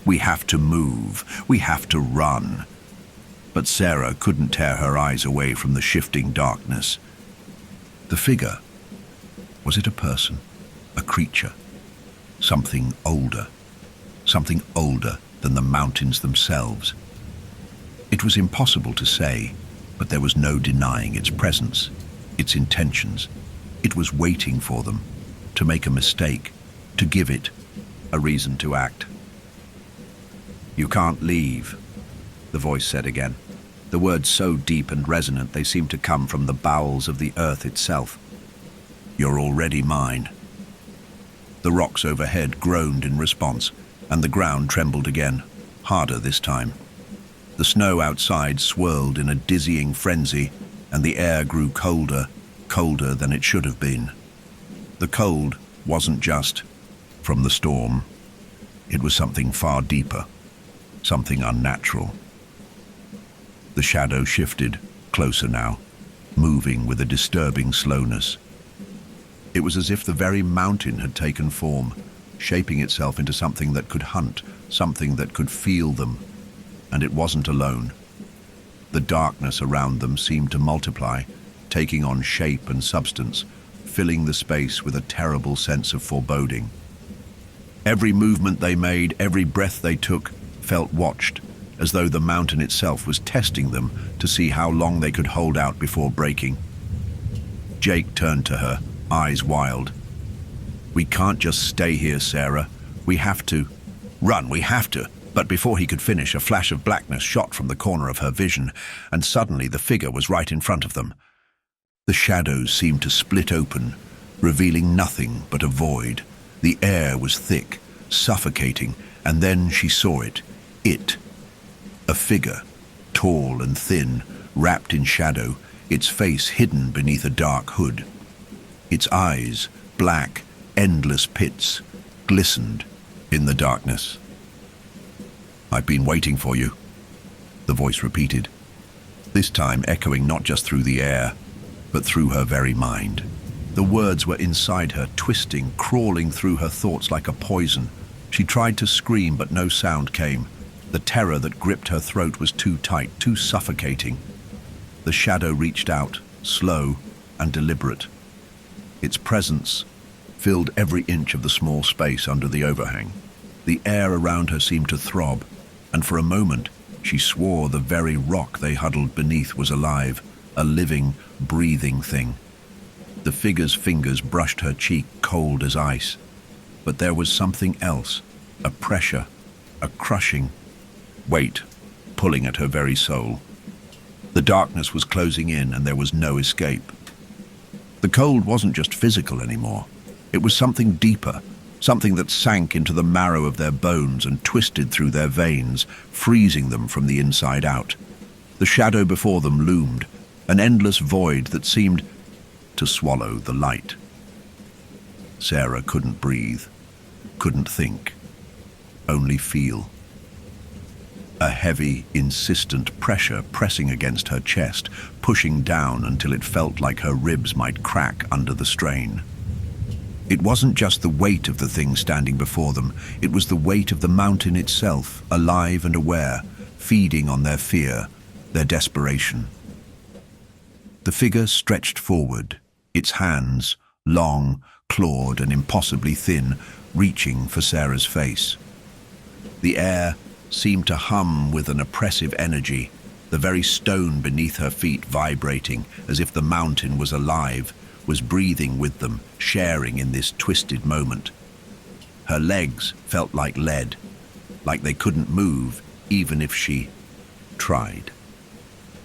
We have to move. We have to run. But Sarah couldn't tear her eyes away from the shifting darkness. The figure. Was it a person? A creature? Something older than the mountains themselves. It was impossible to say, but there was no denying its presence, its intentions. It was waiting for them, to make a mistake, to give it a reason to act. "You can't leave," the voice said again, the words so deep and resonant they seemed to come from the bowels of the earth itself. "You're already mine." The rocks overhead groaned in response, and the ground trembled again, harder this time. The snow outside swirled in a dizzying frenzy, and the air grew colder, colder than it should have been. The cold wasn't just from the storm. It was something far deeper, something unnatural. The shadow shifted, closer now, moving with a disturbing slowness. It was as if the very mountain had taken form, shaping itself into something that could hunt, something that could feel them. And it wasn't alone. The darkness around them seemed to multiply, taking on shape and substance, filling the space with a terrible sense of foreboding. Every movement they made, every breath they took, felt watched, as though the mountain itself was testing them to see how long they could hold out before breaking. Jake turned to her, eyes wild. "We can't just stay here, Sarah. We have to. Run, we have to." But before he could finish, a flash of blackness shot from the corner of her vision, and suddenly the figure was right in front of them. The shadows seemed to split open, revealing nothing but a void. The air was thick, suffocating, and then she saw it. A figure, tall and thin, wrapped in shadow, its face hidden beneath a dark hood. Its eyes, black, endless pits, glistened in the darkness. "I've been waiting for you," the voice repeated, this time echoing not just through the air, but through her very mind. The words were inside her, twisting, crawling through her thoughts like a poison. She tried to scream, but no sound came. The terror that gripped her throat was too tight, too suffocating. The shadow reached out, slow and deliberate. Its presence filled every inch of the small space under the overhang. The air around her seemed to throb, and for a moment she swore the very rock they huddled beneath was alive, a living, breathing thing. The figure's fingers brushed her cheek cold as ice, but there was something else, a pressure, a crushing weight pulling at her very soul. The darkness was closing in, and there was no escape. The cold wasn't just physical anymore. It was something deeper, something that sank into the marrow of their bones and twisted through their veins, freezing them from the inside out. The shadow before them loomed, an endless void that seemed to swallow the light. Sarah couldn't breathe, couldn't think, only feel. A heavy, insistent pressure pressing against her chest, pushing down until it felt like her ribs might crack under the strain. It wasn't just the weight of the thing standing before them, it was the weight of the mountain itself, alive and aware, feeding on their fear, their desperation. The figure stretched forward, its hands, long, clawed and impossibly thin, reaching for Sarah's face. The air seemed to hum with an oppressive energy, the very stone beneath her feet vibrating as if the mountain was alive, was breathing with them, sharing in this twisted moment. Her legs felt like lead, like they couldn't move even if she tried.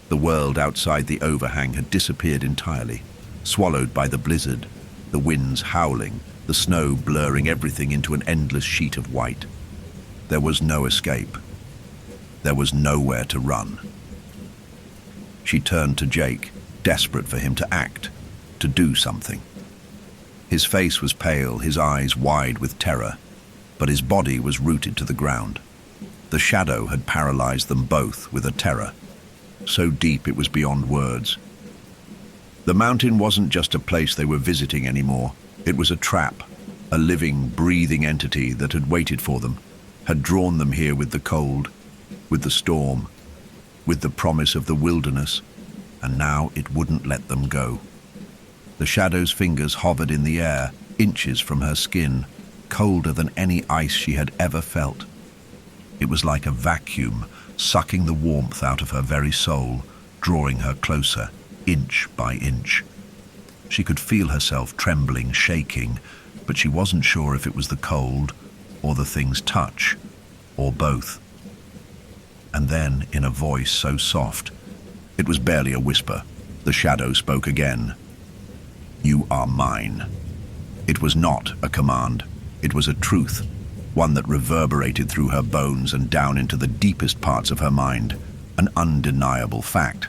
The world outside the overhang had disappeared entirely, swallowed by the blizzard, the winds howling, the snow blurring everything into an endless sheet of white. There was no escape. There was nowhere to run. She turned to Jake, desperate for him to act, to do something. His face was pale, his eyes wide with terror, but his body was rooted to the ground. The shadow had paralyzed them both with a terror, so deep it was beyond words. The mountain wasn't just a place they were visiting anymore. It was a trap, a living, breathing entity that had waited for them, had drawn them here with the cold, with the storm, with the promise of the wilderness, and now it wouldn't let them go. The shadow's fingers hovered in the air, inches from her skin, colder than any ice she had ever felt. It was like a vacuum, sucking the warmth out of her very soul, drawing her closer, inch by inch. She could feel herself trembling, shaking, but she wasn't sure if it was the cold, or the thing's touch, or both. And then, in a voice so soft, it was barely a whisper, the shadow spoke again. "You are mine." It was not a command. It was a truth, one that reverberated through her bones and down into the deepest parts of her mind, an undeniable fact.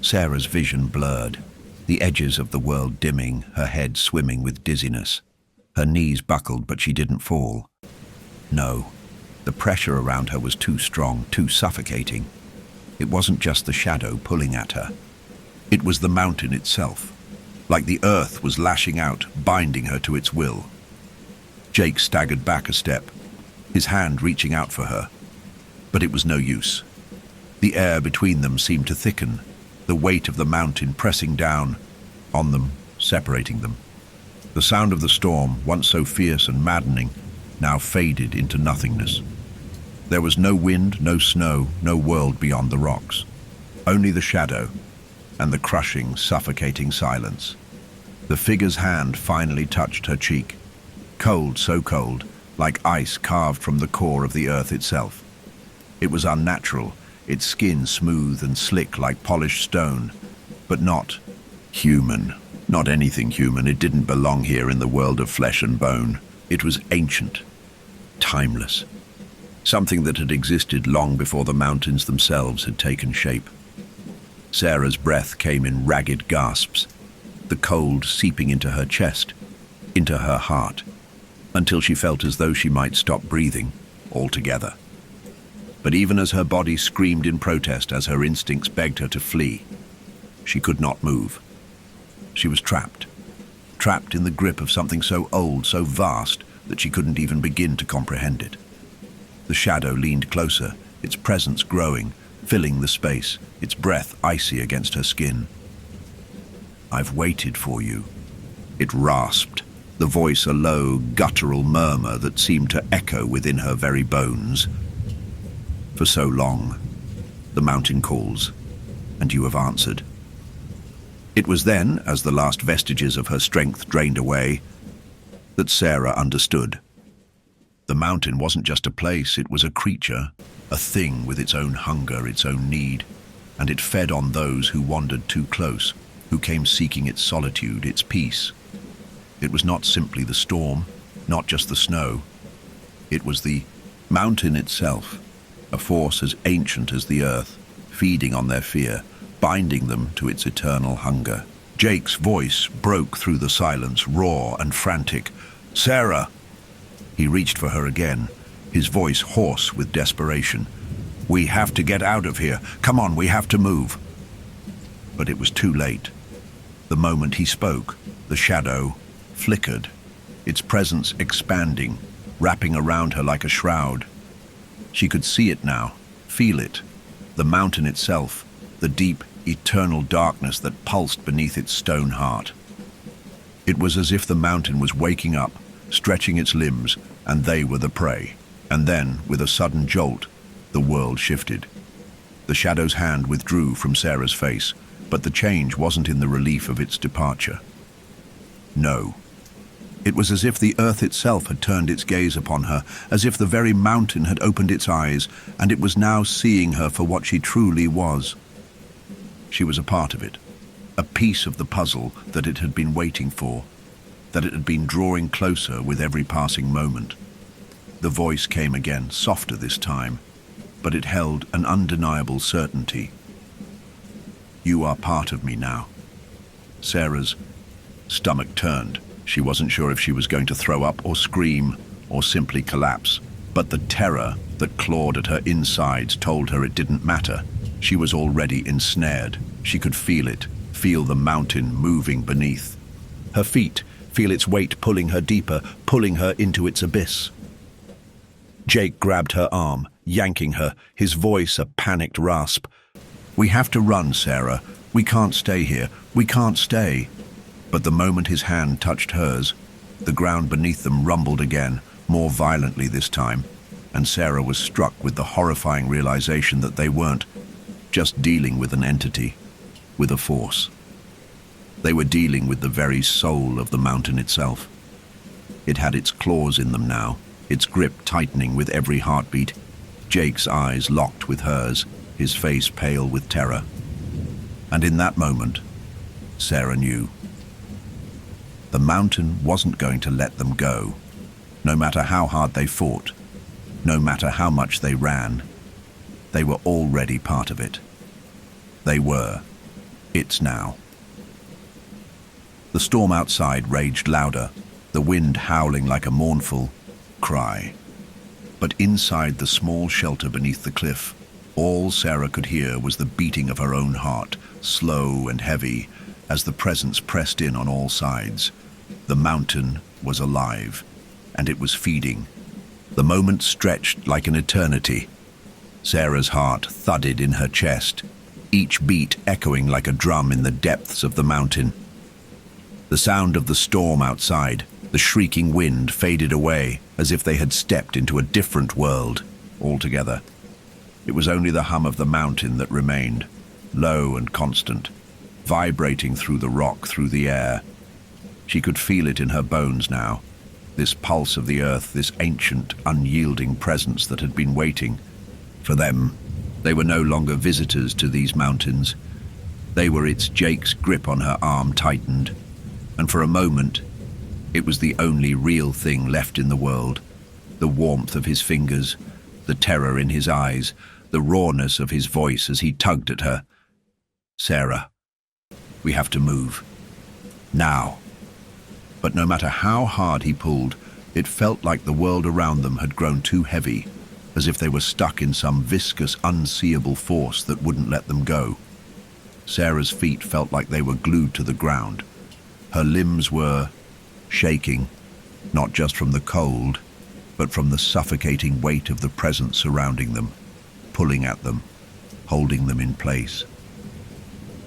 Sarah's vision blurred, the edges of the world dimming, her head swimming with dizziness. Her knees buckled, but she didn't fall. No, the pressure around her was too strong, too suffocating. It wasn't just the shadow pulling at her. It was the mountain itself, like the earth was lashing out, binding her to its will. Jake staggered back a step, his hand reaching out for her. But it was no use. The air between them seemed to thicken, the weight of the mountain pressing down on them, separating them. The sound of the storm, once so fierce and maddening, now faded into nothingness. There was no wind, no snow, no world beyond the rocks. Only the shadow and the crushing, suffocating silence. The figure's hand finally touched her cheek. Cold, so cold, like ice carved from the core of the earth itself. It was unnatural, its skin smooth and slick like polished stone, but not human. Not anything human. It didn't belong here in the world of flesh and bone. It was ancient, timeless, something that had existed long before the mountains themselves had taken shape. Sarah's breath came in ragged gasps, the cold seeping into her chest, into her heart, until she felt as though she might stop breathing altogether. But even as her body screamed in protest, as her instincts begged her to flee, she could not move. She was trapped in the grip of something so old, so vast, that she couldn't even begin to comprehend it. The shadow leaned closer, its presence growing, filling the space, its breath icy against her skin. "I've waited for you," it rasped, the voice a low, guttural murmur that seemed to echo within her very bones. "For so long, the mountain calls, and you have answered." It was then, as the last vestiges of her strength drained away, that Sarah understood. The mountain wasn't just a place, it was a creature, a thing with its own hunger, its own need, and it fed on those who wandered too close, who came seeking its solitude, its peace. It was not simply the storm, not just the snow. It was the mountain itself, a force as ancient as the earth, feeding on their fear, binding them to its eternal hunger. Jake's voice broke through the silence, raw and frantic. "Sarah!" He reached for her again, his voice hoarse with desperation. "We have to get out of here. Come on, we have to move." But it was too late. The moment he spoke, the shadow flickered, its presence expanding, wrapping around her like a shroud. She could see it now, feel it, the mountain itself, the deep, eternal darkness that pulsed beneath its stone heart. It was as if the mountain was waking up, stretching its limbs, and they were the prey. And then, with a sudden jolt, the world shifted. The shadow's hand withdrew from Sarah's face, but the change wasn't in the relief of its departure. No. It was as if the earth itself had turned its gaze upon her, as if the very mountain had opened its eyes, and it was now seeing her for what she truly was. She was a part of it, a piece of the puzzle that it had been waiting for, that it had been drawing closer with every passing moment. The voice came again, softer this time, but it held an undeniable certainty. "You are part of me now." Sarah's Stomach turned. She wasn't sure if she was going to throw up or scream or simply collapse. But the terror that clawed at her insides told her it didn't matter. She was already ensnared. She could feel it, feel the mountain moving beneath. Her feet feel its weight pulling her deeper, pulling her into its abyss. Jake grabbed her arm, yanking her, his voice a panicked rasp. "We have to run, Sarah. We can't stay here. We can't stay." But the moment his hand touched hers, the ground beneath them rumbled again, more violently this time, and Sarah was struck with the horrifying realization that they weren't just dealing with an entity, with a force. They were dealing with the very soul of the mountain itself. It had its claws in them now, its grip tightening with every heartbeat. Jake's eyes locked with hers, his face pale with terror. And in that moment, Sarah knew. The mountain wasn't going to let them go, no matter how hard they fought, no matter how much they ran. They were already part of it. They were. It's now. The storm outside raged louder, the wind howling like a mournful cry. But inside the small shelter beneath the cliff, all Sarah could hear was the beating of her own heart, slow and heavy, as the presence pressed in on all sides. The mountain was alive, and it was feeding. The moment stretched like an eternity. Sarah's heart thudded in her chest, each beat echoing like a drum in the depths of the mountain. The sound of the storm outside, the shrieking wind, faded away as if they had stepped into a different world altogether. It was only the hum of the mountain that remained, low and constant, vibrating through the rock, through the air. She could feel it in her bones now, this pulse of the earth, this ancient, unyielding presence that had been waiting for them. They were no longer visitors to these mountains. They were its. Jake's grip on her arm tightened, and for a moment, it was the only real thing left in the world. The warmth of his fingers, the terror in his eyes, the rawness of his voice as he tugged at her. "Sarah, we have to move. Now." But no matter how hard he pulled, it felt like the world around them had grown too heavy, as if they were stuck in some viscous, unseeable force that wouldn't let them go. Sarah's feet felt like they were glued to the ground. Her limbs were shaking, not just from the cold, but from the suffocating weight of the presence surrounding them, pulling at them, holding them in place.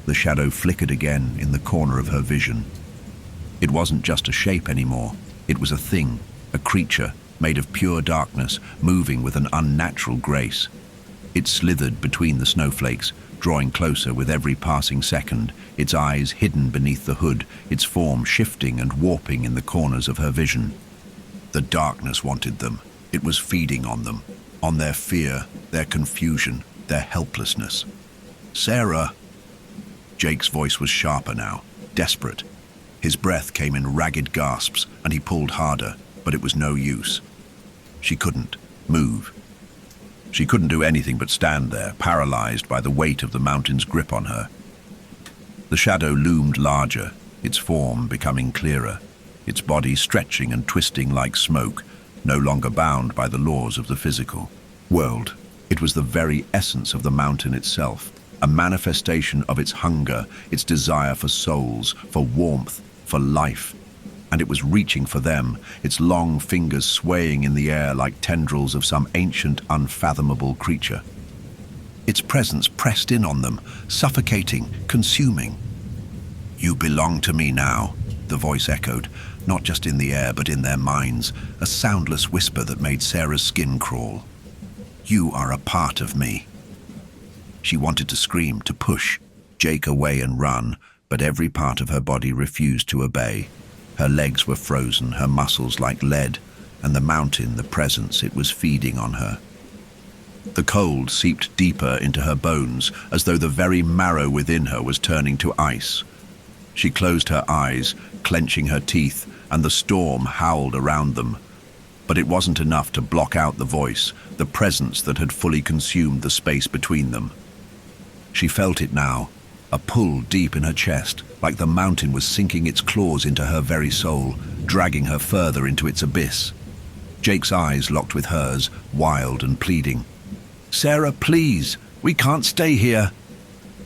The shadow flickered again in the corner of her vision. It wasn't just a shape anymore. It was a thing, a creature, made of pure darkness, moving with an unnatural grace. It slithered between the snowflakes, drawing closer with every passing second, its eyes hidden beneath the hood, its form shifting and warping in the corners of her vision. The darkness wanted them. It was feeding on them, on their fear, their confusion, their helplessness. "Sarah!" Jake's voice was sharper now, desperate. His breath came in ragged gasps, and he pulled harder, but it was no use. She couldn't move. She couldn't do anything but stand there, paralyzed by the weight of the mountain's grip on her. The shadow loomed larger, its form becoming clearer, its body stretching and twisting like smoke, no longer bound by the laws of the physical world. It was the very essence of the mountain itself, a manifestation of its hunger, its desire for souls, for warmth, for life. And it was reaching for them, its long fingers swaying in the air like tendrils of some ancient, unfathomable creature. Its presence pressed in on them, suffocating, consuming. "You belong to me now," the voice echoed, not just in the air but in their minds, a soundless whisper that made Sarah's skin crawl. "You are a part of me." She wanted to scream, to push Jake away and run, but every part of her body refused to obey. Her legs were frozen, her muscles like lead, and the mountain, the presence, it was feeding on her. The cold seeped deeper into her bones, as though the very marrow within her was turning to ice. She closed her eyes, clenching her teeth, and the storm howled around them. But it wasn't enough to block out the voice, the presence that had fully consumed the space between them. She felt it now, A pull deep in her chest, like the mountain was sinking its claws into her very soul, dragging her further into its abyss. Jake's eyes locked with hers, wild and pleading. "Sarah, please, we can't stay here."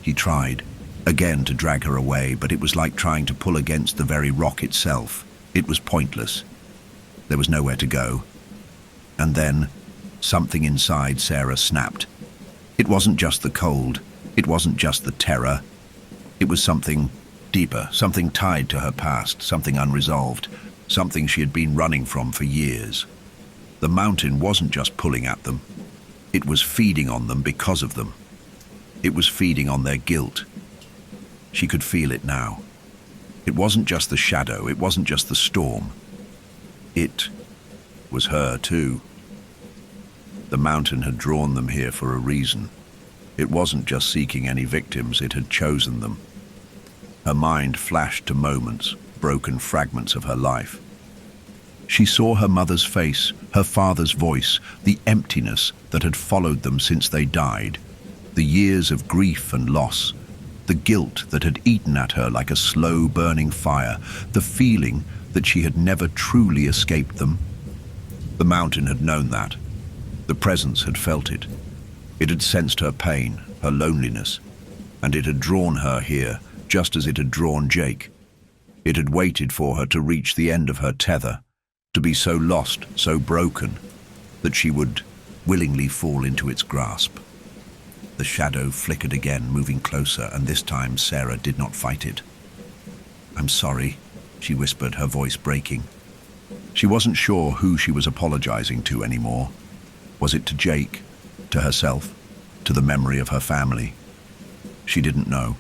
He tried, again, to drag her away, but it was like trying to pull against the very rock itself. It was pointless. There was nowhere to go. And then, something inside Sarah snapped. It wasn't just the cold. It wasn't just the terror. It was something deeper, something tied to her past, something unresolved, something she had been running from for years. The mountain wasn't just pulling at them. It was feeding on them because of them. It was feeding on their guilt. She could feel it now. It wasn't just the shadow, it wasn't just the storm. It was her too. The mountain had drawn them here for a reason. It wasn't just seeking any victims, it had chosen them. Her mind flashed to moments, broken fragments of her life. She saw her mother's face, her father's voice, the emptiness that had followed them since they died, the years of grief and loss, the guilt that had eaten at her like a slow burning fire, the feeling that she had never truly escaped them. The mountain had known that. The presence had felt it. It had sensed her pain, her loneliness, and it had drawn her here, just as it had drawn Jake. It had waited for her to reach the end of her tether, to be so lost, so broken, that she would willingly fall into its grasp. The shadow flickered again, moving closer, and this time Sarah did not fight it. "I'm sorry," she whispered, her voice breaking. She wasn't sure who she was apologizing to anymore. Was it to Jake, to herself, to the memory of her family? She didn't know.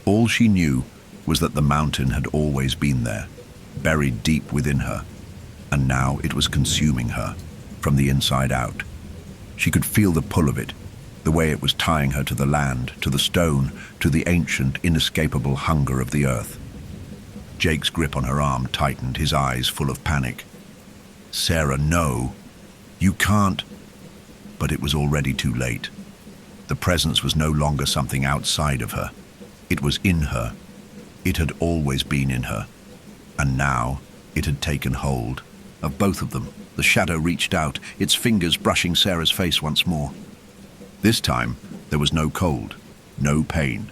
All she knew was that the mountain had always been there, buried deep within her, and now it was consuming her, from the inside out. She could feel the pull of it, the way it was tying her to the land, to the stone, to the ancient, inescapable hunger of the earth. Jake's grip on her arm tightened, his eyes full of panic. "Sarah, no. You can't." But it was already too late. The presence was no longer something outside of her. It was in her. It had always been in her. And now it had taken hold of both of them. The shadow reached out, its fingers brushing Sarah's face once more. This time, there was no cold, no pain.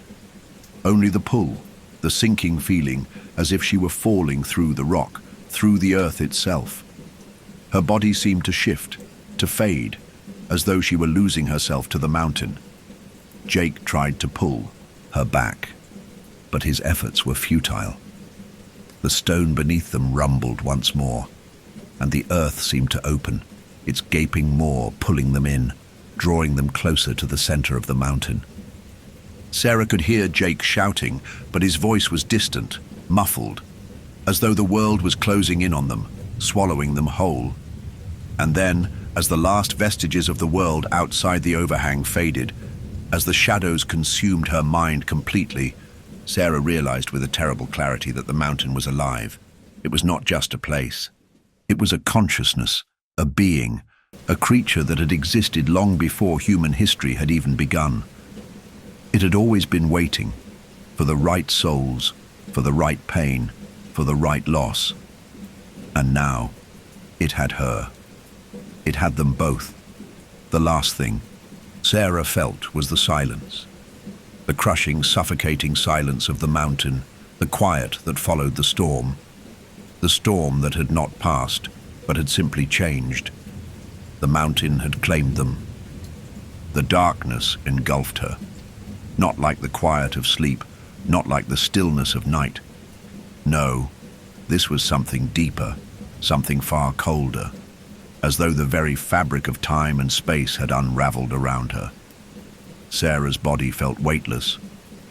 Only the pull, the sinking feeling, as if she were falling through the rock, through the earth itself. Her body seemed to shift, to fade, as though she were losing herself to the mountain. Jake tried to pull her back, but his efforts were futile. The stone beneath them rumbled once more, and the earth seemed to open, its gaping maw pulling them in, drawing them closer to the center of the mountain. Sarah could hear Jake shouting, but his voice was distant, muffled, as though the world was closing in on them, swallowing them whole. And then, as the last vestiges of the world outside the overhang faded, as the shadows consumed her mind completely, Sarah realized with a terrible clarity that the mountain was alive. It was not just a place. It was a consciousness, a being, a creature that had existed long before human history had even begun. It had always been waiting for the right souls, for the right pain, for the right loss. And now, it had her. It had them both. The last thing Sarah felt was the silence. The crushing, suffocating silence of the mountain, the quiet that followed the storm that had not passed, but had simply changed. The mountain had claimed them. The darkness engulfed her, not like the quiet of sleep, not like the stillness of night. No, this was something deeper, something far colder, as though the very fabric of time and space had unraveled around her. Sarah's body felt weightless,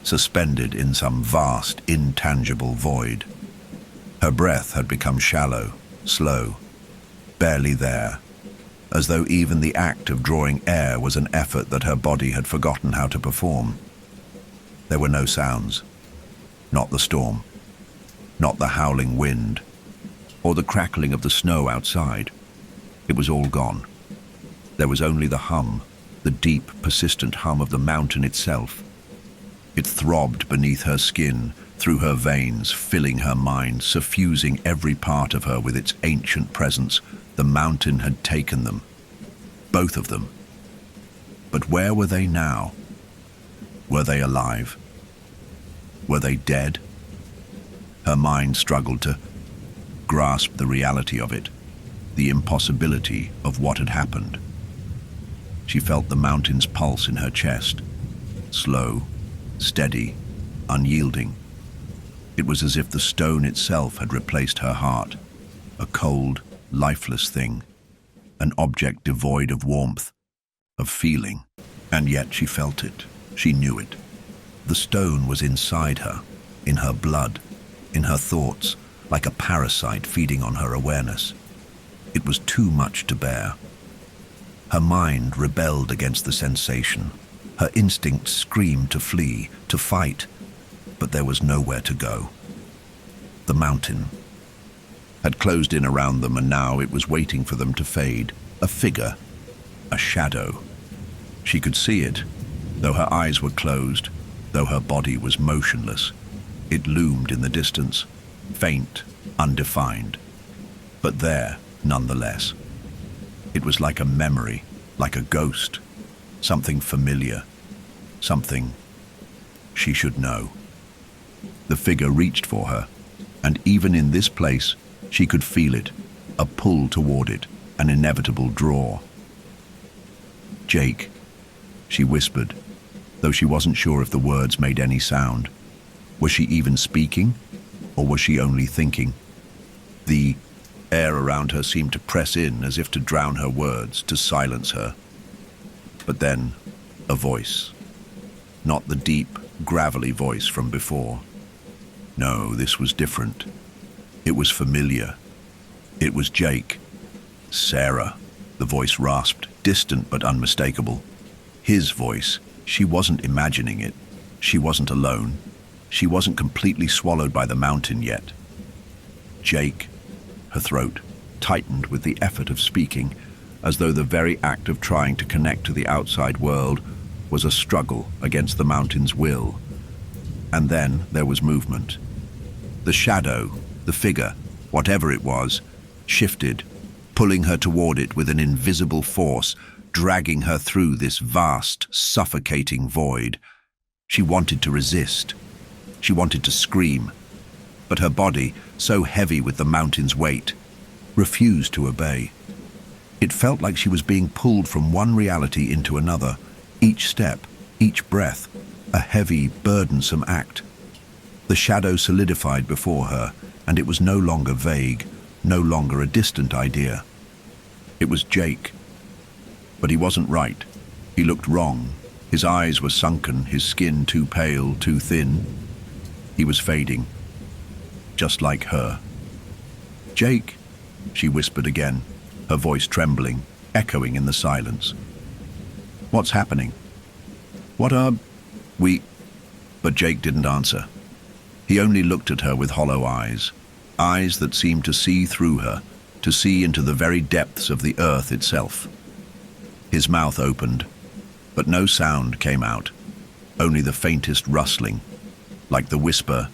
suspended in some vast, intangible void. Her breath had become shallow, slow, barely there, as though even the act of drawing air was an effort that her body had forgotten how to perform. There were no sounds, not the storm, not the howling wind, or the crackling of the snow outside. It was all gone. There was only the hum, the deep, persistent hum of the mountain itself. It throbbed beneath her skin, through her veins, filling her mind, suffusing every part of her with its ancient presence. The mountain had taken them, both of them. But where were they now? Were they alive? Were they dead? Her mind struggled to grasp the reality of it, the impossibility of what had happened. She felt the mountain's pulse in her chest, slow, steady, unyielding. It was as if the stone itself had replaced her heart, a cold, lifeless thing, an object devoid of warmth, of feeling. And yet she felt it, she knew it. The stone was inside her, in her blood, in her thoughts, like a parasite feeding on her awareness. It was too much to bear. Her mind rebelled against the sensation. Her instincts screamed to flee, to fight, but there was nowhere to go. The mountain had closed in around them, and now it was waiting for them to fade. A figure, a shadow. She could see it, though her eyes were closed, though her body was motionless. It loomed in the distance, faint, undefined, but there, nonetheless. It was like a memory, like a ghost, something familiar, something she should know. The figure reached for her, and even in this place, she could feel it, a pull toward it, an inevitable draw. "Jake," she whispered, though she wasn't sure if the words made any sound. Was she even speaking, or was she only thinking? The air around her seemed to press in as if to drown her words, to silence her. But then, a voice. Not the deep, gravelly voice from before. No, this was different. It was familiar. It was Jake. "Sarah," the voice rasped, distant but unmistakable. His voice. She wasn't imagining it. She wasn't alone. She wasn't completely swallowed by the mountain yet. "Jake." Her throat tightened with the effort of speaking, as though the very act of trying to connect to the outside world was a struggle against the mountain's will. And then there was movement. The shadow, the figure, whatever it was, shifted, pulling her toward it with an invisible force, dragging her through this vast, suffocating void. She wanted to resist. She wanted to scream. But her body, so heavy with the mountain's weight, refused to obey. It felt like she was being pulled from one reality into another, each step, each breath, a heavy, burdensome act. The shadow solidified before her, and it was no longer vague, no longer a distant idea. It was Jake. But he wasn't right. He looked wrong. His eyes were sunken, his skin too pale, too thin. He was fading, just like her. "Jake," she whispered again, her voice trembling, echoing in the silence. "What's happening? What are we?" But Jake didn't answer. He only looked at her with hollow eyes, eyes that seemed to see through her, to see into the very depths of the earth itself. His mouth opened, but no sound came out, only the faintest rustling, like the whisper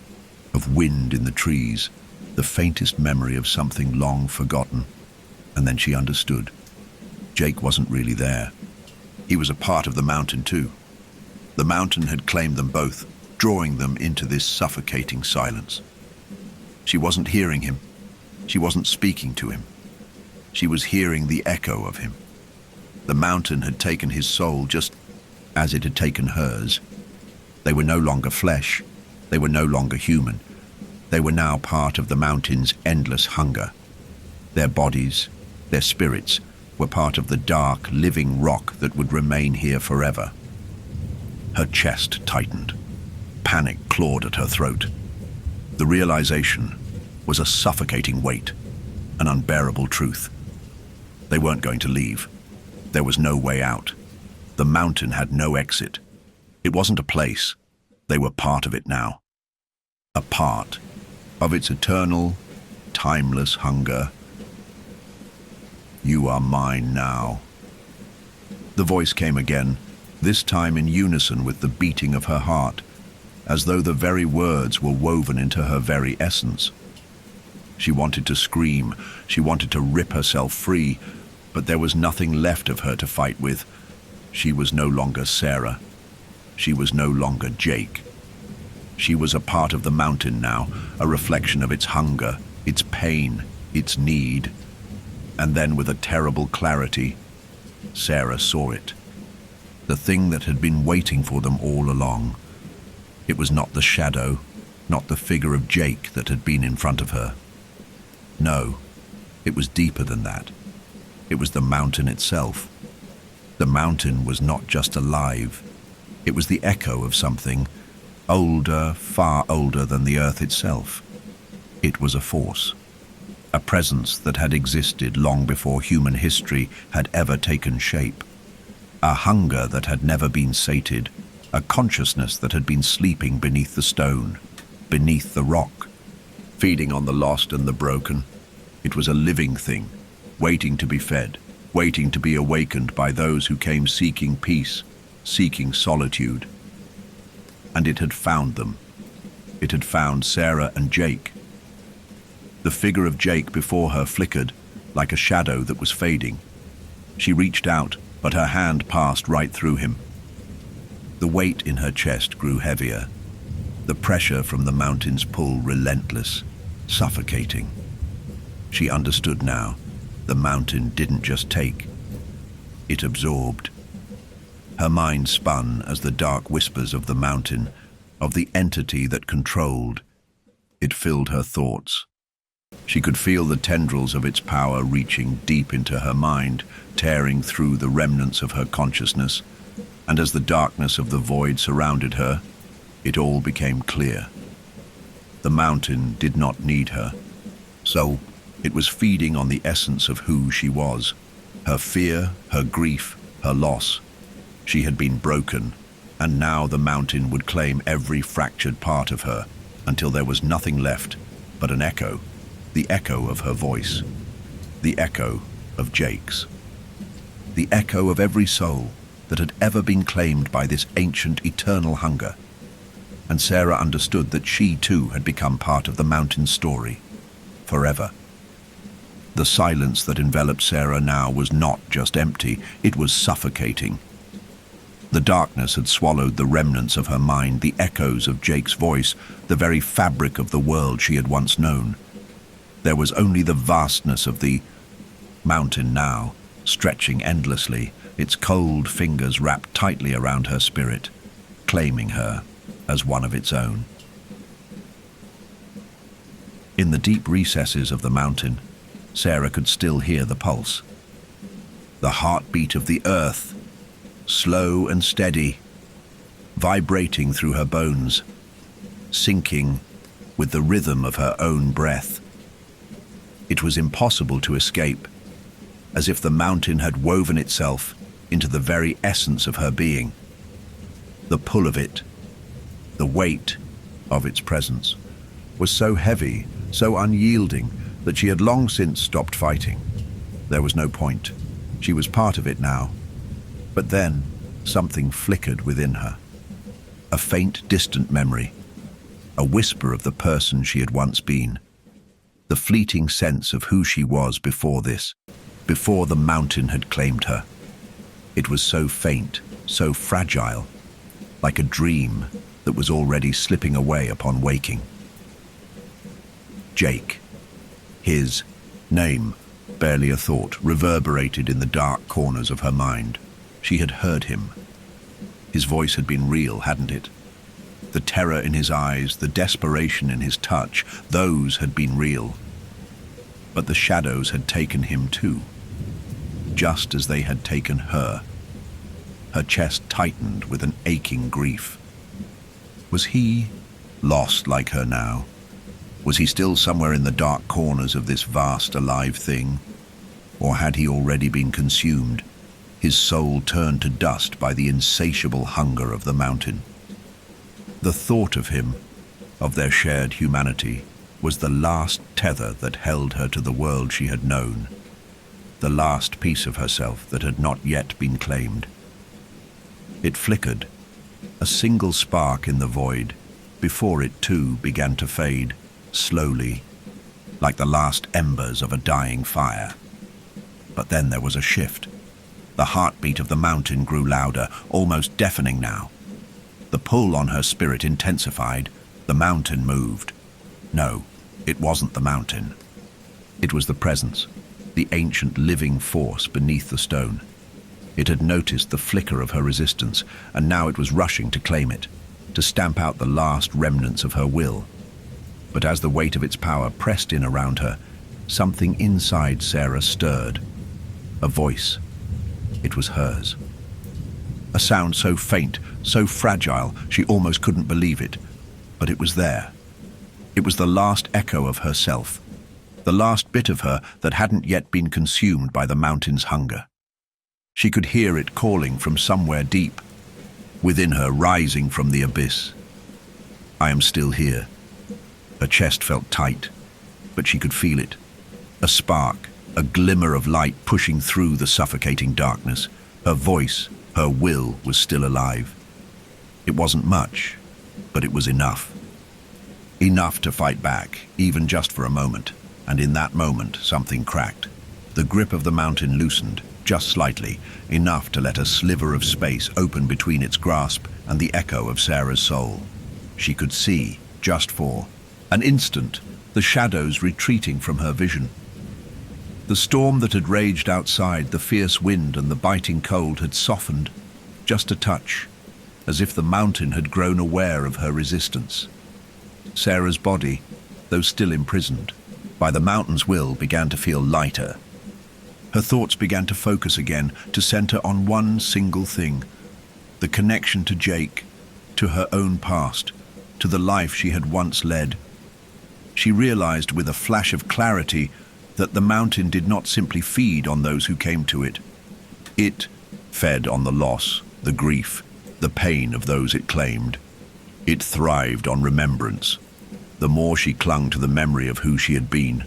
of wind in the trees, the faintest memory of something long forgotten. And then she understood. Jake wasn't really there. He was a part of the mountain too. The mountain had claimed them both, drawing them into this suffocating silence. She wasn't hearing him. She wasn't speaking to him. She was hearing the echo of him. The mountain had taken his soul just as it had taken hers. They were no longer flesh. They were no longer human. They were now part of the mountain's endless hunger. Their bodies, their spirits, were part of the dark, living rock that would remain here forever. Her chest tightened. Panic clawed at her throat. The realization was a suffocating weight, an unbearable truth. They weren't going to leave. There was no way out. The mountain had no exit. It wasn't a place. They were part of it now. A part of its eternal, timeless hunger. "You are mine now." The voice came again, this time in unison with the beating of her heart, as though the very words were woven into her very essence. She wanted to scream, she wanted to rip herself free, but there was nothing left of her to fight with. She was no longer Sarah. She was no longer Jake. She was a part of the mountain now, a reflection of its hunger, its pain, its need. And then, with a terrible clarity, Sarah saw it. The thing that had been waiting for them all along. It was not the shadow, not the figure of Jake that had been in front of her. No, it was deeper than that. It was the mountain itself. The mountain was not just alive. It was the echo of something older, far older than the earth itself. It was a force, a presence that had existed long before human history had ever taken shape. A hunger that had never been sated, a consciousness that had been sleeping beneath the stone, beneath the rock, feeding on the lost and the broken. It was a living thing, waiting to be fed, waiting to be awakened by those who came seeking peace, seeking solitude. And it had found them. It had found Sarah and Jake. The figure of Jake before her flickered like a shadow that was fading. She reached out, but her hand passed right through him. The weight in her chest grew heavier, the pressure from the mountain's pull relentless, suffocating. She understood now. The mountain didn't just take, it absorbed. Her mind spun as the dark whispers of the mountain, of the entity that controlled. It filled her thoughts. She could feel the tendrils of its power reaching deep into her mind, tearing through the remnants of her consciousness, and as the darkness of the void surrounded her, it all became clear. The mountain did not need her, so it was feeding on the essence of who she was, her fear, her grief, her loss. She had been broken, and now the mountain would claim every fractured part of her until there was nothing left but an echo, the echo of her voice, the echo of Jake's, the echo of every soul that had ever been claimed by this ancient, eternal hunger. And Sarah understood that she too had become part of the mountain's story, forever. The silence that enveloped Sarah now was not just empty, it was suffocating. The darkness had swallowed the remnants of her mind, the echoes of Jake's voice, the very fabric of the world she had once known. There was only the vastness of the mountain now, stretching endlessly, its cold fingers wrapped tightly around her spirit, claiming her as one of its own. In the deep recesses of the mountain, Sarah could still hear the pulse. The heartbeat of the earth, slow and steady, vibrating through her bones, syncing with the rhythm of her own breath. It was impossible to escape, as if the mountain had woven itself into the very essence of her being. The pull of it, the weight of its presence, was so heavy, so unyielding, that she had long since stopped fighting. There was no point. She was part of it now. But then, something flickered within her. A faint, distant memory. A whisper of the person she had once been. The fleeting sense of who she was before this, before the mountain had claimed her. It was so faint, so fragile, like a dream that was already slipping away upon waking. Jake. His name, barely a thought, reverberated in the dark corners of her mind. She had heard him. His voice had been real, hadn't it? The terror in his eyes, the desperation in his touch, those had been real. But the shadows had taken him too, just as they had taken her. Her chest tightened with an aching grief. Was he lost like her now? Was he still somewhere in the dark corners of this vast, alive thing? Or had he already been consumed, his soul turned to dust by the insatiable hunger of the mountain? The thought of him, of their shared humanity, was the last tether that held her to the world she had known, the last piece of herself that had not yet been claimed. It flickered, a single spark in the void, before it too began to fade, slowly, like the last embers of a dying fire. But then there was a shift. The heartbeat of the mountain grew louder, almost deafening now. The pull on her spirit intensified. The mountain moved. No, it wasn't the mountain. It was the presence, the ancient living force beneath the stone. It had noticed the flicker of her resistance, and now it was rushing to claim it, to stamp out the last remnants of her will. But as the weight of its power pressed in around her, something inside Sarah stirred. A voice. It was hers. A sound so faint, so fragile, she almost couldn't believe it. But it was there. It was the last echo of herself, the last bit of her that hadn't yet been consumed by the mountain's hunger. She could hear it calling from somewhere deep, within her, rising from the abyss. I am still here. Her chest felt tight, but she could feel it. A spark, a glimmer of light pushing through the suffocating darkness. Her voice, her will was still alive. It wasn't much, but it was enough. Enough to fight back, even just for a moment. And in that moment, something cracked. The grip of the mountain loosened, just slightly, enough to let a sliver of space open between its grasp and the echo of Sarah's soul. She could see, just for an instant, the shadows retreating from her vision. The storm that had raged outside, the fierce wind and the biting cold had softened, just a touch, as if the mountain had grown aware of her resistance. Sarah's body, though still imprisoned by the mountain's will, began to feel lighter. Her thoughts began to focus again, to center on one single thing: the connection to Jake, to her own past, to the life she had once led. She realized with a flash of clarity that the mountain did not simply feed on those who came to it. It fed on the loss, the grief, the pain of those it claimed. It thrived on remembrance. The more she clung to the memory of who she had been,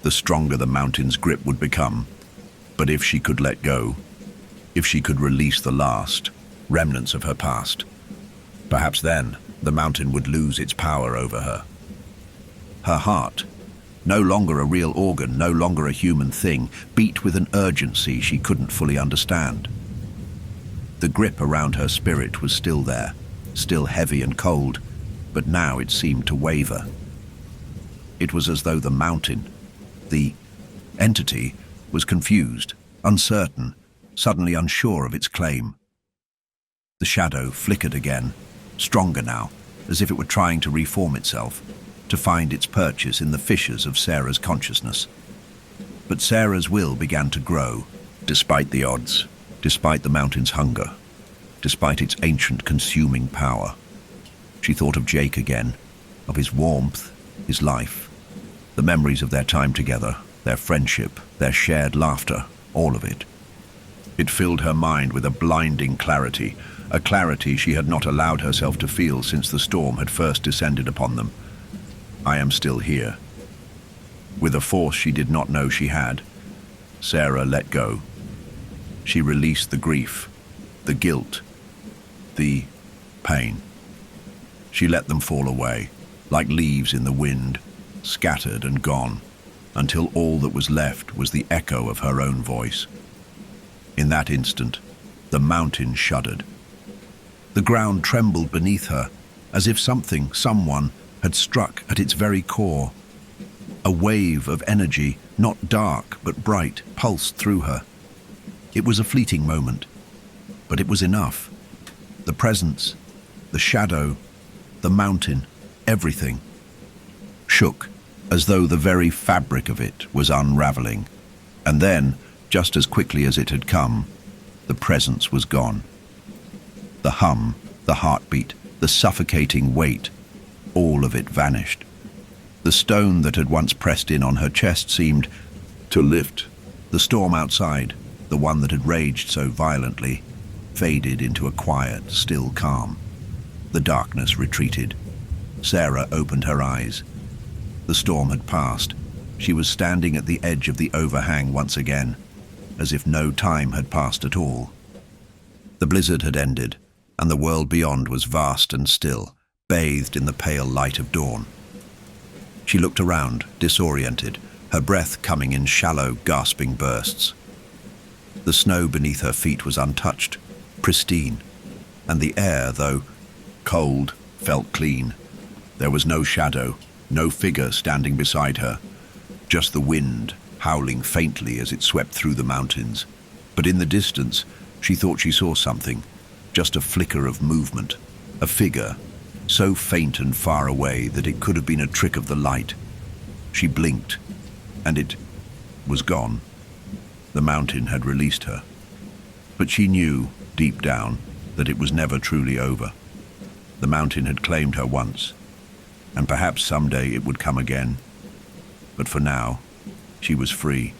the stronger the mountain's grip would become. But if she could let go, if she could release the last remnants of her past, perhaps then the mountain would lose its power over her. Her heart, no longer a real organ, no longer a human thing, beat with an urgency she couldn't fully understand. The grip around her spirit was still there, still heavy and cold, but now it seemed to waver. It was as though the mountain, the entity, was confused, uncertain, suddenly unsure of its claim. The shadow flickered again, stronger now, as if it were trying to reform itself, to find its purchase in the fissures of Sarah's consciousness. But Sarah's will began to grow, despite the odds, despite the mountain's hunger, despite its ancient consuming power. She thought of Jake again, of his warmth, his life, the memories of their time together, their friendship, their shared laughter, all of it. It filled her mind with a blinding clarity, a clarity she had not allowed herself to feel since the storm had first descended upon them. I am still here. With a force she did not know she had, Sarah let go. She released the grief, the guilt, the pain. She let them fall away, like leaves in the wind, scattered and gone, until all that was left was the echo of her own voice. In that instant, the mountain shuddered. The ground trembled beneath her, as if something, someone, had struck at its very core. A wave of energy, not dark but bright, pulsed through her. It was a fleeting moment, but it was enough. The presence, the shadow, the mountain, everything shook, as though the very fabric of it was unraveling. And then, just as quickly as it had come, the presence was gone. The hum, the heartbeat, the suffocating weight, all of it vanished. The stone that had once pressed in on her chest seemed to lift. The storm outside, the one that had raged so violently, faded into a quiet, still calm. The darkness retreated. Sarah opened her eyes. The storm had passed. She was standing at the edge of the overhang once again, as if no time had passed at all. The blizzard had ended, and the world beyond was vast and still, bathed in the pale light of dawn. She looked around, disoriented, her breath coming in shallow, gasping bursts. The snow beneath her feet was untouched, pristine, and the air, though cold, felt clean. There was no shadow, no figure standing beside her, just the wind howling faintly as it swept through the mountains. But in the distance, she thought she saw something, just a flicker of movement, a figure, so faint and far away that it could have been a trick of the light. She blinked, and it was gone. The mountain had released her. But she knew, deep down, that it was never truly over. The mountain had claimed her once, and perhaps someday it would come again. But for now, she was free.